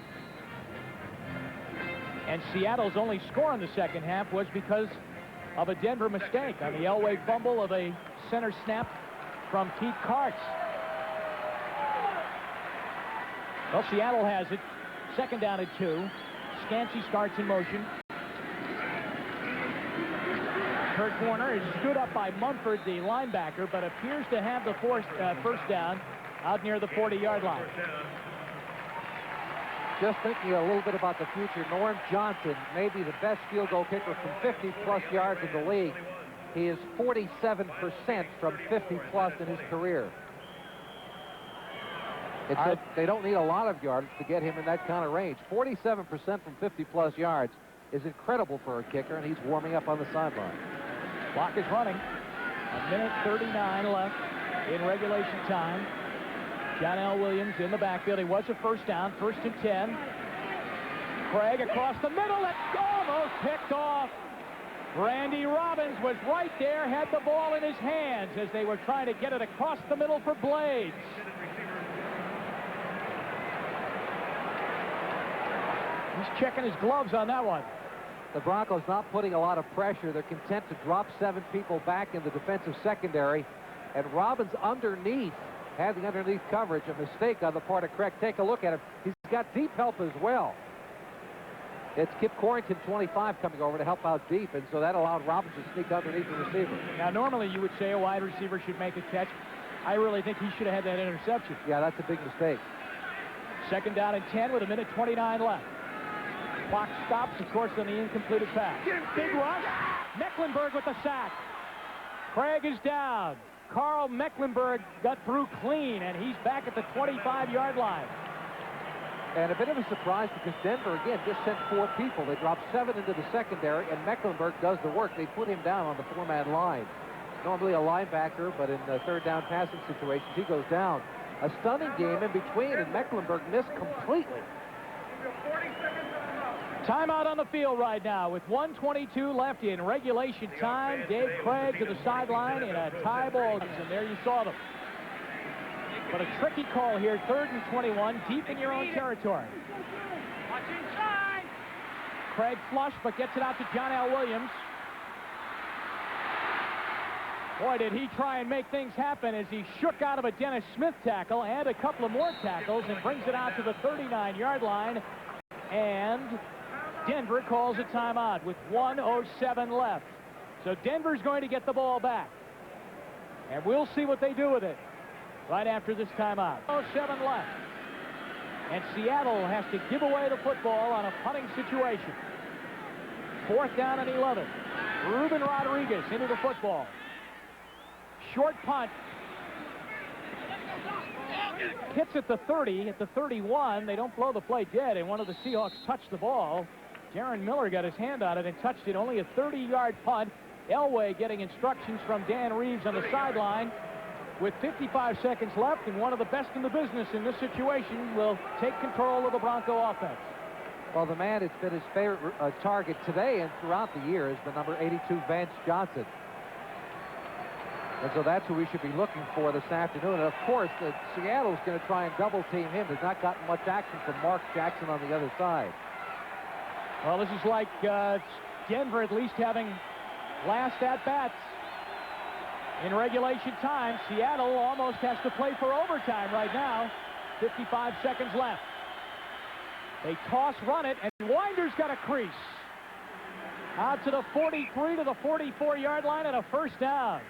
And Seattle's only score in the second half was because of a Denver mistake on the Elway fumble of a center snap from Keith Karts. Well, Seattle has it. Second down at 2. Scansey starts in motion. Kurt Warner is stood up by Mumford, the linebacker, but appears to have the first down out near the 40-yard line. Just thinking a little bit about the future, Norm Johnson may be the best field goal kicker from 50-plus yards in the league. He is 47% from 50-plus in his career. They don't need a lot of yards to get him in that kind of range. 47% from 50-plus yards is incredible for a kicker, and he's warming up on the sideline. Clock is running. A minute 39 left in regulation time. John L. Williams in the backfield. He was a first down, 1st and 10. Craig across the middle. That's almost picked off. Randy Robbins was right there, had the ball in his hands as they were trying to get it across the middle for Blades. He's checking his gloves on that one. The Broncos not putting a lot of pressure. They're content to drop 7 people back in the defensive secondary. And Robbins underneath, had the underneath coverage. A mistake on the part of Craig. Take a look at him. He's got deep help as well. It's Kip Corrington, 25, coming over to help out deep, and so that allowed Robbins to sneak underneath the receiver. Now, normally you would say a wide receiver should make a catch. I really think he should have had that interception. Yeah, that's a big mistake. 2nd down and 10 with a minute 29 left. Clock stops, of course, on the incompleted pass. Big rush. Mecklenburg with the sack. Craig is down. Carl Mecklenburg got through clean, and he's back at the 25-yard line. And a bit of a surprise because Denver, again, just sent 4 people. They dropped 7 into the secondary, and Mecklenburg does the work. They put him down on the 4-man line. Normally a linebacker, but in the 3rd down passing situations, he goes down. A stunning game in between, and Mecklenburg missed completely. Timeout on the field right now with 1:22 left in regulation time. Dave Craig to the sideline in a tie ball, and there you saw them. But a tricky call here, 3rd and 21, deep in your own territory. Watch inside. Craig flush, but gets it out to John L. Williams. Boy, did he try and make things happen as he shook out of a Dennis Smith tackle and a couple of more tackles and brings it out to the 39-yard line. And Denver calls a timeout with 1:07 left. So Denver's going to get the ball back. And we'll see what they do with it right after this timeout. 1:07 left. And Seattle has to give away the football on a punting situation. 4th down and 11. Ruben Rodriguez into the football. Short punt. Hits at the 30, at the 31. They don't blow the play dead, and one of the Seahawks touched the ball. Jaron Miller got his hand on it and touched it. Only a 30-yard punt. Elway getting instructions from Dan Reeves on the sideline. With 55 seconds left, and one of the best in the business in this situation will take control of the Bronco offense. Well, the man that's been his favorite target today and throughout the year is the number 82, Vance Johnson. And so that's who we should be looking for this afternoon. And, of course, Seattle's going to try and double-team him. There's not gotten much action from Mark Jackson on the other side. Well, this is like Denver at least having last at-bats. In regulation time, Seattle almost has to play for overtime right now. 55 seconds left. They toss, run it, and Winder's got a crease. Out to the 43 to the 44-yard line and a 1st down.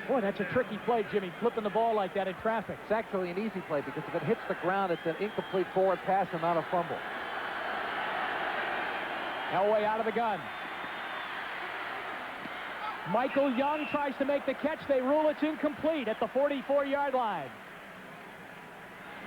Boy, that's a tricky play, Jimmy, flipping the ball like that in traffic. It's actually an easy play because if it hits the ground, it's an incomplete forward pass and not a fumble. Elway out of the gun. Michael Young tries to make the catch. They rule it's incomplete at the 44-yard line.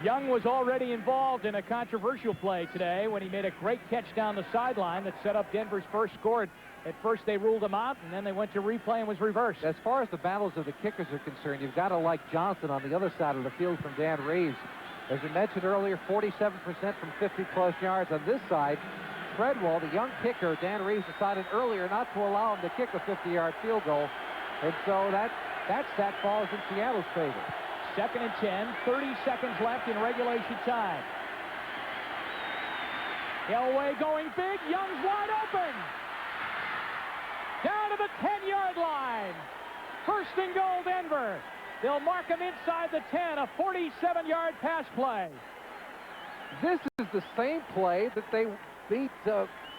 Young was already involved in a controversial play today when he made a great catch down the sideline that set up Denver's first score. At first they ruled him out, and then they went to replay and was reversed. As far as the battles of the kickers are concerned, you've got to like Johnson on the other side of the field from Dan Reeves. As we mentioned earlier, 47% from 50-plus yards. On this side, Treadwell, the young kicker, Dan Reeves decided earlier not to allow him to kick a 50-yard field goal. And so that stat falls in Seattle's favor. 2nd and 10, 30 seconds left in regulation time. Elway going big, Young's wide open. Down to the 10-yard line. 1st and goal, Denver. They'll mark him inside the 10, a 47-yard pass play. This is the same play that they beat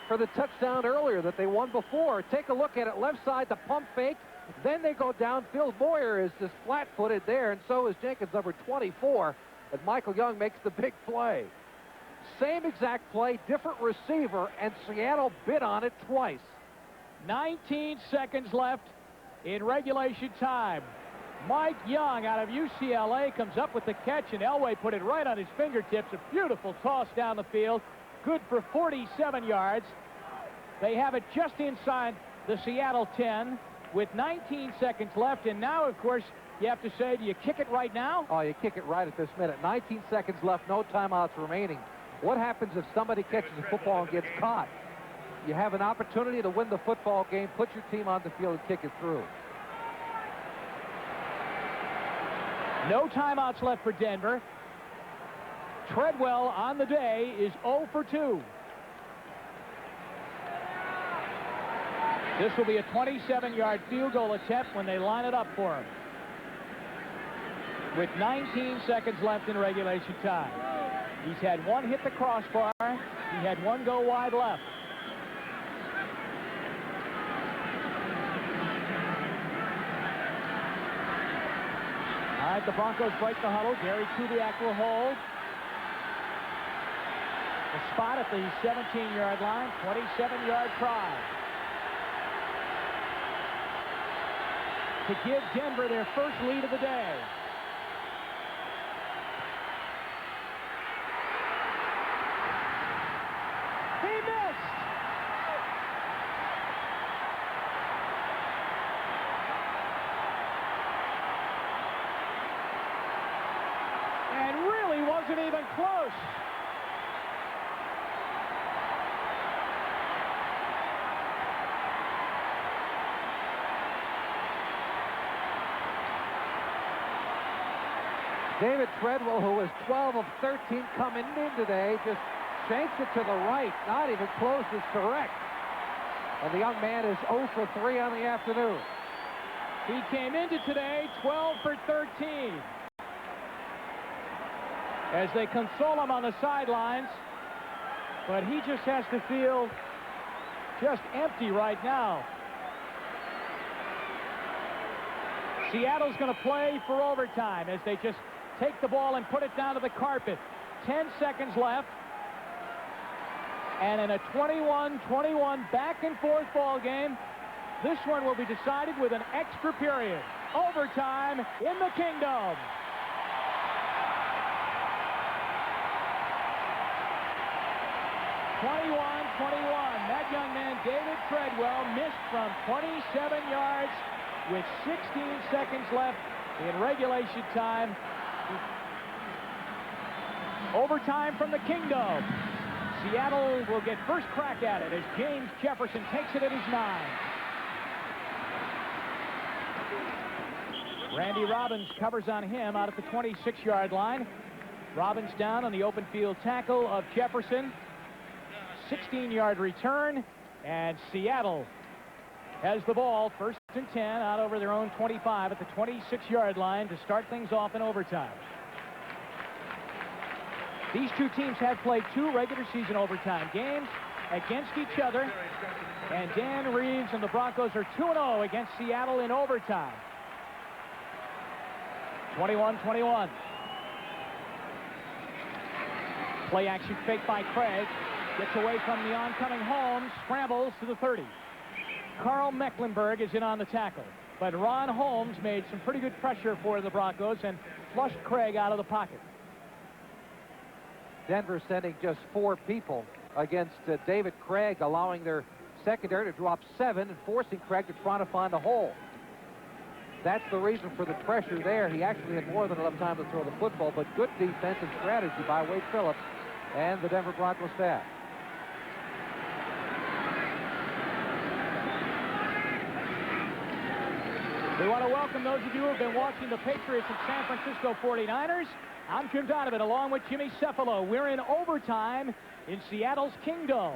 for the touchdown earlier that they won before. Take a look at it. Left side, the pump fake. Then they go downfield. Boyer is just flat-footed there, and so is Jenkins, number 24. But Michael Young makes the big play. Same exact play, different receiver, and Seattle bid on it twice. 19 seconds left in regulation time. Mike Young out of UCLA comes up with the catch, and Elway put it right on his fingertips. A beautiful toss down the field. Good for 47 yards. They have it just inside the Seattle 10 with 19 seconds left. And now, of course, you have to say, do you kick it right now? Oh, you kick it right at this minute. 19 seconds left, no timeouts remaining. What happens if somebody catches the football and gets caught? You have an opportunity to win the football game. Put your team on the field and kick it through. No timeouts left for Denver. Treadwell on the day is 0 for 2. This will be a 27-yard field goal attempt when they line it up for him. With 19 seconds left in regulation time. He's had one hit the crossbar. He had one go wide left. All right, the Broncos break the huddle. Gary Kubiak will hold. The spot at the 17-yard line, 27-yard try. To give Denver their first lead of the day. He missed. And really wasn't even close. David Treadwell, who was 12 of 13 coming in today, just shanks it to the right. Not even close is correct. And the young man is 0 for 3 on the afternoon. He came into today 12 for 13. As they console him on the sidelines. But he just has to feel just empty right now. Seattle's going to play for overtime as they just take the ball and put it down to the carpet. 10 seconds left. And in a 21-21 back and forth ball game, this one will be decided with an extra period. Overtime in the Kingdom. That young man, David Treadwell, missed from 27 yards with 16 seconds left in regulation time. Overtime from the Kingdom. Seattle will get first crack at it as James Jefferson takes it at his 9. Randy Robbins covers on him out at the 26-yard line. Robbins down on the open field tackle of Jefferson. 16-yard return, and Seattle has the ball first and 10 out over their own 25 at the 26-yard line to start things off in overtime. These two teams have played 2 regular season overtime games against each other, and Dan Reeves and the Broncos are 2-0 against Seattle in overtime. 21-21. Play action fake by Craig. Gets away from the oncoming Holmes. Scrambles to the 30. Carl Mecklenburg is in on the tackle. But Ron Holmes made some pretty good pressure for the Broncos and flushed Craig out of the pocket. Denver sending just 4 people against David Craig, allowing their secondary to drop 7 and forcing Craig to try to find a hole. That's the reason for the pressure there. He actually had more than enough time to throw the football, but good defensive strategy by Wade Phillips and the Denver Broncos staff. We want to welcome those of you who have been watching the Patriots and San Francisco 49ers. I'm Jim Donovan along with Jimmy Cefalo. We're in overtime in Seattle's Kingdom.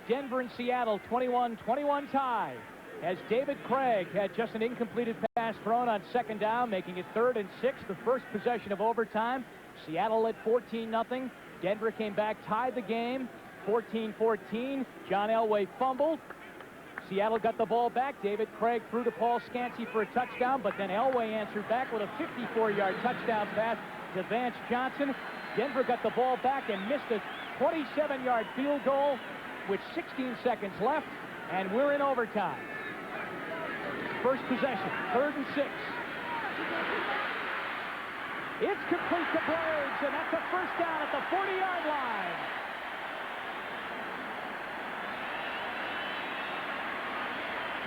Denver and Seattle 21-21 tie. As David Craig had just an incompleted pass thrown on second down, making it 3rd and 6, the first possession of overtime. Seattle led 14-0. Denver came back, tied the game, 14-14. John Elway fumbled. Seattle got the ball back. David Craig threw to Paul Scansey for a touchdown, but then Elway answered back with a 54-yard touchdown pass to Vance Johnson. Denver got the ball back and missed a 27-yard field goal with 16 seconds left, and we're in overtime. First possession, 3rd and 6. It's complete to Blades, and that's a first down at the 40-yard line.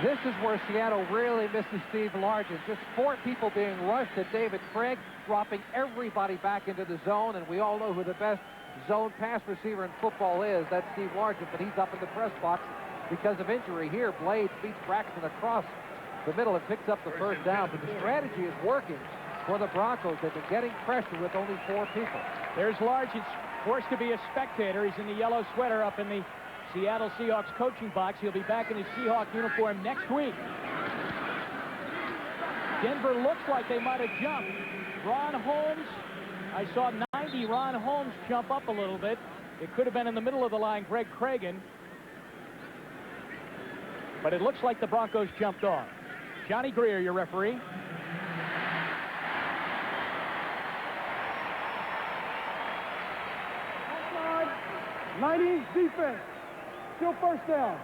This is where Seattle really misses Steve Largent. Just 4 people being rushed at David Craig, dropping everybody back into the zone, and we all know who the best zone pass receiver in football is. That's Steve Largent, but he's up in the press box because of injury here. Blades beats Braxton across the middle and picks up the first down, but the strategy is working for the Broncos. They've been getting pressure with only 4 people. There's Largent, forced to be a spectator. He's in the yellow sweater up in the Seattle Seahawks coaching box. He'll be back in his Seahawk uniform next week. Denver looks like they might have jumped. Ron Holmes, I saw 90 Ron Holmes jump up a little bit. It could have been in the middle of the line, Greg Cragen. But it looks like the Broncos jumped off. Johnny Greer, your referee. Outside, 90 defense. Still first down.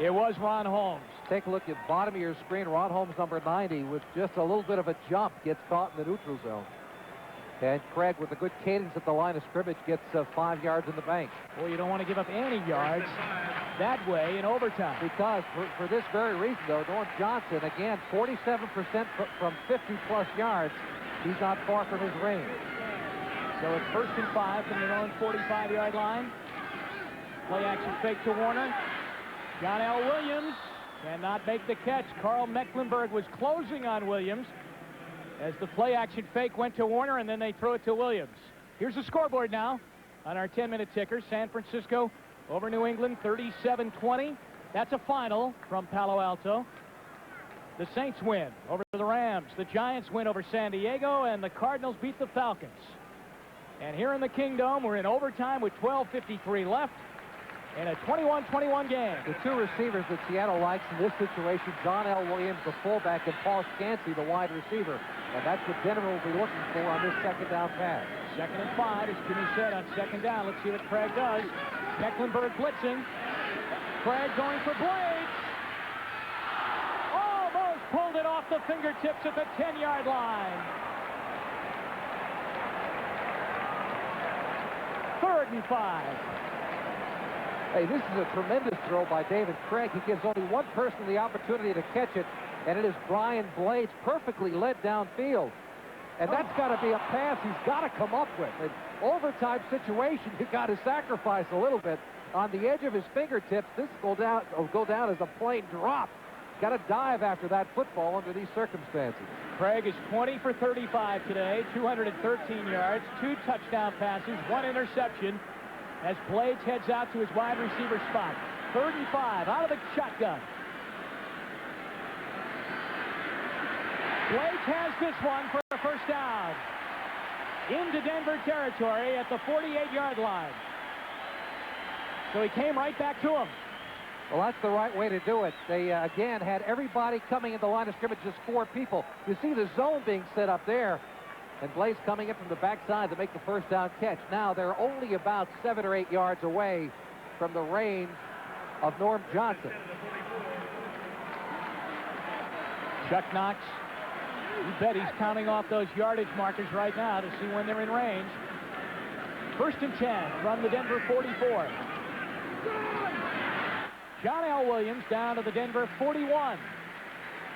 It was Ron Holmes. Take a look at the bottom of your screen. Ron Holmes, number 90, with just a little bit of a jump, gets caught in the neutral zone. And Craig, with a good cadence at the line of scrimmage, gets 5 yards in the bank. Well, you don't want to give up any yards that way in overtime. Because for this very reason, though, Norm Johnson, again, 47% from 50-plus yards. He's not far from his range. So it's 1st and 5 from their own 45-yard line. Play action fake to Warner. John L. Williams cannot make the catch. Carl Mecklenburg was closing on Williams as the play action fake went to Warner, and then they throw it to Williams. Here's the scoreboard now on our 10-minute ticker. San Francisco over New England, 37-20. That's a final from Palo Alto. The Saints win over the Rams. The Giants win over San Diego, and the Cardinals beat the Falcons. And here in the Kingdome, we're in overtime with 12:53 left in a 21-21 game. The 2 receivers that Seattle likes in this situation, John L. Williams, the fullback, and Paul Scansey, the wide receiver. And that's what Denver will be looking for on this 2nd down pass. 2nd and 5, as Jimmy said, on 2nd down. Let's see what Craig does. Mecklenburg blitzing. Craig going for Blades. Almost pulled it off the fingertips at the 10-yard line. 3rd and 5. Hey, this is a tremendous throw by David Craig. He gives only one person the opportunity to catch it, and it is Brian Blades, perfectly led downfield. And that's got to be a pass he's got to come up with. An overtime situation, you've got to sacrifice a little bit. On the edge of his fingertips, this will go down as a plain drop. Got to dive after that football under these circumstances. Craig is 20 for 35 today, 213 yards, 2 touchdown passes, 1 interception, as Blades heads out to his wide receiver spot. 3rd and 5, out of the shotgun. Blades has this one for a first down. Into Denver territory at the 48-yard line. So he came right back to him. Well, that's the right way to do it. They, again, had everybody coming in the line of scrimmage, just 4 people. You see the zone being set up there. And Blades coming in from the backside to make the first down catch. Now they're only about 7 or 8 yards away from the range of Norm Johnson. Chuck Knox, you bet he's counting off those yardage markers right now to see when they're in range. 1st and 10 from the Denver 44. John L. Williams down to the Denver 41.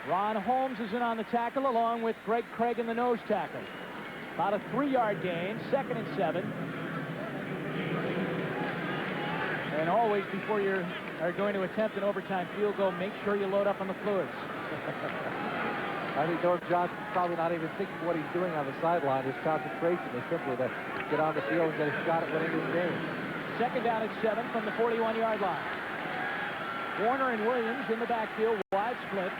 Ron Holmes is in on the tackle along with Greg Craig in the nose tackle. About a 3-yard gain, 2nd and 7. And always, before you are going to attempt an overtime field goal, make sure you load up on the fluids. I think Norm Johnson's probably not even thinking what he's doing on the sideline. His concentration is simply to get on the field and get a shot at winning this game. 2nd down at 7 from the 41-yard line. Warner and Williams in the backfield, wide split.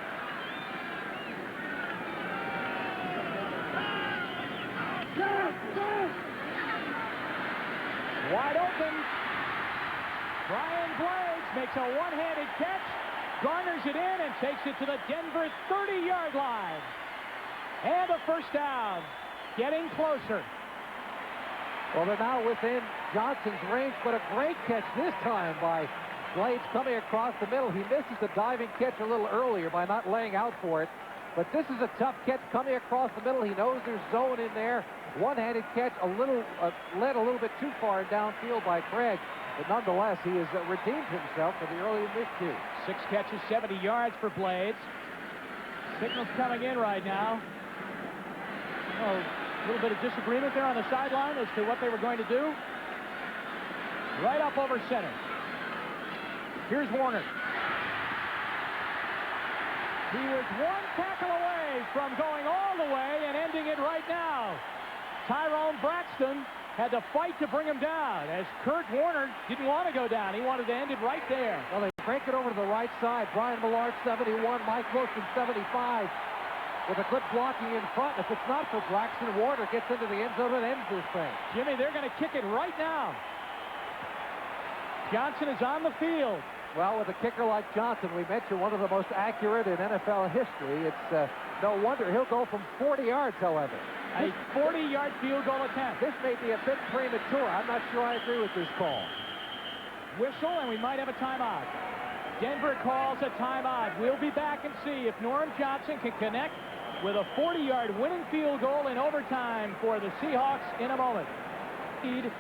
Wide open. Brian Blades makes a one-handed catch, garners it in, and takes it to the Denver 30-yard line. And a first down, getting closer. Well, they're now within Johnson's range, but a great catch this time by Blades coming across the middle. He misses the diving catch a little earlier by not laying out for it. But this is a tough catch coming across the middle. He knows there's zone in there. One-handed catch, led a little bit too far downfield by Craig. But nonetheless, he has redeemed himself for the early miscue. 6 catches, 70 yards for Blades. Signals coming in right now. Oh, a little bit of disagreement there on the sideline as to what they were going to do. Right up over center. Here's Warner. He was one tackle away from going all the way and ending it right now. Tyrone Braxton had to fight to bring him down, as Kurt Warner didn't want to go down. He wanted to end it right there. Well, they break it over to the right side. Brian Millard, 71. Mike Wilson, 75. With a good blocking in front. If it's not for Braxton, Warner gets into the end zone and ends this thing. Jimmy, they're going to kick it right now. Johnson is on the field. Well, with a kicker like Johnson, we mentioned one of the most accurate in NFL history. It's no wonder he'll go from 40 yards, however. A 40-yard field goal attempt. This may be a bit premature. I'm not sure I agree with this call. Whistle, and we might have a timeout. Denver calls a timeout. We'll be back and see if Norm Johnson can connect with a 40-yard winning field goal in overtime for the Seahawks in a moment. Lead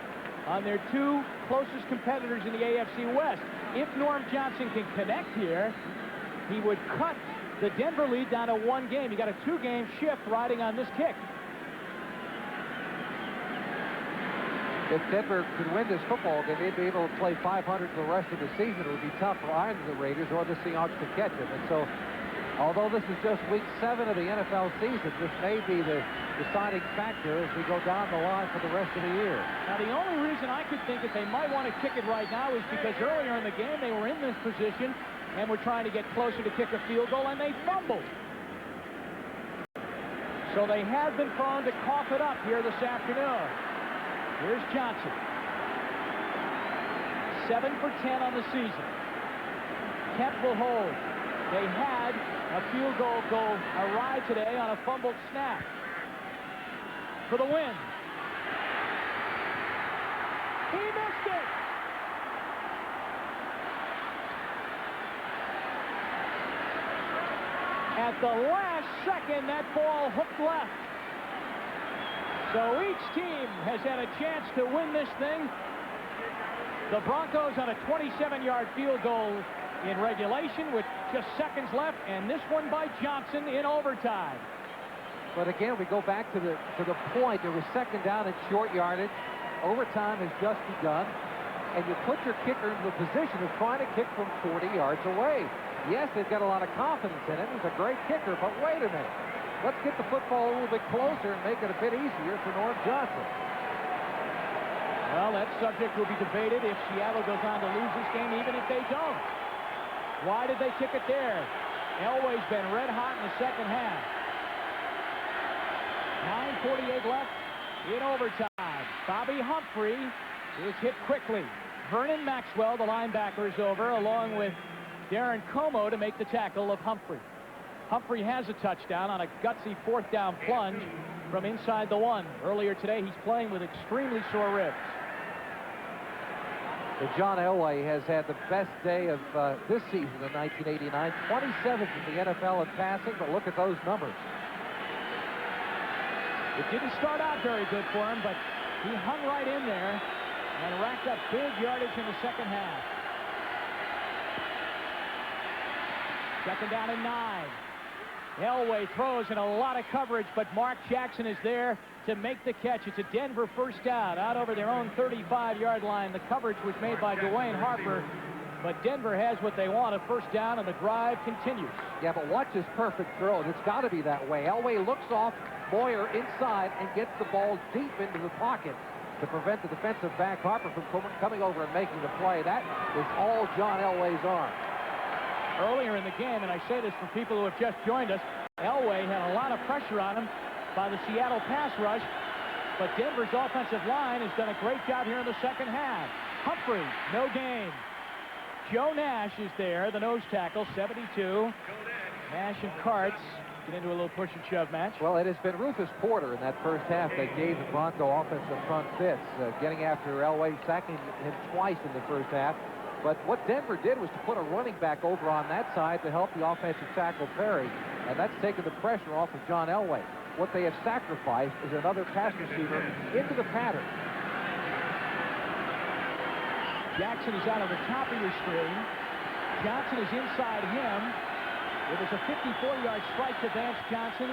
on their 2 closest competitors in the AFC West. If Norm Johnson can connect here, he would cut the Denver lead down to 1 game. You got a 2-game shift riding on this kick. If Denver could win this football game, they'd be able to play 500 for the rest of the season. It would be tough for either the Raiders or the Seahawks to catch them. And so, although this is just week 7 of the NFL season, this may be the deciding factor as we go down the line for the rest of the year. Now, the only reason I could think that they might want to kick it right now is because earlier in the game they were in this position and were trying to get closer to kick a field goal, and they fumbled. So they have been prone to cough it up here this afternoon. Here's Johnson. 7 for 10 on the season. Kemp will hold. They had a field goal go awry today on a fumbled snap. For the win. He missed it. At the last second, that ball hooked left. So each team has had a chance to win this thing. The Broncos on a 27-yard field goal in regulation with just seconds left, and this one by Johnson in overtime. But again, we go back to the point. There was 2nd down at short yardage. Overtime has just begun, and you put your kicker in the position of trying to kick from 40 yards away. Yes, they've got a lot of confidence in him. He's a great kicker, but wait a minute. Let's get the football a little bit closer and make it a bit easier for Norm Johnson. Well, that subject will be debated if Seattle goes on to lose this game, even if they don't. Why did they kick it there? Elway's been red hot in the second half. 9:48 left in overtime. Bobby Humphrey is hit quickly. Vernon Maxwell, the linebacker, is over, along with Darren Como to make the tackle of Humphrey. Humphrey has a touchdown on a gutsy 4th down plunge from inside the 1. Earlier today, he's playing with extremely sore ribs. John Elway has had the best day of this season in 1989. 27th in the NFL in passing, but look at those numbers. It didn't start out very good for him, but he hung right in there and racked up big yardage in the second half. 2nd down and 9. Elway throws in a lot of coverage, but Mark Jackson is there to make the catch. It's a Denver first down out over their own 35-yard line. The coverage was made by Dwayne Harper, but Denver has what they want, a first down, and the drive continues. Yeah, but watch his perfect throw. It's got to be that way. Elway looks off, Moyer inside, and gets the ball deep into the pocket to prevent the defensive back Harper from coming over and making the play. That is all John Elway's arm. Earlier in the game, and I say this for people who have just joined us, Elway had a lot of pressure on him by the Seattle pass rush, but Denver's offensive line has done a great job here in the second half. Humphrey, no gain. Joe Nash is there, the nose tackle, 72. Nash and Karts get into a little push and shove match. Well, it has been Rufus Porter in that first half that gave the Bronco offensive front fits, getting after Elway, sacking him twice in the first half. But what Denver did was to put a running back over on that side to help the offensive tackle Perry, and that's taken the pressure off of John Elway. What they have sacrificed is another pass receiver into the pattern. Jackson is out of the top of your screen. Johnson is inside him. It was a 54-yard strike to Vance Johnson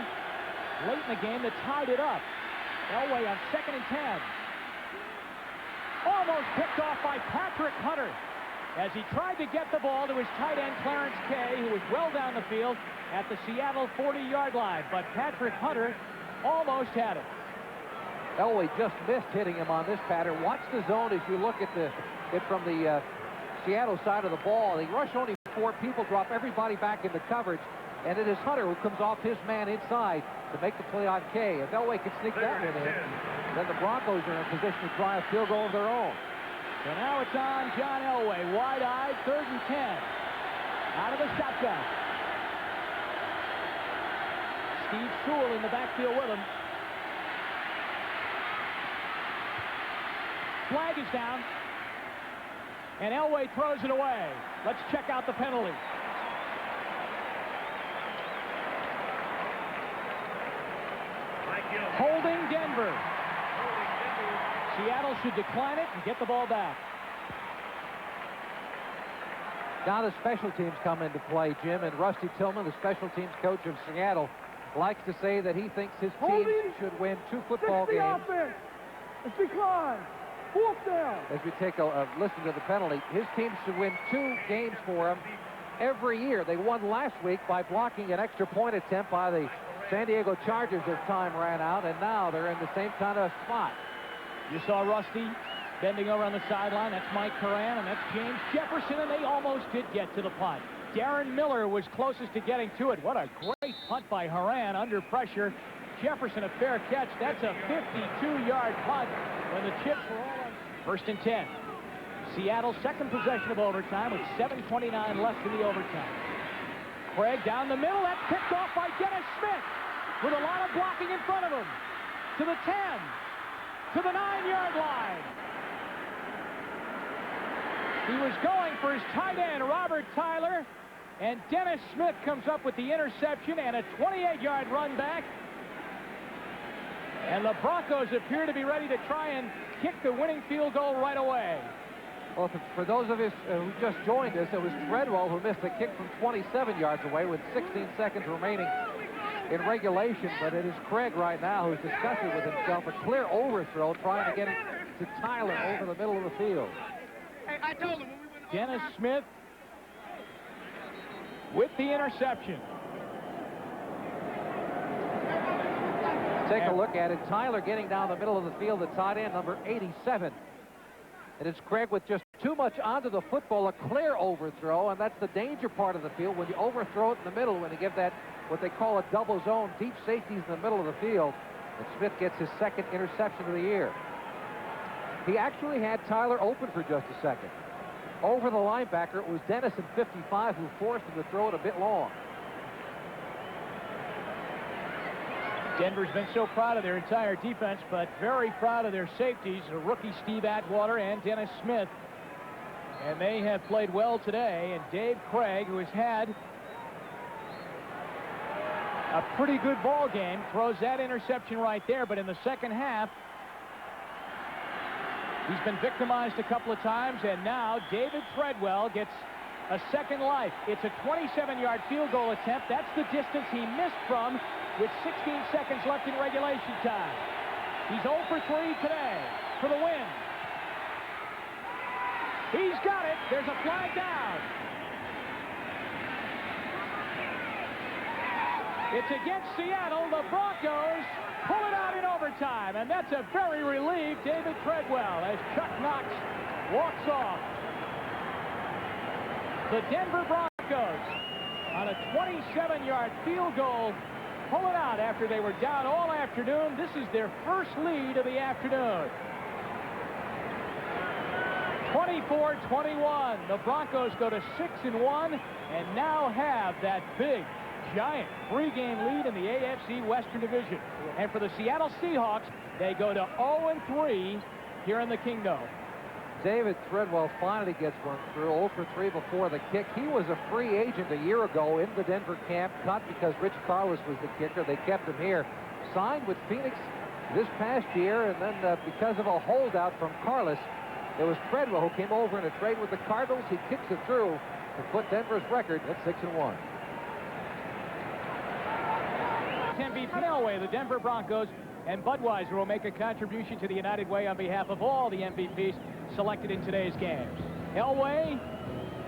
late in the game that tied it up. Elway on 2nd and 10. Almost picked off by Patrick Hunter as he tried to get the ball to his tight end Clarence Kay, who was well down the field at the Seattle 40-yard line. But Patrick Hunter almost had it. Elway just missed hitting him on this pattern. Watch the zone as you look at it from the Seattle side of the ball. They rush only 4 people, drop everybody back into coverage, and it is Hunter who comes off his man inside to make the play on Kay. If Elway can sneak that one in, then the Broncos are in a position to try a field goal of their own. So now it's on John Elway, wide-eyed, 3rd and 10. Out of the shotgun. Steve Sewell in the backfield with him. Flag is down. And Elway throws it away. Let's check out the penalty. Holding Denver. Seattle should decline it and get the ball back. Now the special teams come into play, Jim, and Rusty Tillman, the special teams coach of Seattle, likes to say that he thinks his team should win 2 football games. Offense. It's declined. 4th down. As we take a listen to the penalty, his team should win 2 games for him every year. They won last week by blocking an extra point attempt by the San Diego Chargers as time ran out, and now they're in the same kind of spot. You saw Rusty bending over on the sideline. That's Mike Horan, and that's James Jefferson, and they almost did get to the punt. Darren Miller was closest to getting to it. What a great punt by Horan under pressure. Jefferson a fair catch. That's a 52-yard punt when the chips were all on. 1st and 10. Seattle's 2nd possession of overtime with 7:29 left in the overtime. Craig down the middle. That's picked off by Dennis Smith with a lot of blocking in front of him. To the 10. To the 9-yard line. He was going for his tight end, Robert Tyler, and Dennis Smith comes up with the interception and a 28-yard run back. And the Broncos appear to be ready to try and kick the winning field goal right away. Well, for those of us who just joined us, it was Treadwell who missed the kick from 27 yards away with 16 seconds remaining in regulation. But it is Craig right now who's discussing with himself a clear overthrow, trying to get it to Tyler over the middle of the field. Hey, I told him when we went Dennis Smith with the interception. Take a look at it. Tyler getting down the middle of the field, the tight end, number 87. And it's Craig with just too much onto the football, a clear overthrow, and that's the danger part of the field. When you overthrow it in the middle, when you give that what they call a double zone, deep safeties in the middle of the field, and Smith gets his 2nd interception of the year. He actually had Tyler open for just a second. Over the linebacker, it was Dennis in 55 who forced him to throw it a bit long. Denver's been so proud of their entire defense, but very proud of their safeties, the rookie Steve Atwater and Dennis Smith. And they have played well today. And Dave Craig, who has had a pretty good ball game, throws that interception right there. But in the second half, he's been victimized a couple of times. And now David Treadwell gets a second life. It's a 27-yard field goal attempt. That's the distance he missed from with 16 seconds left in regulation time. He's 0 for 3 today for the win. He's got it. There's a flag down. It's against Seattle. The Broncos pull it out in overtime, and that's a very relieved David Treadwell as Chuck Knox walks off. The Denver Broncos on a 27-yard field goal pull it out after they were down all afternoon. This is their first lead of the afternoon. 24-21. The Broncos go to 6-1 and now have that big, giant three-game lead in the AFC Western Division. And for the Seattle Seahawks, they go to 0-3 here in the Kingdome. David Treadwell finally gets one through. 0 for 3 before the kick. He was a free agent a year ago in the Denver camp, cut because Rich Carlos was the kicker. They kept him here. Signed with Phoenix this past year, and then because of a holdout from Carlos, it was Treadwell who came over in a trade with the Cardinals. He kicks it through to put Denver's record at 6-1. MVP Elway, the Denver Broncos, and Budweiser will make a contribution to the United Way on behalf of all the MVPs selected in today's games. Elway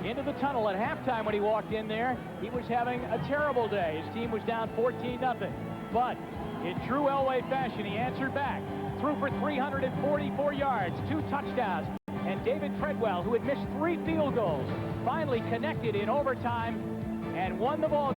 into the tunnel at halftime. When he walked in there, he was having a terrible day. His team was down 14-0. But in true Elway fashion, he answered back. Threw for 344 yards, 2 touchdowns. And David Treadwell, who had missed 3 field goals, finally connected in overtime and won the ball game.